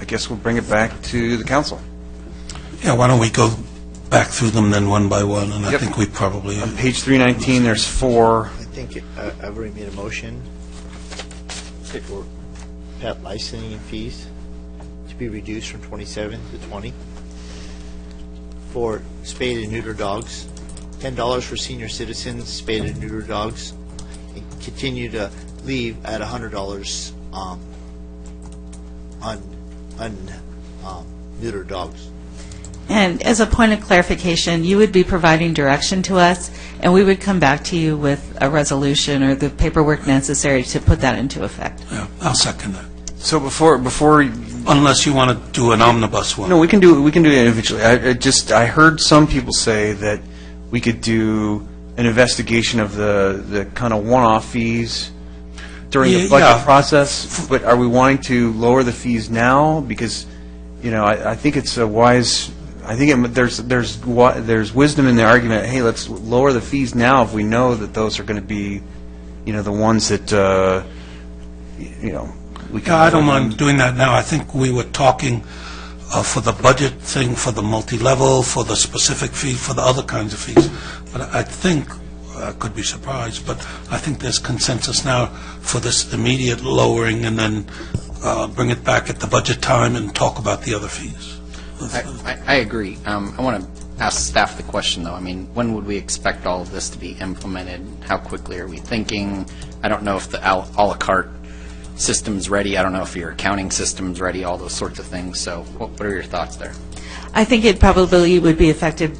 I guess we'll bring it back to the council. Yeah, why don't we go back through them then one by one, and Yep. I think we probably... On page 319, there's 4. I think I've already made a motion for pet licensing fees to be reduced from 27 to 20. For spayed and neuter dogs, $10 for senior citizens, spayed and neuter dogs, and continue to leave at $100 on neutered dogs. And as a point of clarification, you would be providing direction to us, and we would come back to you with a resolution or the paperwork necessary to put that into effect. Yeah, I'll second that. So before unless you want to do an omnibus one. No, we can do it individually. I heard some people say that we could do an investigation of the kind of one-off fees during the budget process, but are we wanting to lower the fees now? Because, I think it's a wise. I think there's wisdom in the argument. Hey, let's lower the fees now if we know that those are going to be, the ones that, we can. Yeah, I don't mind doing that now. I think we were talking for the budget thing, for the multi-level, for the specific fee, for the other kinds of fees. But I think, I could be surprised, but I think there's consensus now for this immediate lowering and then bring it back at the budget time and talk about the other fees. I agree. I want to ask staff the question, though. I mean, when would we expect all of this to be implemented? How quickly are we thinking? I don't know if the a la carte system's ready. I don't know if your accounting system's ready, all those sorts of things. So what are your thoughts there? I think it probably would be effective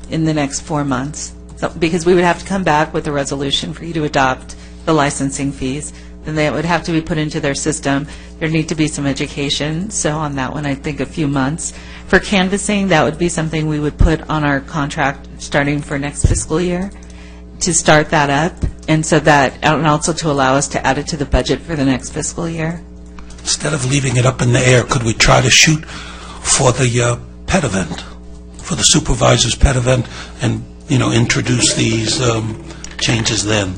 in the next 4 months, because we would have to come back with a resolution for you to adopt the licensing fees. Then they would have to be put into their system. There need to be some education. So on that one, I think a few months. For canvassing, that would be something we would put on our contract starting for next fiscal year to start that up, and so that, and also to allow us to add it to the budget for the next fiscal year. Instead of leaving it up in the air, could we try to shoot for the pet event, for the supervisor's pet event, and introduce these changes then?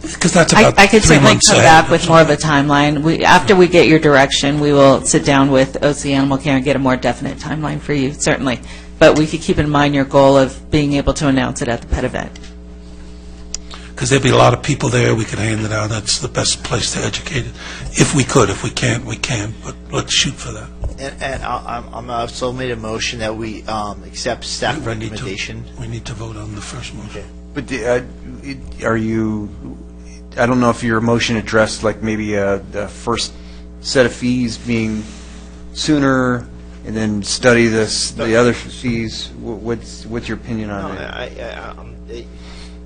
Because that's about I could 3 certainly months come ahead. back with more of a timeline. After we get your direction, we will sit down with OC Animal Care and get a more definite timeline for you, certainly. But we could keep in mind your goal of being able to announce it at the pet event. Because there'd be a lot of people there, we could hand it out. That's the best place to educate it. If we could. If we can't, we can't. But let's shoot for that. And I'm also made a motion that we accept staff recommendation. We need to vote on the first motion. Okay. But are you, I don't know if your motion addressed like maybe the first set of fees being sooner and then study the other fees. What's your opinion on that?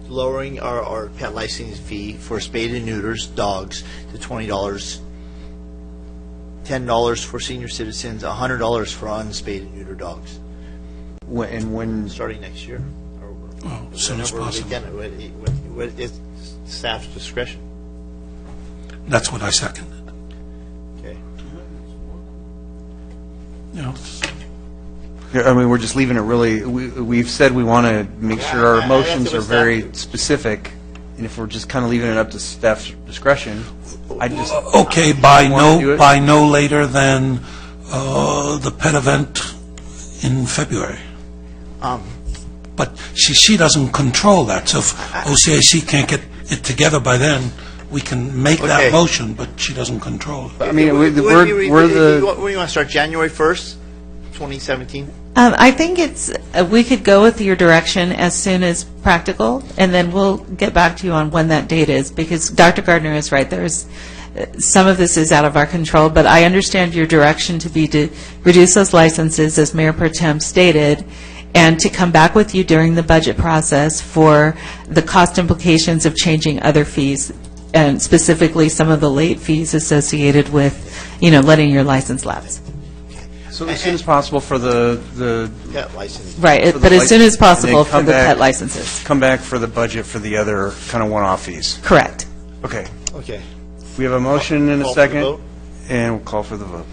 Lowering our pet license fee for spayed and neuters, dogs, to $20, $10 for senior citizens, $100 for unspayed and neuter dogs. When starting next year, or as soon as possible. It's staff's discretion. That's what I seconded. Okay. I mean, we're just leaving it really, we've said we want to make sure our motions are very specific, and if we're just kind of leaving it up to staff's discretion, I just... Okay, by no later than the pet event in February. But she doesn't control that, so if OCAC can't get it together by then, we can make that motion, but she doesn't control it. I mean, When do you want to start, January 1st, 2017? I think we could go with your direction as soon as practical, and then we'll get back to you on when that date is, because Dr. Gardner is right. There's some of this is out of our control, but I understand your direction to be to reduce those licenses, as Mayor Pro Tem stated, and to come back with you during the budget process for the cost implications of changing other fees, and specifically some of the late fees associated with, letting your license lapse. So as soon as possible for the pet license. Right, but as soon as possible for the pet licenses. Come back for the budget for the other kind of one-off fees. Correct. Okay. Okay. We have a motion and a Call for the second, vote. and we'll call for the vote.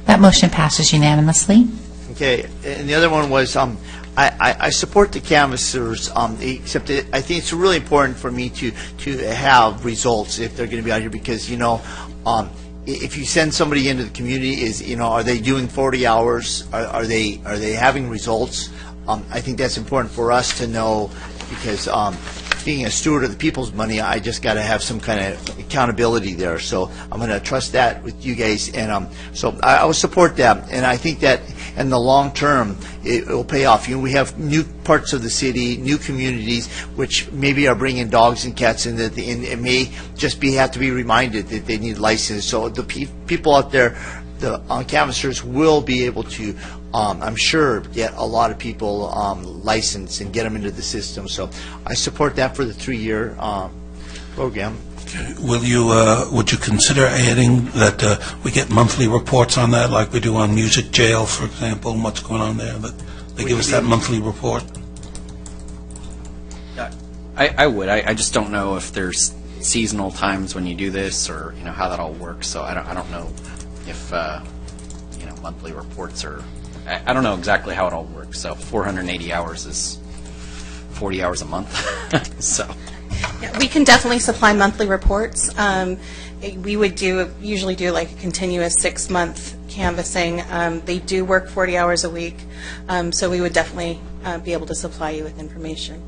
That motion passes unanimously. Okay, and the other one was, I support the canvassers, except that I think it's really important for me to have results if they're going to be out here, because, if you send somebody into the community, are they doing 40 hours? Are they having results? I think that's important for us to know, because being a steward of the people's money, I just got to have some kind of accountability there. So I'm going to trust that with you guys, and so I will support that. And I think that in the long term, it will pay off. We have new parts of the city, new communities, which maybe are bringing dogs and cats in, and it may just have to be reminded that they need license. So the people out there, the canvassers, will be able to, I'm sure, get a lot of people licensed and get them into the system. So I support that for the 3-year program. Okay. Would you consider adding that we get monthly reports on that, like we do on Music Jail, for example, and what's going on there? That they give us that monthly report. I would. I just don't know if there's seasonal times when you do this, or how that all works. So I don't know if monthly reports are. I don't know exactly how it all works. So 480 hours is 40 hours a month. So. Yeah, we can definitely supply monthly reports. We would usually do like a continuous 6-month canvassing. They do work 40 hours a week, so we would definitely be able to supply you with information.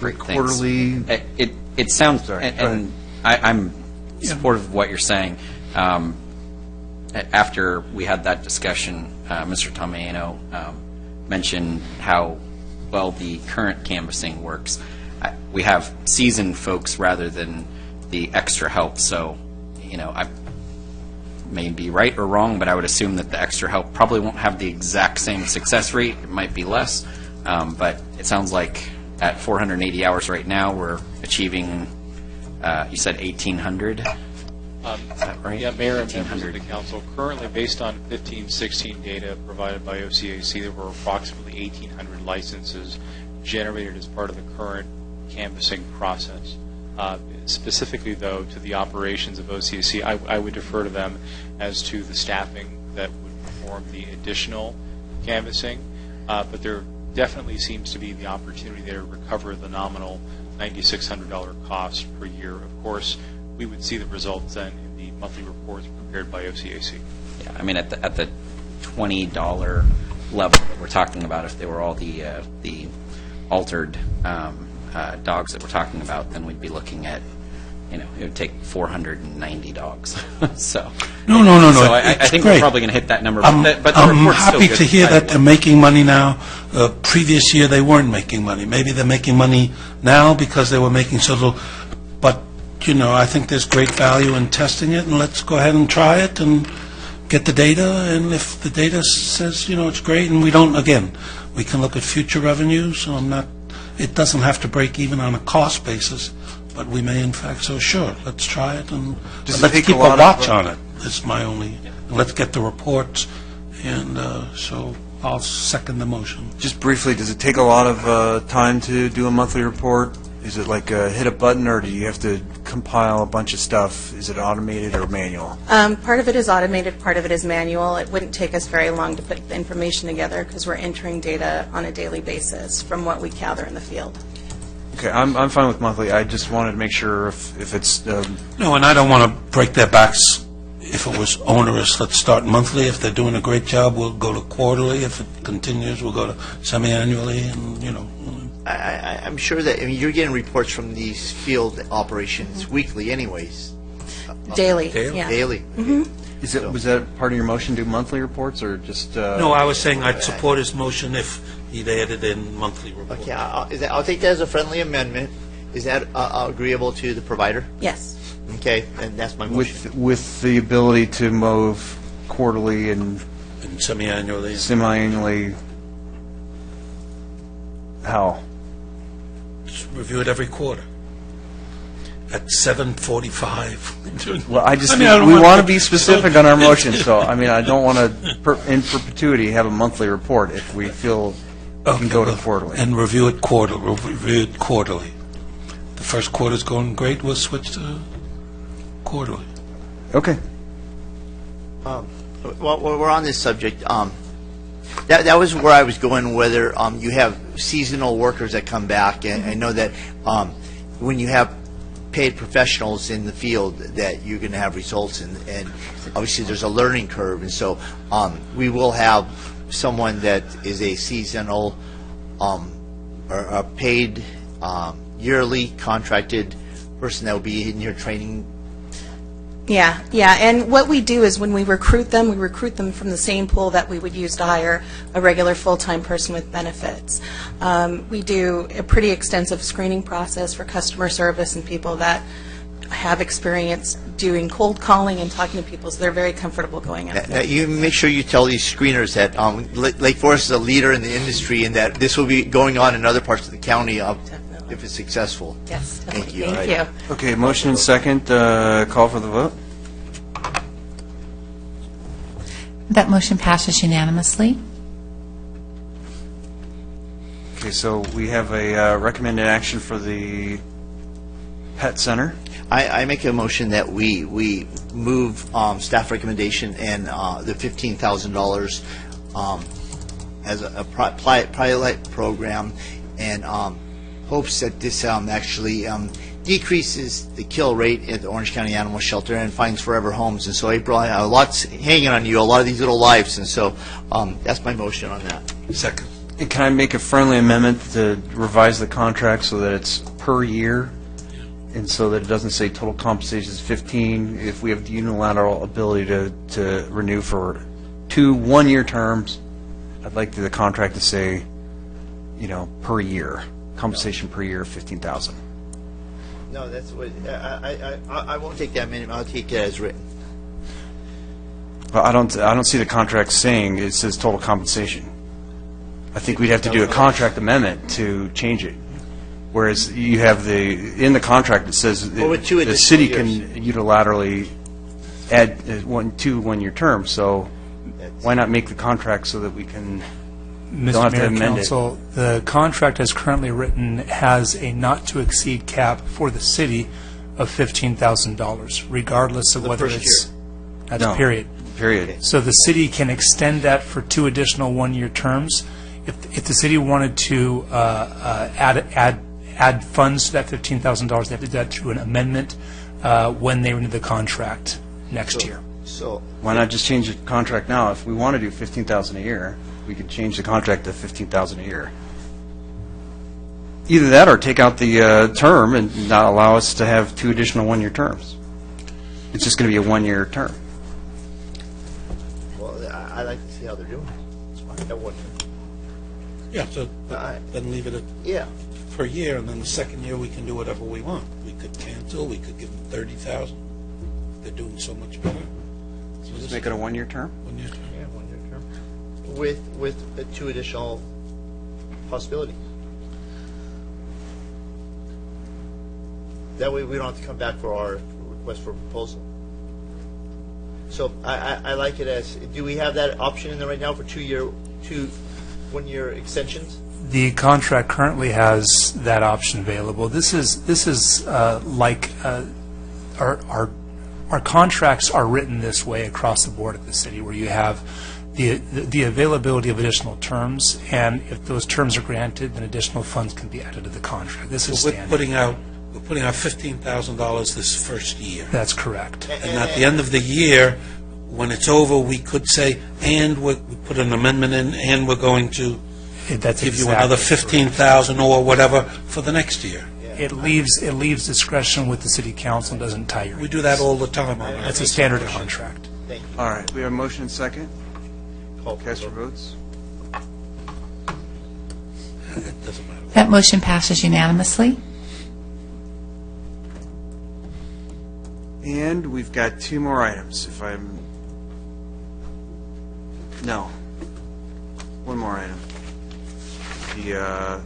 Quarterly. It sounds, and I'm supportive of what you're saying. After we had that discussion, Mr. Tomiano mentioned how well the current canvassing works. We have seasoned folks rather than the extra help, so I may be right or wrong, but I would assume that the extra help probably won't have the exact same success rate. It might be less, but it sounds like at 480 hours right now, we're achieving, you said 1,800? Is that right? Yeah, Mayor and members of the council, currently based on 15-16 data provided by OCAC, there were approximately 1,800 licenses generated as part of the current canvassing process. Specifically, though, to the operations of OCAC, I would defer to them as to the staffing that would perform the additional canvassing, but there definitely seems to be the opportunity there to recover the nominal $9,600 cost per year. Of course, we would see the results then in the monthly reports prepared by OCAC. Yeah, I mean, at the $20 level that we're talking about, if they were all the altered dogs that we're talking about, then we'd be looking at it would take 490 dogs. So No. So I It's think great. we're probably going to hit that number. I'm but the report's still happy good. to hear that they're making money now. Previous year, they weren't making money. Maybe they're making money now because they were making so little. But, I think there's great value in testing it, and let's go ahead and try it and get the data. And if the data says, it's great, and we don't, again, we can look at future revenues. So it doesn't have to break even on a cost basis, but we may in fact. So sure, let's try it, and let's keep a watch on it. That's my only. Let's get the reports, and so I'll second the motion. Just briefly, does it take a lot of time to do a monthly report? Is it like hit a button, or do you have to compile a bunch of stuff? Is it automated or manual? Part of it is automated, part of it is manual. It wouldn't take us very long to put the information together because we're entering data on a daily basis from what we gather in the field. Okay, I'm fine with monthly. I just wanted to make sure if it's... No, and I don't want to break their backs. If it was onerous, let's start monthly. If they're doing a great job, we'll go to quarterly. If it continues, we'll go to semi-annually, and, I'm sure that, you're getting reports from these field operations weekly anyways. Daily, Daily? yeah. Daily. Mm-hmm. Was that part of your motion, do monthly reports, or just... No, I was saying I'd support his motion if he'd added in monthly reports. Okay, I'll take that as a friendly amendment. Is that agreeable to the provider? Yes. Okay, and that's my motion. With the ability to move quarterly and semi-annually. Semi-annually, how? Just review it every quarter at 7:45. Well, we want to be specific on our motion, so, I don't want to, in perpetuity, have a monthly report if we feel we can go to quarterly. And review it quarterly. The first quarter's going great, we'll switch to quarterly. Okay. Well, we're on this subject. That was where I was going, whether you have seasonal workers that come back, and I know that when you have paid professionals in the field that you're going to have results, and obviously there's a learning curve, and so we will have someone that is a seasonal or a paid yearly contracted person that will be in your training. Yeah, and what we do is when we recruit them from the same pool that we would use to hire a regular full-time person with benefits. We do a pretty extensive screening process for customer service and people that have experience doing cold calling and talking to people, so they're very comfortable going out there. You make sure you tell these screeners that Lake Forest is a leader in the industry, and that this will be going on in other parts of the county if it's successful. Yes, thank you. Thank you. Okay, motion and second, call for the vote. That motion passes unanimously. Okay, so we have a recommended action for the pet center. I make a motion that we move staff recommendation and the $15,000 as a pilot program, and hopes that this actually decreases the kill rate at the Orange County Animal Shelter and finds forever homes. And so, April, a lot's hanging on you, a lot of these little lives, and so that's my motion on that. Second. And can I make a friendly amendment to revise the contract so that it's per year, and so that it doesn't say total compensation is 15, if we have the unilateral ability to renew for 2 one-year terms, I'd like the contract to say, per year, compensation per year of $15,000. No, that's what I won't take that minimum. I'll take it as written. Well, I don't see the contract saying it says total compensation. I think we'd have to do a contract amendment to change it. Whereas you have in the contract it says the city can unilaterally add 2 one-year terms. So why not make the contract so that we can don't have to amend Council, the contract as currently written has a not-to-exceed cap for the city of $15,000, regardless of whether it's... That's period. Period. So the city can extend that for 2 additional one-year terms. If the city wanted to add funds to that $15,000, they have to do that through an amendment when they renew the contract next year. So why not just change the contract now? If we want to do $15,000 a year, we could change the contract to $15,000 a year. Either that or take out the term and not allow us to have 2 additional one-year terms. It's just going to be a one-year term. Well, I like to see how they're doing. It's fine. That one. Yeah, so then leave it at per year, and then the second year we can do whatever we want. We could cancel, we could give them 30,000. They're doing so much better. So Just make it a one-year term? 1 year term. Yeah, 1 year term. With 2 additional possibilities. That way we don't have to come back for our request for proposal. So I like it as, do we have that option in there right now for 1-year extensions? The contract currently has that option available. This is like our contracts are written this way across the board at the city, where you have the availability of additional terms, and if those terms are granted, then additional funds can be added to the contract. This is standard. We're putting out $15,000 this first year. That's correct. And at the end of the year, when it's over, we could say, and we put an amendment in, and we're going to give you another $15,000 or whatever for the next year. It leaves discretion with the city council and doesn't tie your. We do that all the time. That's a standard contract. Thank you. All right, we have a motion and second. Cast your votes. It doesn't matter. That motion passes unanimously. And we've got 2 more items, if I'm... No. 1 more item. The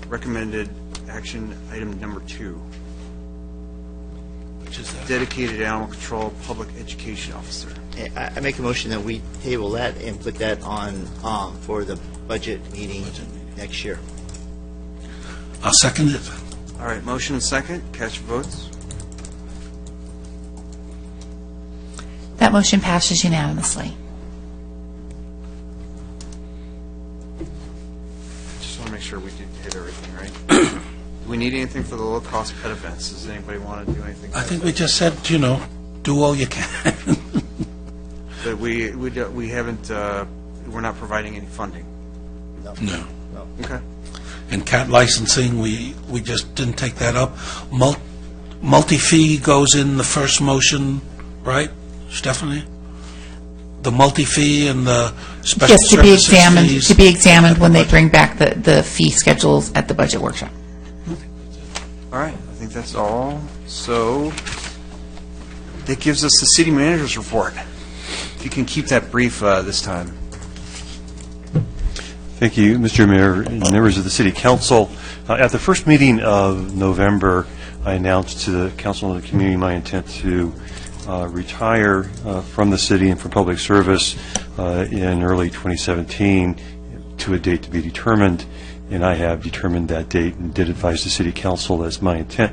recommended action item number 2. Which is that? Dedicated Animal Control Public Education Officer. I make a motion that we table that and put that on for the budget meeting next year. I'll second it. All right, motion and second. Cast your votes. That motion passes unanimously. Just want to make sure we did hit everything, right? Do we need anything for the low-cost pet events? Does anybody want to do anything? I think we just said, do all you can. But we haven't, we're not providing any funding. No. Okay. And cat licensing, we just didn't take that up. Multi-fee goes in the first motion, right, Stephanie? The multi-fee and the special Yes, to be services fees. to be examined when they bring back the fee schedules at the budget workshop. All right, I think that's all. So that gives us the city manager's report. If you can keep that brief this time. Thank you, Mr. Mayor and members of the City Council. At the first meeting of November, I announced to the Council and the community my intent to retire from the city and from public service in early 2017 to a date to be determined, and I have determined that date and did advise the City Council as my intent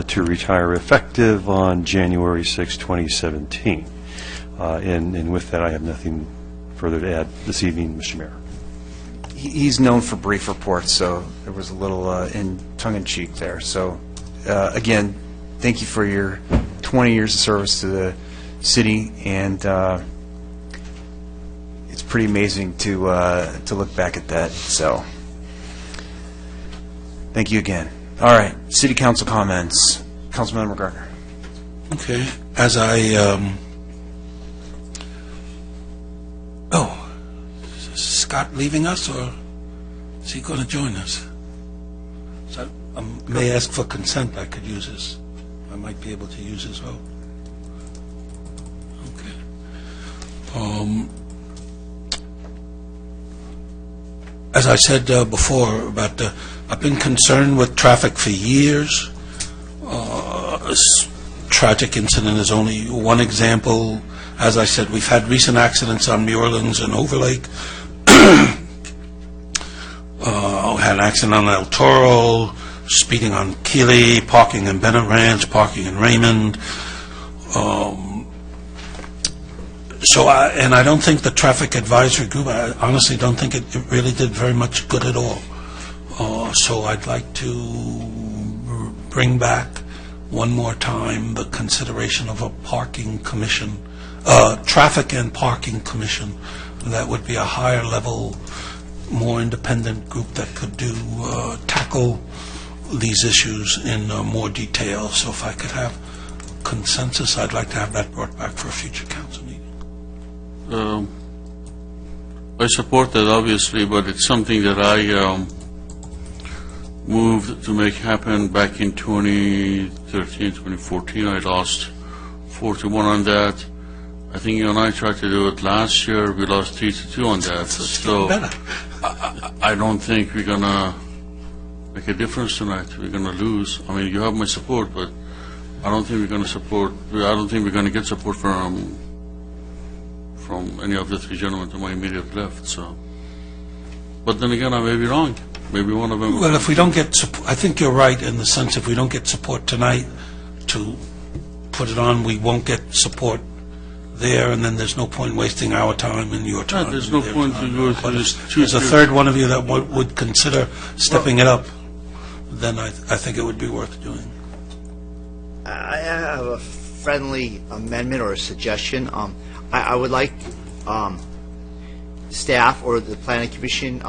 to retire effective on January 6, 2017. And with that, I have nothing further to add this evening, Mr. Mayor. He's known for brief reports, so there was a little in tongue-in-cheek there. So, again, thank you for your 20 years of service to the city, and it's pretty amazing to look back at that. So, thank you again. All right, City Council comments. Councilmember Gardner. Okay. As I is Scott leaving us, or is he going to join us? So I may ask for consent. I could use his. I might be able to use his vote. Okay. As I said before, about I've been concerned with traffic for years. This tragic incident is only one example. As I said, we've had recent accidents on Muirlands and Overlake. We had an accident on El Toro, speeding on Keeley, parking in Bennett Ranch, parking in Raymond. And I don't think the traffic advisory group, I honestly don't think it really did very much good at all. So I'd like to bring back one more time the consideration of a parking commission, traffic and parking commission. That would be a higher level more independent group that could tackle these issues in more detail. So if I could have consensus, I'd like to have that brought back for a future council meeting. I support that, obviously, but it's something that I moved to make happen back in 2013, 2014. I lost 4-1 on that. I think you and I tried to do it last year. We lost 3-2 on that. So I don't think we're going to make a difference tonight. We're going to lose. I mean, you have my support, but I don't think we're going to get support from any of the three gentlemen to my immediate left. So, but then again, I may be wrong. Maybe one of them. Well, if we don't get support, I think you're right in the sense if we don't get support tonight to put it on, we won't get support there, and then there's no point wasting our time and your time. There's no point to go through this. There's a third one of you that would consider stepping it up, then I think it would be worth doing. I have a friendly amendment or a suggestion. I would like staff or the planning commission,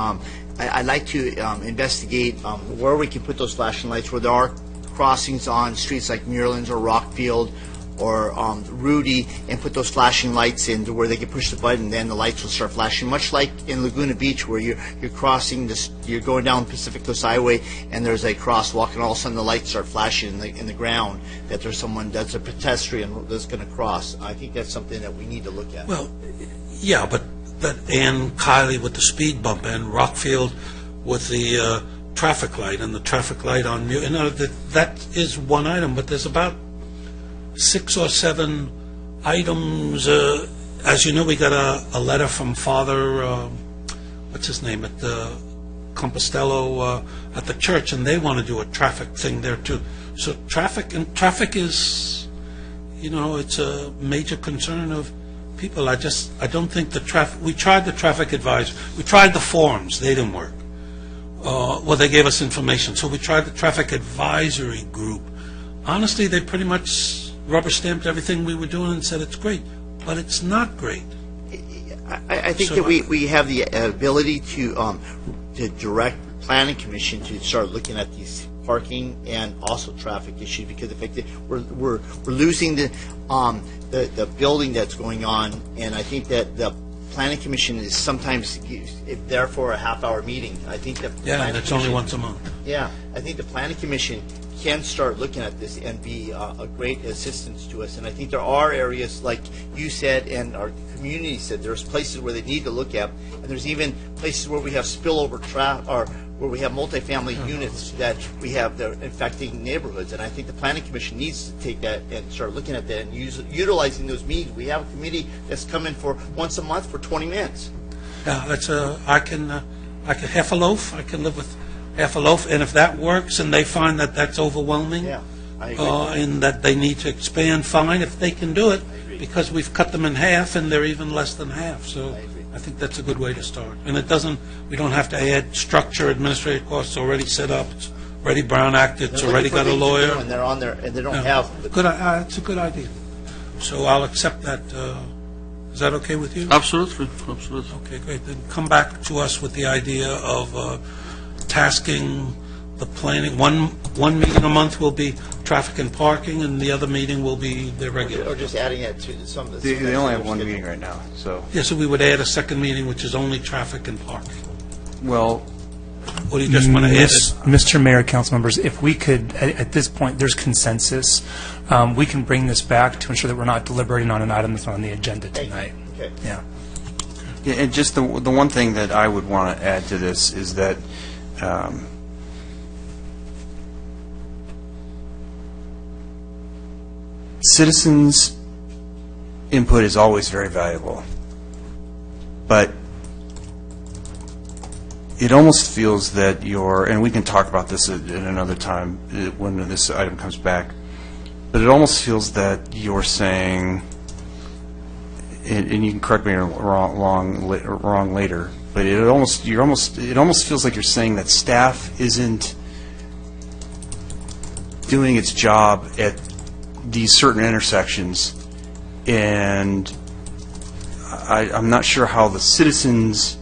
I'd like to investigate where we can put those flashing lights, where there are crossings on streets like Muirlands or Rockfield or Rudy, and put those flashing lights in to where they can push the button and then the lights will start flashing, much like in Laguna Beach where you're crossing this, you're going down Pacific Coast Highway and there's a crosswalk and all of a sudden the lights start flashing in the ground that there's someone that's a pedestrian that's going to cross. I think that's something that we need to look at. Well, yeah, but and Kylie with the speed bump and Rockfield with the traffic light and the traffic light on that is one item, but there's about 6 or 7 items. As you know, we got a letter from Father, what's his name, at the Compostello at the church, and they want to do a traffic thing there too. So traffic is, it's a major concern of people. I don't think the traffic. We tried the traffic advisory. We tried the forums. They didn't work. Well, they gave us information. So we tried the traffic advisory group. Honestly, they pretty much rubber stamped everything we were doing and said it's great, but it's not great. I think that we have the ability to direct planning commission to start looking at these parking and also traffic issues, because we're losing the building that's going on, and I think that the planning commission is sometimes there for a half-hour meeting. I think that that's only once a month. Yeah, I think the planning commission can start looking at this and be a great assistance to us. And I think there are areas, like you said and our community said, there's places where they need to look at, and there's even places where we have spillover or where we have multifamily units that we have that are infecting neighborhoods. And I think the planning commission needs to take that and start looking at that and utilizing those meetings. We have a committee that's coming for once a month for 20 minutes. Yeah, that's I can half a loaf. I can live with half a loaf, and if that works and they find that that's overwhelming, I agree. And that they need to expand, fine, if they can do it, because we've cut them in half and they're even less than half. So I think that's a good way to start. And we don't have to add structure, administrative costs already set up, it's already Brown Act, it's already got a lawyer. And they're on there, and they don't have. It's a good idea. So I'll accept that. Is that okay with you? Absolutely. Okay, great. Then come back to us with the idea of tasking the planning. One meeting a month will be traffic and parking, and the other meeting will be the regular. Or just adding it to some of the. They only have one meeting right now, so. Yeah, so we would add a second meeting, which is only traffic and parking. Well, or do you just want to add it? Mr. Mayor, council members, if we could, at this point, there's consensus. We can bring this back to ensure that we're not deliberating on an item that's on the agenda tonight. Okay. Yeah. And just the one thing that I would want to add to this is that citizens' input is always very valuable, but it almost feels that and we can talk about this at another time when this item comes back, but it almost feels that you're saying, and you can correct me if I'm wrong later, but it almost feels like you're saying that staff isn't doing its job at these certain intersections, and I'm not sure how the citizens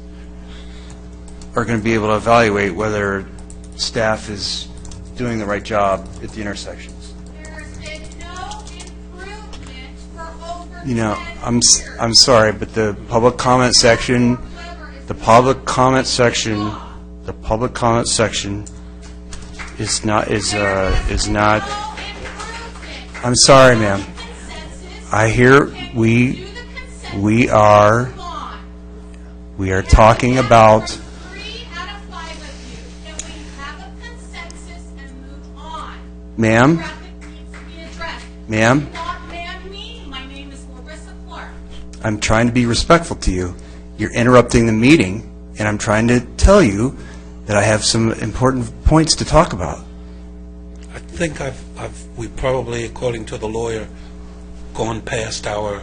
are going to be able to evaluate whether staff is doing the right job at the intersections. There's been no improvement for over You know, I'm sorry, but the public comment section is not. I'm sorry, ma'am. I hear we are talking about. 3 out of 5 of you, can we have a consensus and move on? Ma'am? Traffic needs to be addressed. Ma'am? Do not man me. My name is Larissa Clark. I'm trying to be respectful to you. You're interrupting the meeting, and I'm trying to tell you that I have some important points to talk about. I think we probably, according to the lawyer, gone past our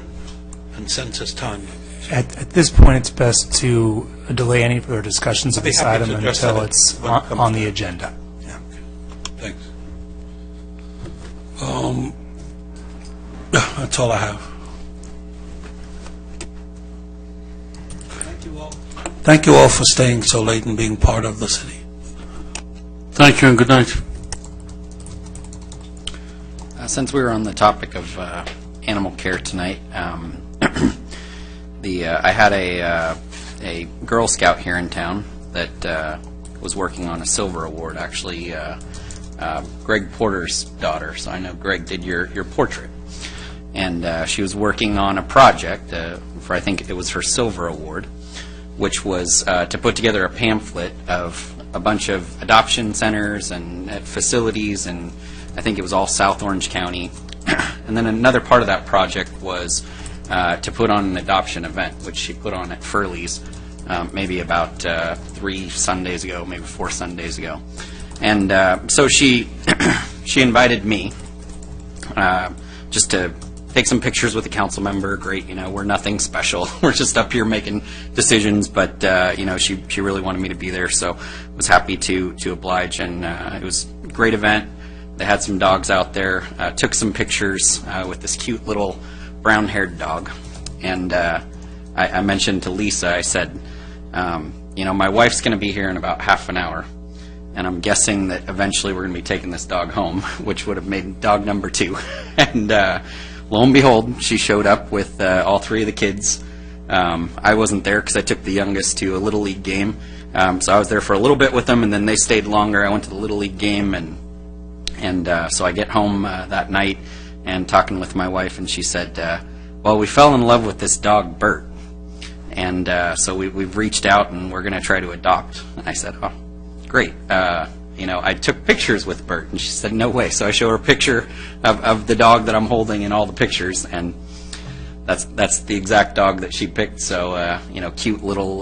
consensus time. At this point, it's best to delay any further discussions of I'd be this happy item to address until that it's when it comes on to the it. agenda. Thanks. That's all I have. Thank you all for staying so late and being part of the city. Thank you and good night. Since we were on the topic of animal care tonight, I had a Girl Scout here in town that was working on a silver award, actually Greg Porter's daughter, so I know Greg did your portrait. And she was working on a project for, I think it was her silver award, which was to put together a pamphlet of a bunch of adoption centers and facilities, and I think it was all South Orange County. And then another part of that project was to put on an adoption event, which she put on at Furley's maybe about 3 Sundays ago, maybe 4 Sundays ago. And so she invited me just to take some pictures with a council member. Great, we're nothing special. We're just up here making decisions, but she really wanted me to be there, so I was happy to oblige, and it was a great event. They had some dogs out there, took some pictures with this cute little brown-haired dog, and I mentioned to Lisa, I said, my wife's going to be here in about half an hour, and I'm guessing that eventually we're going to be taking this dog home, which would have made dog number 2. And lo and behold, she showed up with all 3 of the kids. I wasn't there because I took the youngest to a Little League game, so I was there for a little bit with them, and then they stayed longer. I went to the Little League game, and so I get home that night and talking with my wife, and she said, well, we fell in love with this dog, Bert, and so we've reached out, and we're going to try to adopt. And I said, oh, great. I took pictures with Bert, and she said, no way. So I show her a picture of the dog that I'm holding in all the pictures, and that's the exact dog that she picked. So, cute little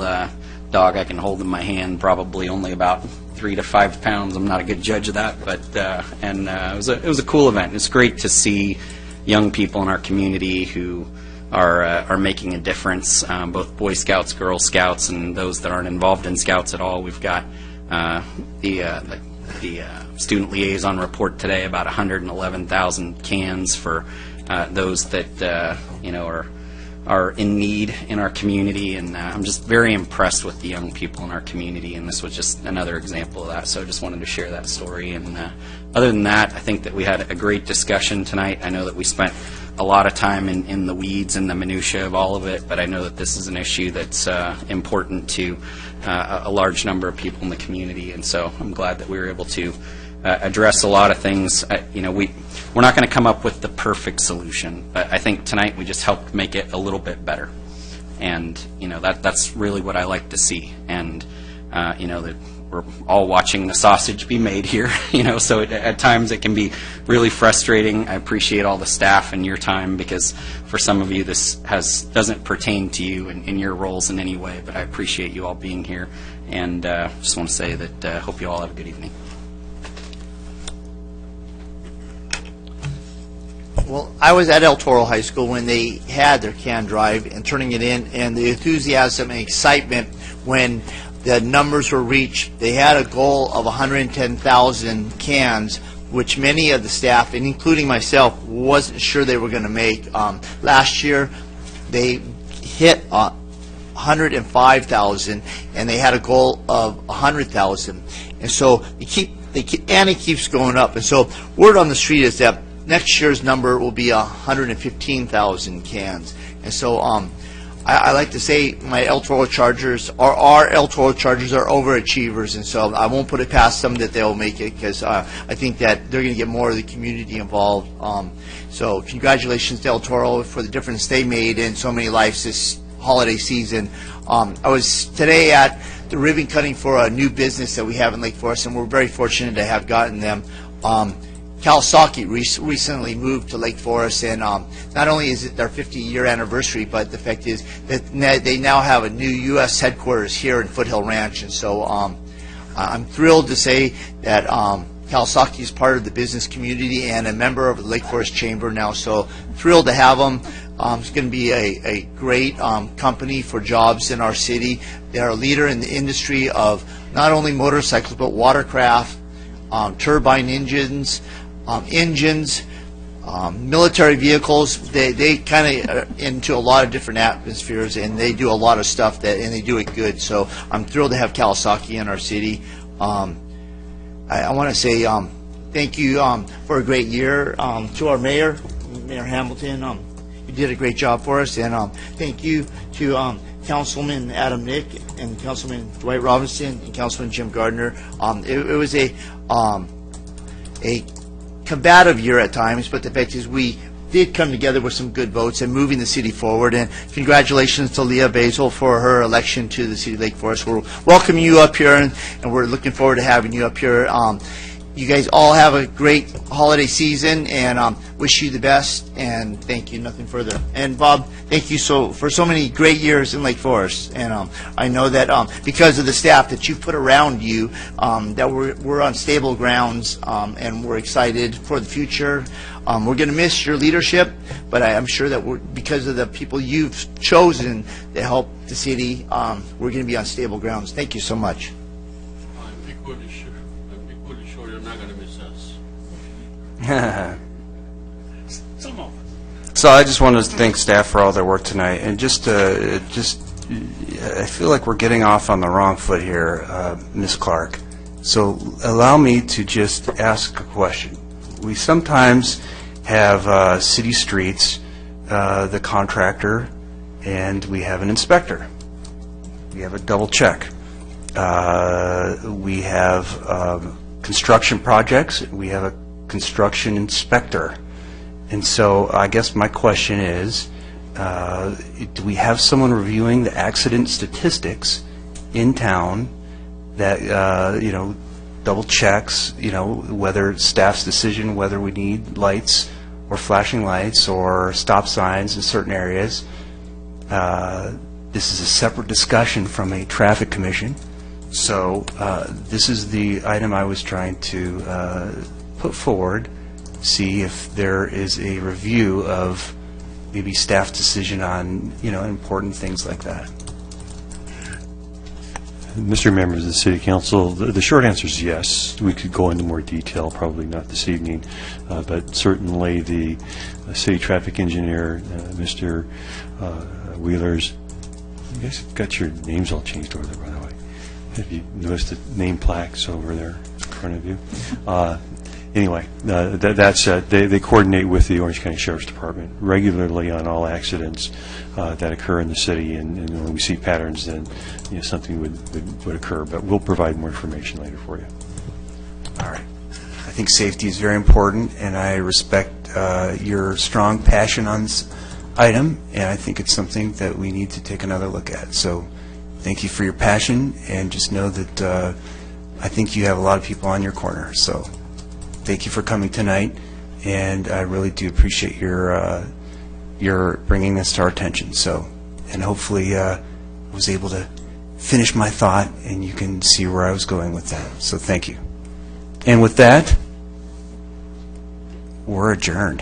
dog I can hold in my hand, probably only about 3 to 5 pounds. I'm not a good judge of that, but it was a cool event. It's great to see young people in our community who are making a difference, both Boy Scouts, Girl Scouts, and those that aren't involved in Scouts at all. We've got the student liaison report today about 111,000 cans for those that are in need in our community, and I'm just very impressed with the young people in our community, and this was just another example of that, so I just wanted to share that story. And other than that, I think that we had a great discussion tonight. I know that we spent a lot of time in the weeds and the minutia of all of it, but I know that this is an issue that's important to a large number of people in the community, and so I'm glad that we were able to address a lot of things. We're not going to come up with the perfect solution, but I think tonight we just helped make it a little bit better, and that's really what I like to see. And that we're all watching the sausage be made here, so at times it can be really frustrating. I appreciate all the staff and your time, because for some of you this doesn't pertain to you in your roles in any way, but I appreciate you all being here, and just want to say that I hope you all have a good evening. Well, I was at El Toro High School when they had their can drive and turning it in, and the enthusiasm and excitement when the numbers were reached. They had a goal of 110,000 cans, which many of the staff, and including myself, wasn't sure they were going to make. Last year, they hit 105,000, and they had a goal of 100,000. And so it keeps going up. And so word on the street is that next year's number will be 115,000 cans. And so I like to say my El Toro Chargers, or our El Toro Chargers, are overachievers, and so I won't put it past them that they'll make it, because I think that they're going to get more of the community involved. So congratulations to El Toro for the difference they made in so many lives this holiday season. I was today at the ribbon cutting for a new business that we have in Lake Forest, and we're very fortunate to have gotten them. Kawasaki recently moved to Lake Forest, and not only is it their 50-year anniversary, but the fact is that they now have a new U.S. headquarters here in Foothill Ranch. And so I'm thrilled to say that Kawasaki is part of the business community and a member of the Lake Forest Chamber now. So thrilled to have them. It's going to be a great company for jobs in our city. They're a leader in the industry of not only motorcycles, but watercraft, turbine engines, military vehicles. They kind of into a lot of different atmospheres, and they do a lot of stuff and they do it good. So I'm thrilled to have Kawasaki in our city. I want to say thank you for a great year to our mayor, Mayor Hamilton. You did a great job for us, and thank you to Councilman Adam Nick and Councilman Dwight Robinson and Councilman Jim Gardner. It was a combative year at times, but the fact is we did come together with some good votes and moving the city forward. And congratulations to Leah Basil for her election to the City of Lake Forest. We're welcoming you up here, and we're looking forward to having you up here. You guys all have a great holiday season, and wish you the best, and thank you, nothing further. And Bob, thank you for so many great years in Lake Forest, and I know that because of the staff that you've put around you, that we're on stable grounds, and we're excited for the future. We're going to miss your leadership, but I'm sure that because of the people you've chosen to help the city, we're going to be on stable grounds. Thank you so much. So I just want to thank staff for all their work tonight, and I feel like we're getting off on the wrong foot here, Ms. Clark. So allow me to just ask a question. We sometimes have city streets, the contractor, and we have an inspector. We have a double check. We have construction projects. We have a construction inspector. And so I guess my question is, do we have someone reviewing the accident statistics in town that, double checks, whether staff's decision, whether we need lights or flashing lights or stop signs in certain areas? This is a separate discussion from a traffic commission. So this is the item I was trying to put forward, see if there is a review of maybe staff decision on, important things like that. Mr. Members of the City Council, the short answer is yes. We could go into more detail, probably not this evening, but certainly the city traffic engineer, Mr. Wheeler's, you guys have got your names all changed over there, by the way. Have you noticed the name plaques over there in front of you? Anyway, they coordinate with the Orange County Sheriff's Department regularly on all accidents that occur in the city, and when we see patterns, then something would occur. But we'll provide more information later for you. All right. I think safety is very important, and I respect your strong passion on this item, and I think it's something that we need to take another look at. So thank you for your passion, and just know that I think you have a lot of people on your corner. So thank you for coming tonight, and I really do appreciate your bringing this to our attention. So, and hopefully I was able to finish my thought, and you can see where I was going with that. So thank you. And with that, we're adjourned.